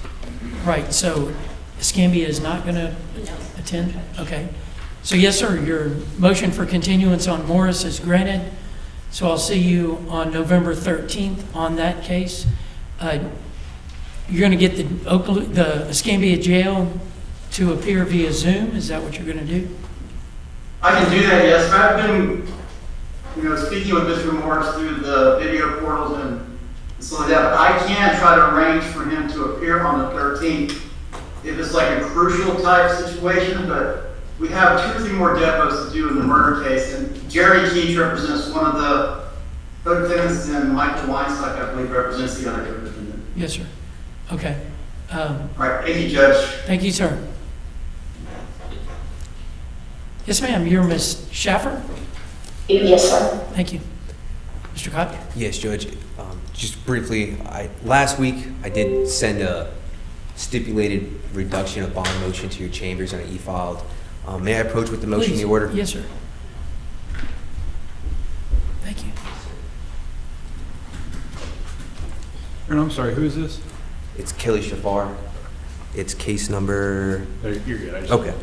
right, so Escambia is not going to attend? Okay. So yes, sir, your motion for continuance on Morris is granted. So I'll see you on November 13th on that case. You're going to get the Escambia jail to appear via Zoom? Is that what you're going to do? I can do that, yes. I've been, speaking with Mr. Morris through the video portals and stuff like that, but I can try to arrange for him to appear on the 13th if it's like a crucial type situation, but we have 2 or 3 more depots to do in the murder case, and Jerry Keach represents one of the co-defendants, and Michael Weinstock, I believe, represents the other co-defendant. Yes, sir. Okay. All right, thank you, Judge. Thank you, sir. Yes, ma'am. You're Ms. Schaffer? Yes, sir. Thank you. Mr. Cott? Yes, Judge. Just briefly, last week I did send a stipulated reduction of bond motion to your chambers and I e-filed. May I approach with the motion in the order? Yes, sir. Thank you. And I'm sorry, who is this? It's Kelly Shafar. It's case number... You're good. I just okay.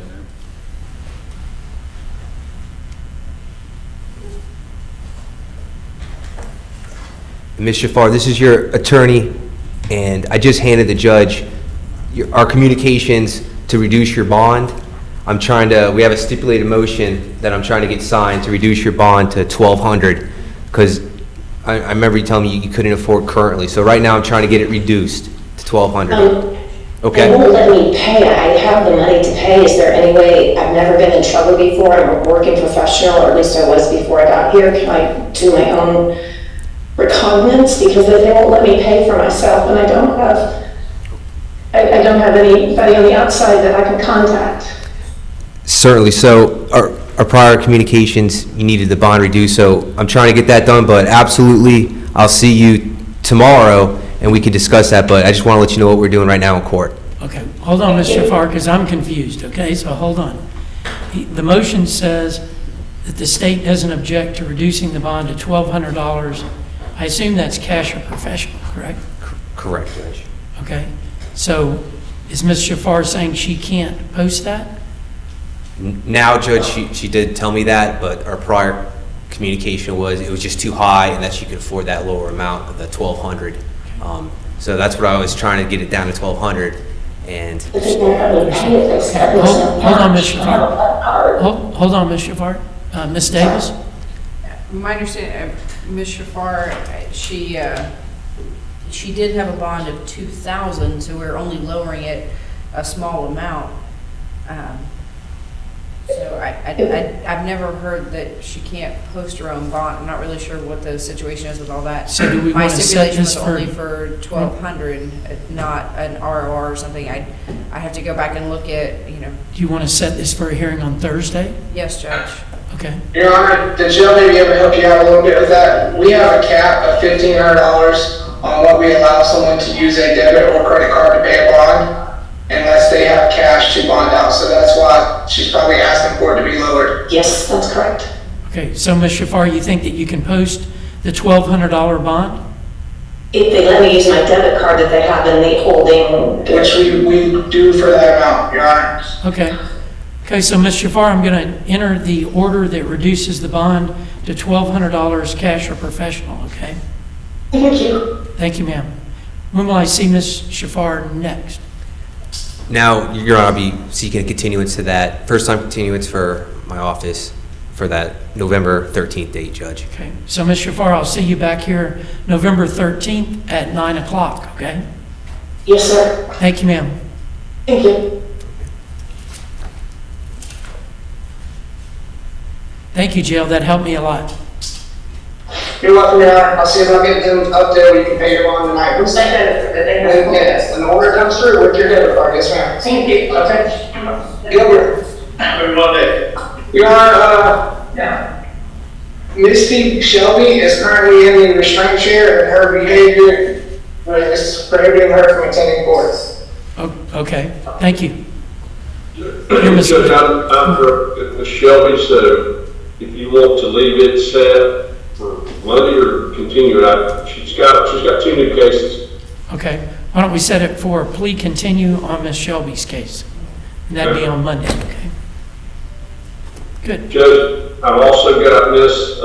Ms. Shafar, this is your attorney, and I just handed the judge our communications to reduce your bond. We have a stipulated motion that I'm trying to get signed to reduce your bond to $1,200, because I remember you telling me you couldn't afford currently. So right now I'm trying to get it reduced to $1,200. Okay. They won't let me pay. I have the money to pay. Is there any way? I've never been in trouble before. I'm a working professional, or at least I was before I got here. Can I do my own recognizance? Because they won't let me pay for myself, and I don't have anybody on the outside that I can contact. Certainly. So our prior communications, you needed the bond reduced, so I'm trying to get that done, but absolutely, I'll see you tomorrow, and we can discuss that, but I just want to let you know what we're doing right now in court. Okay, hold on, Ms. Shafar, because I'm confused, okay? So hold on. The motion says that the state doesn't object to reducing the bond to $1,200. I assume that's cash or professional, correct? Correct, Judge. Okay, so is Ms. Shafar saying she can't post that? Now, Judge, she did tell me that, but our prior communication was it was just too high and that she could afford that lower amount of the $1,200. So that's what I was trying to get it down to $1,200. And hold on, Ms. Shafar. Hold on, Ms. Shafar. Ms. Davis? My understanding, Ms. Shafar, she did have a bond of $2,000, so we're only lowering it a small amount. So I've never heard that she can't post her own bond. I'm not really sure what the situation is with all that. So do we My want to set stipulation this was for only for $1,200, not an ROR or something. I have to go back and look at, Do you want to set this for a hearing on Thursday? Yes, Judge. Okay. Your Honor, the jail may be able to help you out a little bit with that. We have a cap of $1,500 on what we allow someone to use a debit or credit card to pay a bond, unless they have cash to bond out. So that's why she's probably asking for it to be lowered. Yes, that's correct. Okay, so Ms. Shafar, you think that you can post the $1,200 bond? If they let me use my debit card that they have in the holding. Which we do for that amount, Your Honor. Okay. Okay, so Ms. Shafar, I'm going to enter the order that reduces the bond to $1,200 cash or professional, okay? Thank you. Thank you, ma'am. When will I see Ms. Shafar next? now, Your Honor, I'll be seeking a continuance to that, first-time continuance for my office for that November 13th date, Judge. Okay. So, Ms. Shafar, I'll see you back here November 13th at 9 o'clock, okay? Yes, sir. Thank you, ma'am. Thank you. Thank you, Jill. That helped me a lot. You're welcome, Your Honor. I'll see if I can get them up there where you can pay your bond tonight. Who's that debit card? Yes, and the order comes through with your debit card, yes, ma'am. Thank you. Okay. Gilbert. Happy Monday. Your Honor, Misty Shelby is currently in the restraint chair, and her behavior is prohibiting her from attending court. Oh, okay. Thank you. Judge, I'm for Ms. Shelby, so if you want to leave it set for Monday or continue it. She's got 2 new cases. Okay, why don't we set it for a plea continue on Miss Shelby's case? And that'd be on Monday, okay? Good. Judge, I've also got Miss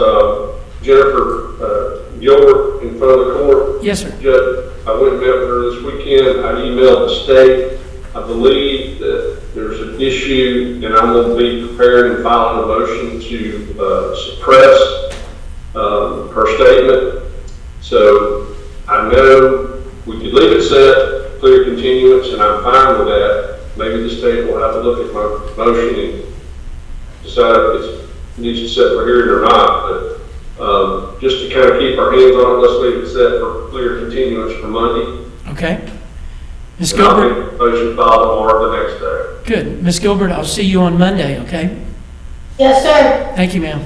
Jennifer Gilbert in front of the court. Yes, sir. Judge, I went and met with her this weekend. I emailed the state. I believe that there's an issue, and I'm going to be preparing and filing a motion to suppress her statement. So I know we could leave it set, clear continuance, and I'm fine with that. Maybe the state will have to look at my motion and decide if it needs to set for hearing or not. But just to kind of keep our hands on it, let's leave it set for clear continuance for Monday. Okay. Ms. And I'll Gilbert? make a motion filed tomorrow the next day. Good. Ms. Gilbert, I'll see you on Monday, okay? Yes, sir. Thank you, ma'am.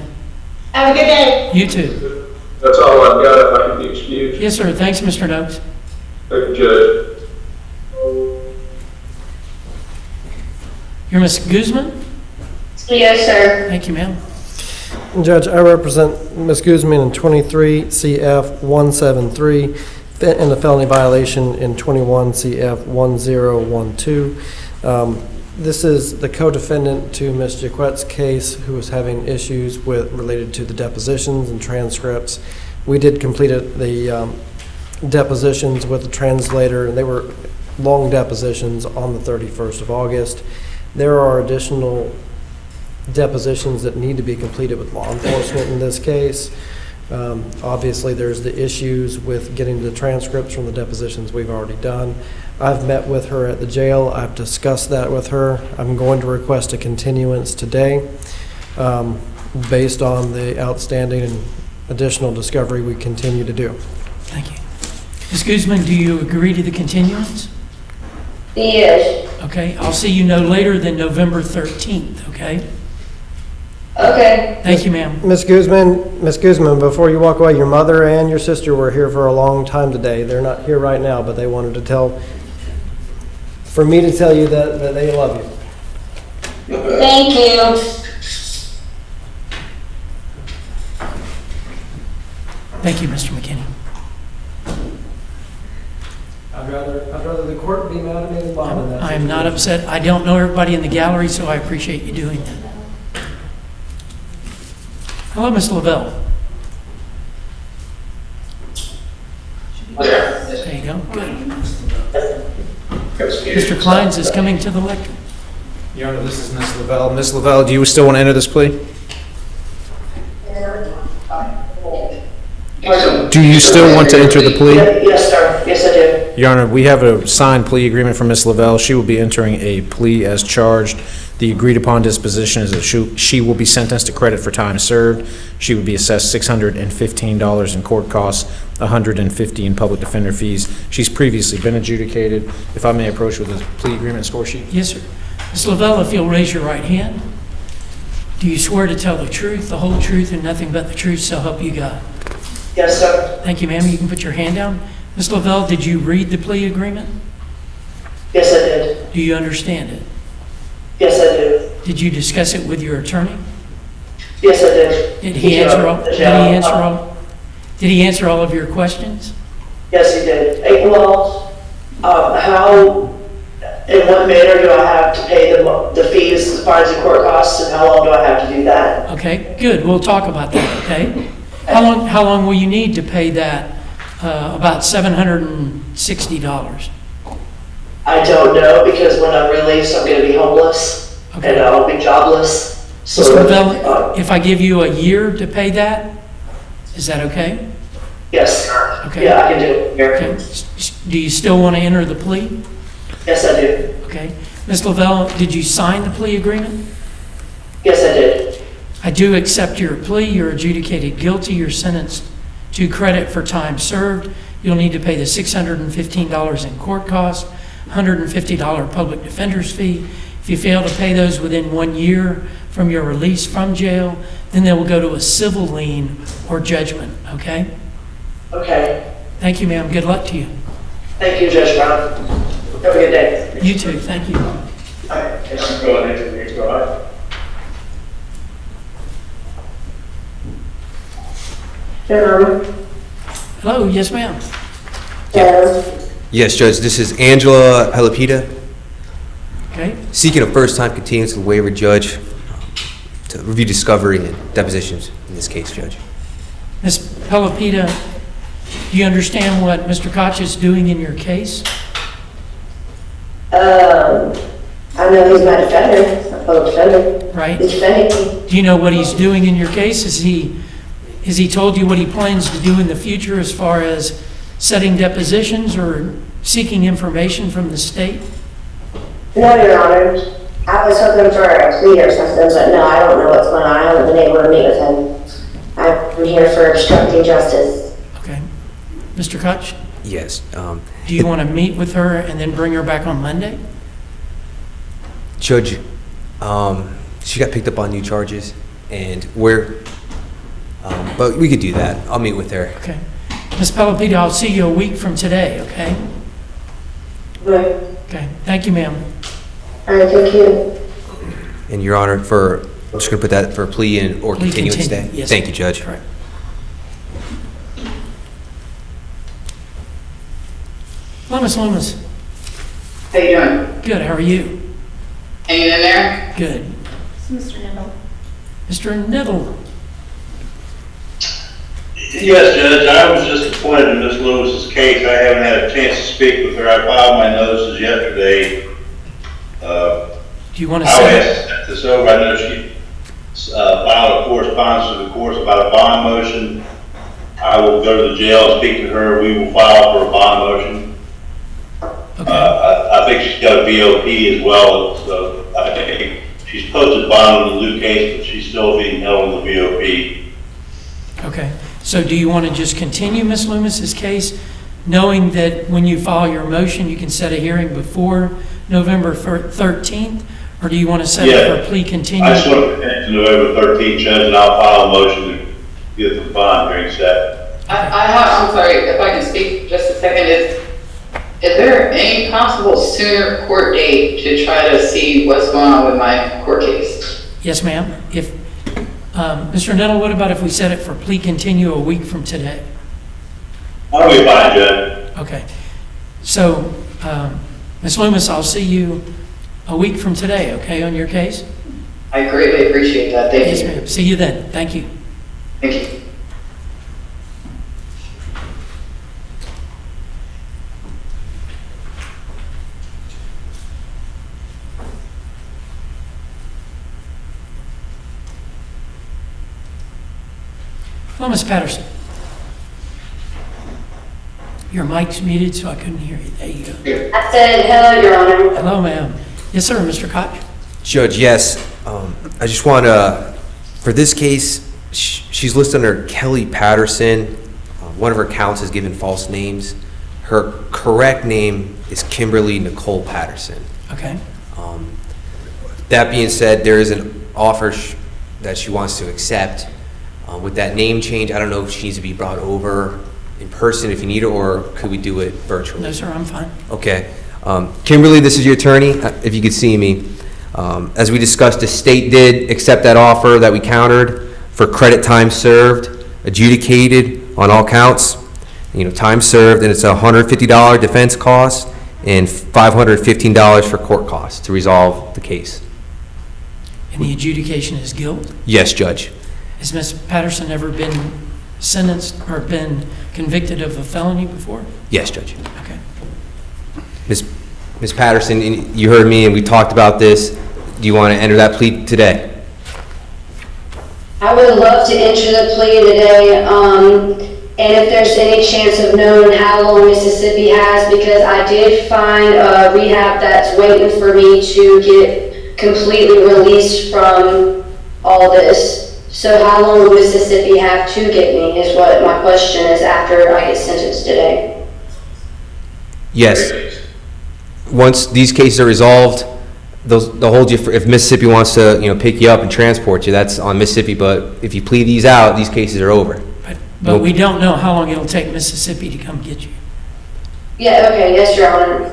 Have a good day. You too. That's all I've got, if I can be excused. Yes, sir. Thanks, Mr. Noakes. Thank you, Judge. You're Ms. Guzman? Yes, sir. Thank you, ma'am. Judge, I represent Ms. Guzman in 23 CF 173 and a felony violation in 21 CF 1012. This is the co-defendant to Ms. Jaquette's case who was having issues related to the depositions and transcripts. We did complete the depositions with the translator, and they were long depositions on the 31st of August. There are additional depositions that need to be completed with law enforcement in this case. Obviously, there's the issues with getting the transcripts from the depositions we've already done. I've met with her at the jail. I've discussed that with her. I'm going to request a continuance today based on the outstanding and additional discovery we continue to do. Thank you. Ms. Guzman, do you agree to the continuance? Yes. Okay, I'll see you no later than November 13th, okay? Okay. Thank you, ma'am. Ms. Guzman, before you walk away, your mother and your sister were here for a long time today. They're not here right now, but they wanted to for me to tell you that they love you. Thank you. Thank you, Mr. McKinney. I'd rather the court be mad at me than Bob in that I am not situation. upset. I don't know everybody in the gallery, so I appreciate you doing that. Hello, Ms. Lavelle. There you go. Good. Mr. Kleins is coming to the lectern. Your Honor, this is Ms. Lavelle. Ms. Lavelle, do you still want to enter this plea? Do you still want to enter the plea? Yes, sir. Yes, I do. Your Honor, we have a signed plea agreement from Ms. Lavelle. She will be entering a plea as charged. The agreed-upon disposition is that she will be sentenced to credit for time served. She would be assessed $615 in court costs, $150 in public defender fees. She's previously been adjudicated. If I may approach with a plea agreement score sheet. Yes, sir. Ms. Lavelle, if you'll raise your right hand. Do you swear to tell the truth, the whole truth, and nothing but the truth, so help you God? Yes, sir. Thank you, ma'am. You can put your hand down. Ms. Lavelle, did you read the plea agreement? Yes, I did. Do you understand it? Yes, I do. Did you discuss it with your attorney? Yes, I did. Did he answer all of your questions? Yes, he did. Well, how, in what manner do I have to pay the fees, the fines and court costs, and how long do I have to do that? Okay, good. We'll talk about that, okay? How long will you need to pay that? About $760. I don't know, because when I'm released, I'm going to be homeless, Okay. and I'll be jobless. So, Ms. Lavelle, if I give you a year to pay that, is that okay? yes. Okay. Yeah, I can do it here. Okay. Do you still want to enter the plea? Yes, I do. Okay. Ms. Lavelle, did you sign the plea agreement? Yes, I did. I do accept your plea. You're adjudicated guilty. You're sentenced to credit for time served. You'll need to pay the $615 in court costs, $150 public defender's fee. If you fail to pay those within 1 year from your release from jail, then they will go to a civil lien or judgment, okay? Okay. Thank you, ma'am. Good luck to you. Thank you, Judge Brown. Have a good day. You too. Thank you. All right. Go ahead. Go ahead. Your Honor. Hello, yes, ma'am. Yes, Judge, this is Angela Helapita, Okay, seeking a first-time continuance of the waiver, Judge, to review discovery and depositions in this case, Judge. Ms. Pelopita, do you understand what Mr. Koch is doing in your case? I know he's my defender, my fellow defender. Right. He's defending me. Do you know what he's doing in your case? Has he told you what he plans to do in the future as far as setting depositions or seeking information from the state? No, Your Honor. I was hoping for a plea or something, but no, I don't know what's going on. I haven't been able to meet with him. I'm here for obstructing justice. Okay. Mr. Koch, Yes. do you want to meet with her and then bring her back on Monday? Judge, she got picked up on new charges, and but we could do that. I'll meet with her. Okay. Ms. Pelopita, I'll see you a week from today, okay? Right. Okay. Thank you, ma'am. All right, thank you. And Your Honor, I'm just going to put that for a plea or Plea continuance continue, day. yes. Thank you, Judge. Correct. Lomas. How you doing? Good, how are you? Hanging in there? Good. Mr. Nibble. Mr. Niddle. Yes, Judge, I was just appointed in Ms. Lewis's case. I haven't had a chance to speak with her. I filed my notices yesterday. Do you want to I'll say? ask this over. I know she filed a correspondence to the courts about a bond motion. I will go to the jail and speak to her. We will file for a bond motion. Okay. I think she's got a BOP as well, so I think she's posted bond in the Luke case, but she's still being held in the BOP. Okay. So do you want to just continue Ms. Loomis's case, knowing that when you file your motion, you can set a hearing before November 13th? Or do you want to set it for a plea I continuance? just want to finish to November 13th, Judge, and I'll file a motion to get the bond hearing set. I'm sorry, if I can speak just a second, is there any possible sooner court date to try to see what's going on with my court case? Yes, ma'am. If, Mr. Nettle, what about if we set it for plea continue a week from today? I'll be fine, Judge. Okay. So, Ms. Loomis, I'll see you a week from today, okay, on your case? I greatly appreciate that, thank Yes, you. ma'am. See you then. Thank you. Thank you. Hello, Ms. Patterson. Your mic's muted, so I couldn't hear you. There you go. I said, hello, Your Honor. Hello, ma'am. Yes, sir, Mr. Koch. Judge, yes. I just want to, for this case, she's listed under Kelly Patterson. One of her counts has given false names. Her correct name is Kimberly Nicole Patterson. Okay. That being said, there is an offer that she wants to accept. With that name change, I don't know if she needs to be brought over in person if you need it, or could we do it virtually? No, sir, I'm fine. Okay. Kimberly, this is your attorney, if you could see me. As we discussed, the state did accept that offer that we countered for credit time served, adjudicated on all counts. Time served, and it's a $150 defense cost and $515 for court costs to resolve the case. And the adjudication is guilt? Yes, Judge. Has Ms. Patterson ever been sentenced or been convicted of a felony before? Yes, Judge. Okay. Ms. Patterson, you heard me and we talked about this. Do you want to enter that plea today? I would love to enter the plea today, and if there's any chance of knowing how long Mississippi has, because I did find a rehab that's waiting for me to get completely released from all this. So how long will Mississippi have to get me is what my question is after I get sentenced today. Yes. Once these cases are resolved, they'll hold you for, if Mississippi wants to, pick you up and transport you, that's on Mississippi, but if you plead these out, these cases are over. But we don't know how long it'll take Mississippi to come get you. Yeah, okay, yes, Your Honor.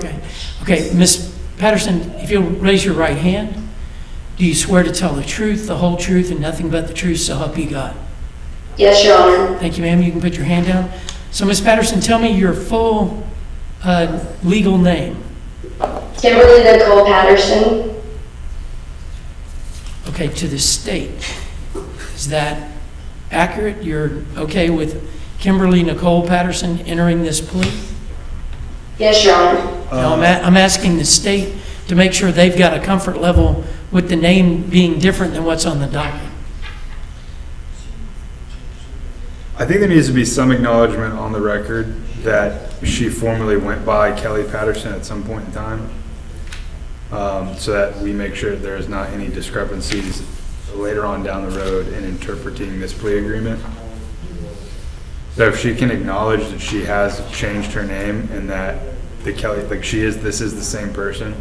Okay, Ms. Patterson, if you'll raise your right hand, do you swear to tell the truth, the whole truth, and nothing but the truth, so help you God? Yes, Your Honor. Thank you, ma'am. You can put your hand down. So, Ms. Patterson, tell me your full legal name. Kimberly Nicole Patterson. Okay, to the state. Is that accurate? You're okay with Kimberly Nicole Patterson entering this plea? Yes, Your Honor. No, I'm asking the state to make sure they've got a comfort level with the name being different than what's on the docket. I think there needs to be some acknowledgement on the record that she formerly went by Kelly Patterson at some point in time, so that we make sure there is not any discrepancies later on down the road in interpreting this plea agreement. So if she can acknowledge that she has changed her name and that the Kelly, like this is the same person,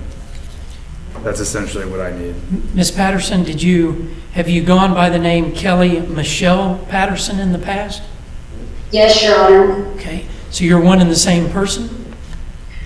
that's essentially what I need. Ms. Patterson, have you gone by the name Kelly Michelle Patterson in the past? Yes, Your Honor. Okay, so you're one and the same person?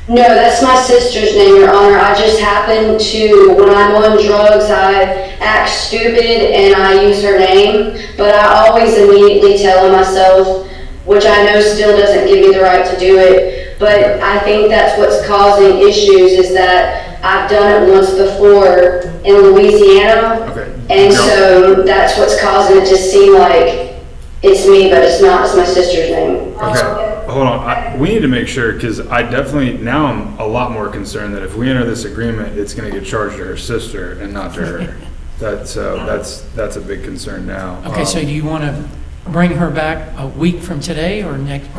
No, that's my sister's name, Your Honor. I just happen to, when I'm on drugs, I act stupid and I use her name, but I always immediately tell myself, which I know still doesn't give me the right to do it, but I think that's what's causing issues, is that I've done it once before in Louisiana, and so that's what's causing it to seem like it's me, but it's not. It's my sister's name. Okay, hold on. We need to make sure, because now I'm a lot more concerned that if we enter this agreement, it's going to get charged to her sister and not to her. That's a big concern now. Okay, so do you want to bring her back a week from today or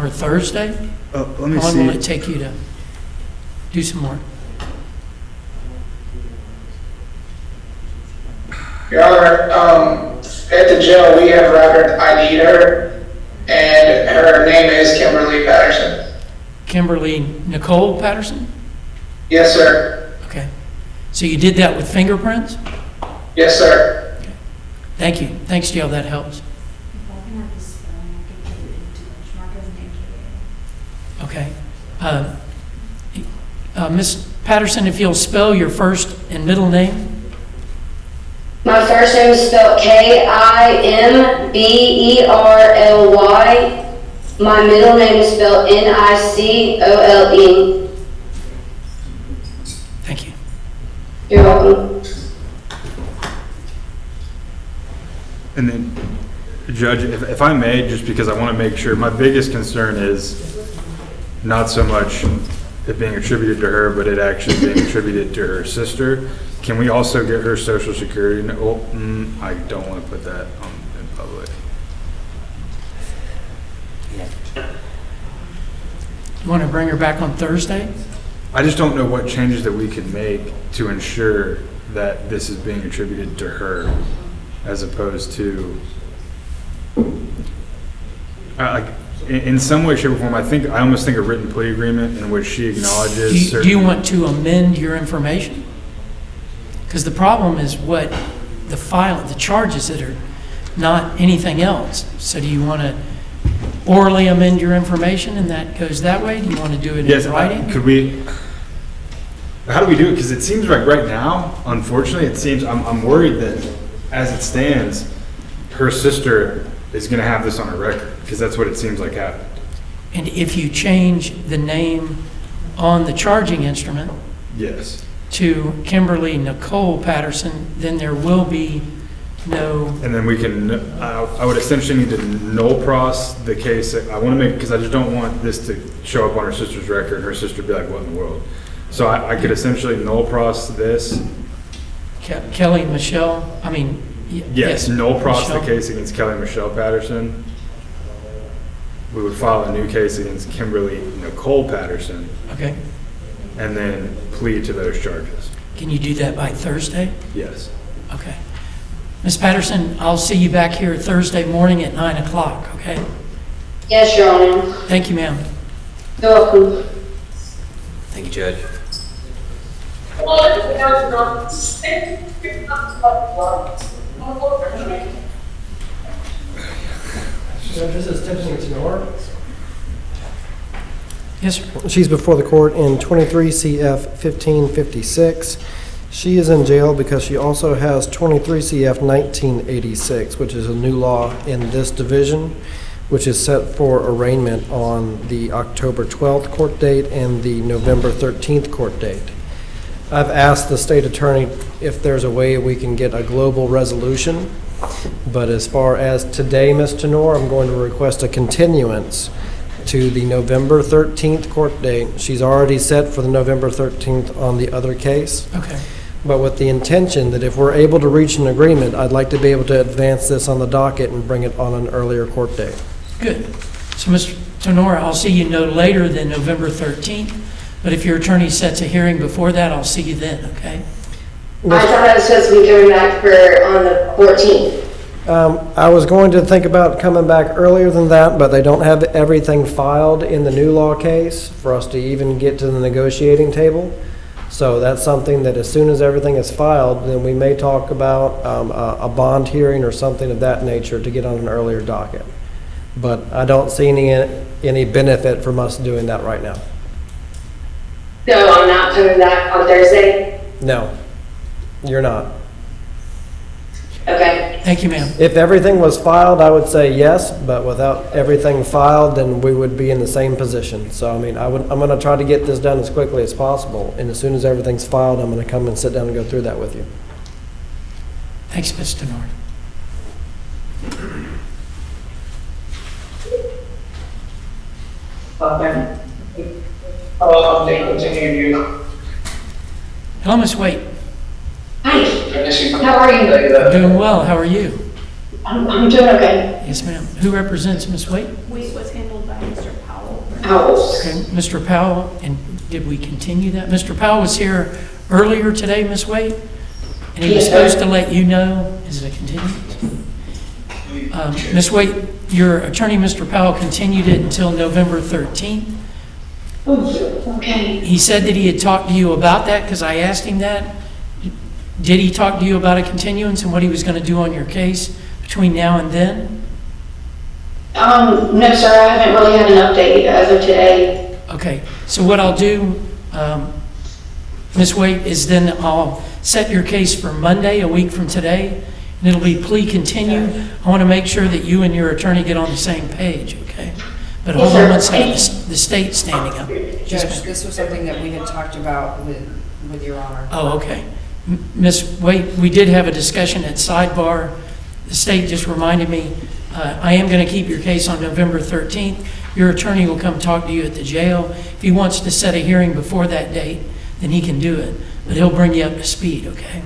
Thursday? Let me How long see. will it take you to do some work? Your Honor, at the jail, we have record ID'd her, and her name is Kimberly Patterson. Kimberly Nicole Patterson? Yes, sir. Okay. So you did that with fingerprints? Yes, sir. Okay. Thank you. Thanks, Jill. That helps. Okay. Ms. Patterson, if you'll spell your first and middle name. My first name is spelled Kimberly. My middle name is spelled Nicole. Thank you. You're welcome. And then, Judge, if I may, just because I want to make sure, my biggest concern is not so much it being attributed to her, but it actually being attributed to her sister. Can we also get her social security? No, I don't want to put that in public. You want to bring her back on Thursday? I just don't know what changes that we can make to ensure that this is being attributed to her, as opposed to, in some way, shape, or form. I almost think a written plea agreement in which she acknowledges. Do you want to amend your information? Because the problem is what the charges that are not anything else. So do you want to orally amend your information and that goes that way? Do you want to do it in writing? Could we? How do we do it? Because it seems like right now, unfortunately, I'm worried that as it stands, her sister is going to have this on her record, because that's what it seems like happened. And if you change the name on the charging instrument, yes, to Kimberly Nicole Patterson, then there will be no. And then we can, I would essentially need to null pros the case. I want to make, because I just don't want this to show up on her sister's record, her sister be like, what in the world? So I could essentially null pros this. Kelly Michelle, Yes, null pros the Michelle. case against Kelly Michelle Patterson. We would file a new case against Kimberly Nicole Patterson. Okay. And then plead to those charges. Can you do that by Thursday? Yes. Okay. Ms. Patterson, I'll see you back here Thursday morning at 9 o'clock, okay? Yes, Your Honor. Thank you, ma'am. You're welcome. Thank you, Judge. This is Tiffany Tenor. Yes, sir. She's before the court in 23 CF 1556. She is in jail because she also has 23 CF 1986, which is a new law in this division, which is set for arraignment on the October 12th court date and the November 13th court date. I've asked the state attorney if there's a way we can get a global resolution, but as far as today, Ms. Tenor, I'm going to request a continuance to the November 13th court date. She's already set for the November 13th on the other case. Okay. But with the intention that if we're able to reach an agreement, I'd like to be able to advance this on the docket and bring it on an earlier court date. Good. So, Mr. Tenora, I'll see you no later than November 13th, but if your attorney sets a hearing before that, I'll see you then, okay? I thought I was supposed to be coming back on the 14th. I was going to think about coming back earlier than that, but they don't have everything filed in the new law case for us to even get to the negotiating table. So that's something that as soon as everything is filed, then we may talk about a bond hearing or something of that nature to get on an earlier docket. But I don't see any benefit from us doing that right now. So I'm not coming back on Thursday? No, you're not. Okay. Thank you, ma'am. If everything was filed, I would say yes, but without everything filed, then we would be in the same position. So, I mean, I'm going to try to get this done as quickly as possible, and as soon as everything's filed, I'm going to come and sit down and go through that with you. Thanks, Mr. Tenor. Hello, Miss Waite. Hi. How are you? I'm doing well. How are you? I'm doing okay. Yes, ma'am. Who represents Miss Waite? Wait was handled by Mr. Powell. Okay, Mr. Powell, and did we continue that? Mr. Powell was here earlier today, Miss Waite, and he was supposed to let you know. Is it a continuance? Miss Waite, your attorney, Mr. Powell, continued it until November 13th. Okay. He said that he had talked to you about that because I asked him that. Did he talk to you about a continuance and what he was going to do on your case between now and then? No, sir, I haven't really had an update as of today. Okay, so what I'll do, Ms. Waite, is then I'll set your case for Monday, a week from today, and it'll be plea continued. I want to make sure that you and your attorney get on the same page, okay? But hold on one second, the state's standing up. Judge, this was something that we had talked about with Your Honor. Oh, okay. Ms. Waite, we did have a discussion at sidebar. The state just reminded me, I am going to keep your case on November 13th. Your attorney will come talk to you at the jail. If he wants to set a hearing before that date, then he can do it. But he'll bring you up to speed, okay?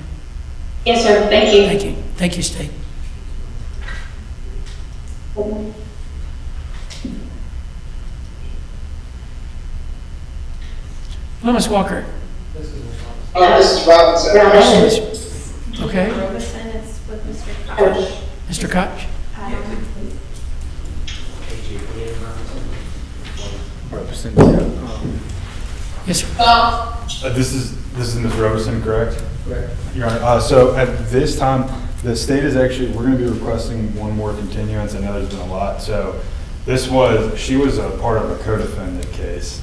Yes, sir. Thank you. Thank you. Thank you, State. Hello, Ms. Walker. This is Robinson. Okay. Robinson is with Mr. Koch. Mr. Koch? Yes, sir. This is Ms. Robeson, correct? Correct. Your Honor, so at this time, the state is actually, we're going to be requesting one more continuance. I know there's been a lot. So she was a part of a co-defendant case.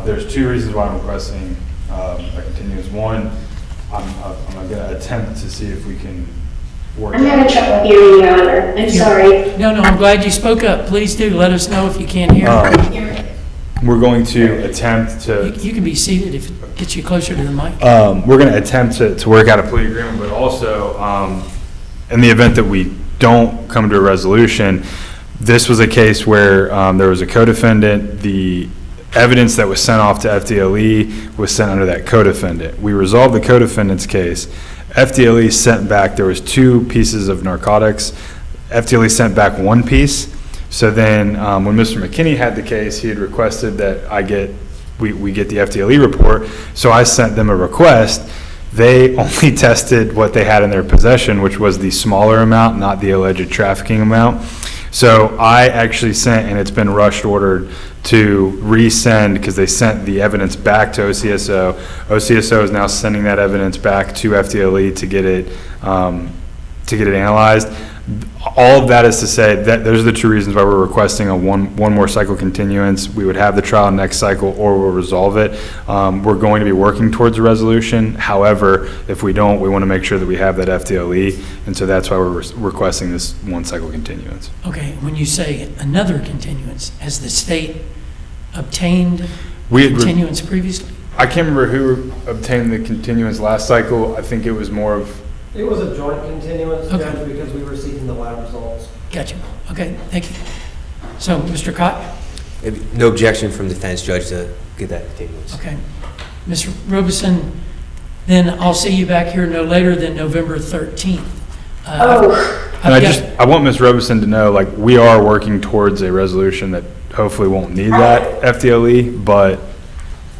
There's two reasons why I'm requesting a continuance. One, I'm going to attempt to see if we can work I'm having trouble hearing you, Your Honor. I'm sorry. No, I'm glad you spoke up. Please do let us know if you can't hear. We're going to attempt to... You can be seated if it gets you closer to the mic. We're going to attempt to work out a plea agreement, but also in the event that we don't come to a resolution, this was a case where there was a co-defendant. The evidence that was sent off to FDLE was sent under that co-defendant. We resolved the co-defendant's case. FDLE sent back, there was two pieces of narcotics. FDLE sent back one piece. So then when Mr. McKinney had the case, he had requested that we get the FDLE report. So I sent them a request. They only tested what they had in their possession, which was the smaller amount, not the alleged trafficking amount. So I actually sent, and it's been rushed ordered to resend, because they sent the evidence back to OCSO. OCSO is now sending that evidence back to FDLE to get it analyzed. all of that is to say that those are the two reasons why we're requesting a one more cycle continuance. We would have the trial next cycle, or we'll resolve it. We're going to be working towards a resolution. However, if we don't, we want to make sure that we have that FDLE, and so that's why we're requesting this one cycle continuance. Okay, when you say another continuance, has the state obtained We had continuance previously? I can't remember who obtained the continuance last cycle. I think it was more of. It was a joint continuance, Okay. Judge, because we were seeking the lab results. Gotcha. Okay, thank you. So, Mr. Cott? No objection from the defense, Judge, to get that continuance. Okay. Ms. Robeson, then I'll see you back here no later than November 13th. And I want Ms. Robeson to know, like, we are working towards a resolution that hopefully won't need that FDLE, but.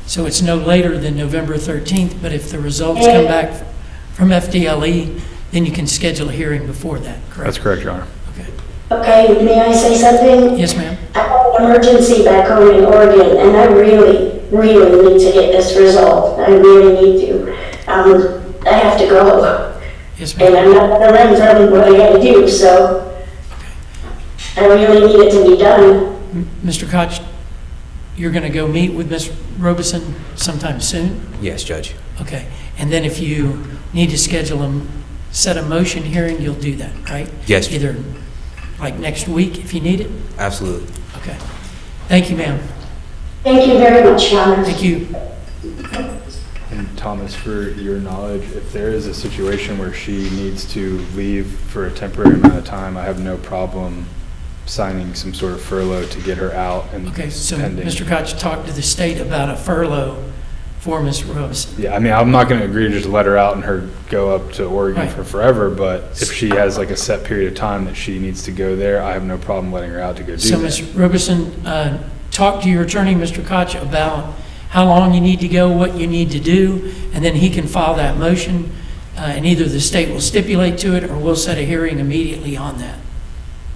So it's no later than November 13th, but if the results come back from FDLE, then you can schedule a hearing before that, correct? That's correct, Your Honor. Okay, may I say something? Yes, ma'am. I have an emergency back home in Oregon, and I really, really need to get this resolved. I really need to. I have to go. Yes, ma'am. And I'm not going to run from what I got to do, so I really need it to be done. Mr. Koch, you're going to go meet with Ms. Robeson sometime soon? Yes, Judge. Okay. And then if you need to set a motion hearing, you'll do that, right? Yes. Either like next week if you need it? Absolutely. Okay. Thank you, ma'am. Thank you very much, Your Honor. Thank you. And Thomas, for your knowledge, if there is a situation where she needs to leave for a temporary amount of time, I have no problem signing some sort of furlough to get her out and Okay, so pending. Mr. Koch talked to the state about a furlough for Ms. Robeson. Yeah, I mean, I'm not going to agree to just let her out and her go up to Oregon Right. for forever, but if she has like a set period of time that she needs to go there, I have no problem letting her out to go do So that. Ms. Robeson, talk to your attorney, Mr. Koch, about how long you need to go, what you need to do, and then he can file that motion, and either the state will stipulate to it or we'll set a hearing immediately on that.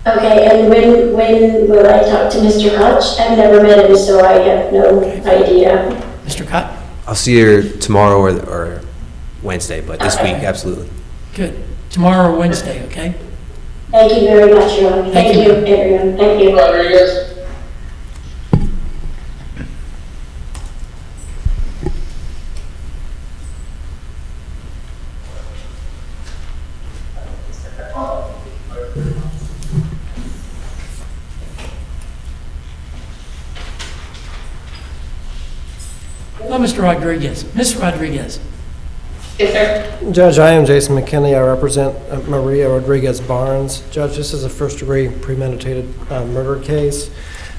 Okay, and when will I talk to Mr. Koch? I've never met him, so I have no idea. Mr. Koch? I'll see her tomorrow or Wednesday, but this week, absolutely. Good. Tomorrow or Wednesday, okay? Thank you very much, Your Honor. Thank Thank you. you, everyone. Thank you. Rodriguez. Oh, Mr. Rodriguez. Ms. Rodriguez. Yes, sir. Judge, I am Jason McKinney. I represent Maria Rodriguez Barnes. Judge, this is a first-degree premeditated murder case.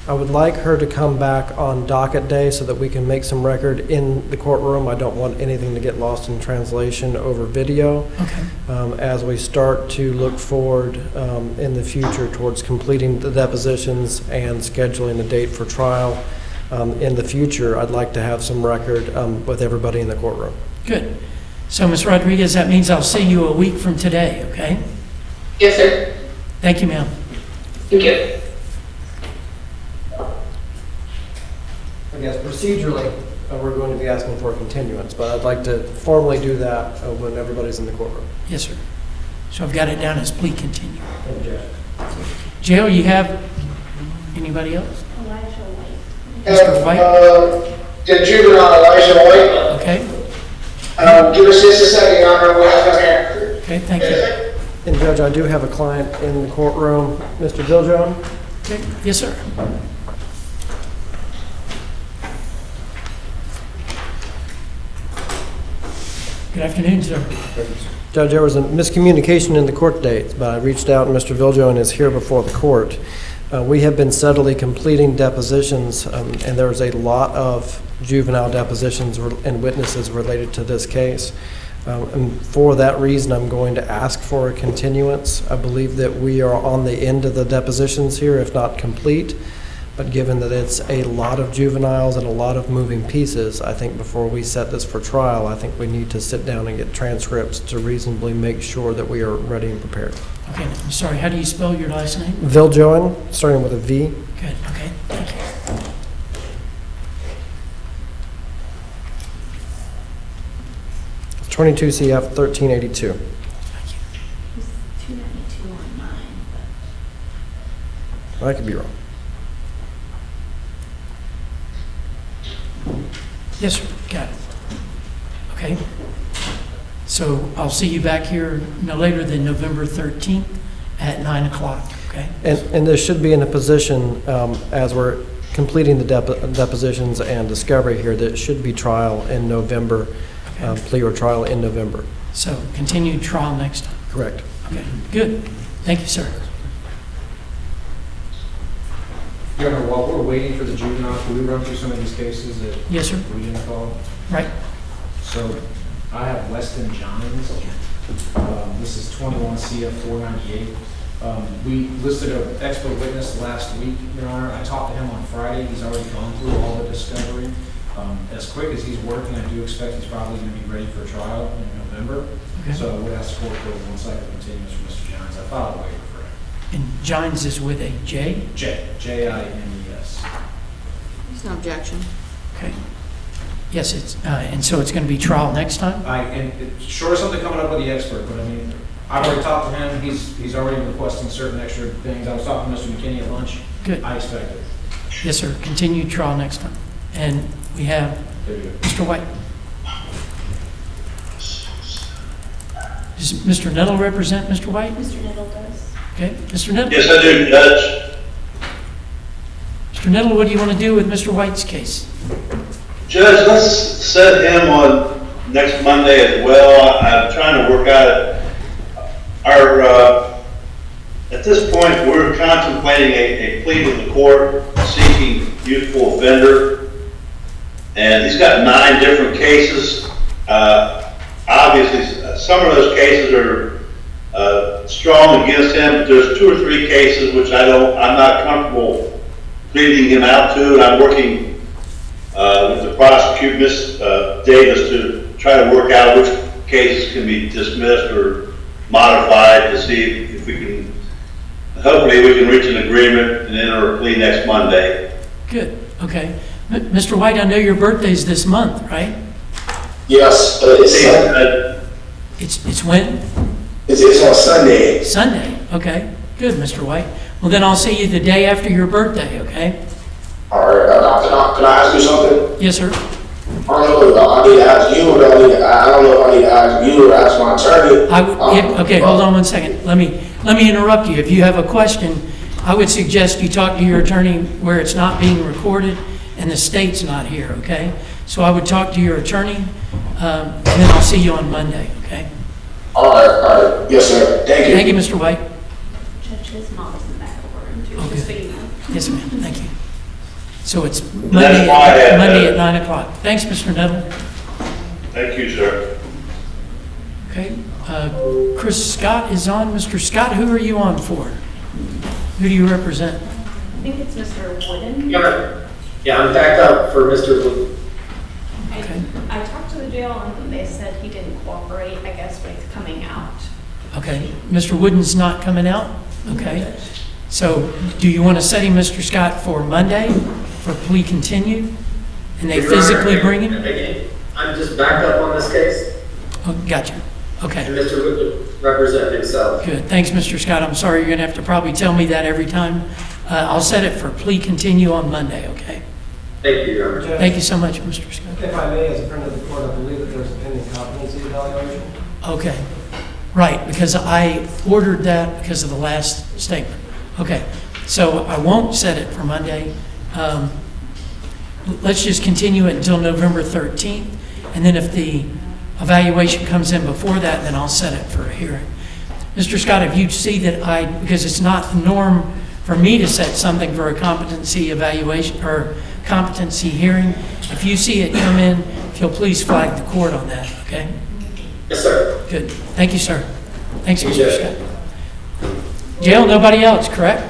I would like her to come back on docket day so that we can make some record in the courtroom. I don't want anything to get lost in translation over video. Okay. As we start to look forward in the future towards completing the depositions and scheduling a date for trial in the future, I'd like to have some record with everybody in the courtroom. Good. So, Ms. Rodriguez, that means I'll see you a week from today, okay? Yes, sir. Thank you, ma'am. Thank you. I guess procedurally, we're going to be asking for a continuance, but I'd like to formally do that when everybody's in the courtroom. Yes, sir. So I've got it down as plea continue. Thank you, Judge. Jail, you have anybody else? The juvenile Elijah White. Okay. Give us just a second, Your Honor. We'll have him here. Okay, thank you. And Judge, I do have a client in the courtroom, Mr. Biljon. Okay. Yes, sir. Good afternoon, sir. Judge, there was a miscommunication in the court dates, but I reached out and Mr. Biljon is here before the court. We have been steadily completing depositions, and there's a lot of juvenile depositions and witnesses related to this case. And for that reason, I'm going to ask for a continuance. I believe that we are on the end of the depositions here, if not complete. But given that it's a lot of juveniles and a lot of moving pieces, I think before we set this for trial, I think we need to sit down and get transcripts to reasonably make sure that we are ready and prepared. Okay, I'm sorry, how do you spell your last name? Viljoen, starting with a V. Good, okay, thank you. It's 22 CF 1382. He's 292 on mine, but I could be wrong. Yes, sir, got it. Okay. So I'll see you back here no later than November 13th at 9 o'clock, okay? And this should be in a position, as we're completing the depositions and discovery here, that it should be trial in November, plea or trial in November. So continued trial next time. Correct. Okay, good. Thank you, sir. Your Honor, while we're waiting for the juvenile, can we run through some of these cases that Yes, sir. we didn't call? Right. So I have Weston Johns. This is 21 CF 498. We listed an expert witness last week, Your Honor. I talked to him on Friday. He's already gone through all the discovery. As quick as he's working, I do expect he's probably going to be ready for trial in November. Okay. So I would ask for one cycle continuance for Mr. Johns. I filed a waiver for him. And Gines is with a J? J-I-N-E-S. There's no objection. Okay. Yes, it's, and so it's going to be trial next time? Sure, something coming up with the expert, but I mean, I've already talked to him. He's already requesting certain extra things. I was talking to Mr. McKinney at lunch. Good. I expect it. Yes, sir. Continued trial next time. And we have Mr. White. Does Mr. Nettle represent Mr. White? Mr. Nettle does. Okay, Mr. Nettle? Yes, I do, Judge. Mr. Nettle, what do you want to do with Mr. White's case? Judge, let's set him on next Monday as well. I'm trying to work out at this point, we're contemplating a plea to the court seeking youthful offender. And he's got 9 different cases. Obviously, some of those cases are strong against him, but there's 2 or 3 cases which I'm not comfortable pleading him out to, and I'm working with the prosecutor, Ms. Davis, to try to work out which cases can be dismissed or modified to see if we can, hopefully we can reach an agreement and enter a plea next Monday. Good, okay. Mr. White, I know your birthday's this month, right? Yes, It's when? it's on Sunday. Sunday, okay. Good, Mr. White. Well, then I'll see you the day after your birthday, okay? All right, can I ask you something? Yes, sir. I don't know if I need to ask you, or I don't know if I need to ask you or ask my attorney. Okay, hold on one second. Let me interrupt you. If you have a question, I would suggest you talk to your attorney where it's not being recorded and the state's not here, okay? So I would talk to your attorney, and then I'll see you on Monday, okay? All right. Yes, sir. Thank you. Thank you, Mr. White. Judge, his mom's in the back of the room too, Okay. just so you know. Yes, ma'am. Thank you. So it's Monday at 9 o'clock. Thanks, Mr. Nettle. Thank you, sir. Okay. Chris Scott is on. Mr. Scott, who are you on for? Who do you represent? I think it's Mr. Wooden. Yeah, I'm backed up for Mr. Wooden. I talked to the jail and they said he didn't cooperate, I guess, with coming out. Okay. Mr. Wooden's not coming out? Okay. So do you want to set him, Mr. Scott, for Monday for plea continued? And they physically bring him? I'm just backed up on this case. Oh, gotcha. Okay. And Mr. Wooden represent himself. Good. Thanks, Mr. Scott. I'm sorry you're going to have to probably tell me that every time. I'll set it for plea continue on Monday, okay? Thank you, Your Honor. Thank you so much, Mr. Scott. If I may, as a friend of the court, I believe that there's a pending competency evaluation. Okay. Right, because I ordered that because of the last statement. Okay. So I won't set it for Monday. Let's just continue it until November 13th. And then if the evaluation comes in before that, then I'll set it for a hearing. Mr. Scott, if you see that because it's not the norm for me to set something for a competency evaluation or competency hearing, if you see it come in, if you'll please flag the court on that, okay? Yes, sir. Good. Thank you, sir. Thanks, Mr. Scott. Jail, nobody else, correct?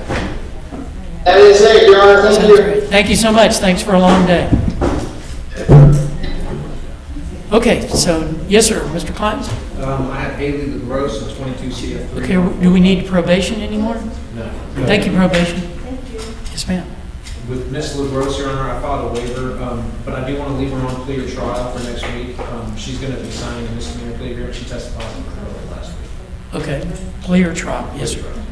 That is it, Your Honor. Thank you. Great. Thank you so much. Thanks for a long day. Okay, so, yes, sir, Mr. Clines? I have Haley LaGrosse of 22 CF3. Okay, do we need probation anymore? No. Thank you, probation. Yes, ma'am. With Ms. LaGrosse, Your Honor, I filed a waiver, but I do want to leave her on plea or trial for next week. She's going to be signing a misdemeanor plea agreement. She tested positive for COVID last week. Okay, plea or trial? Yes, sir.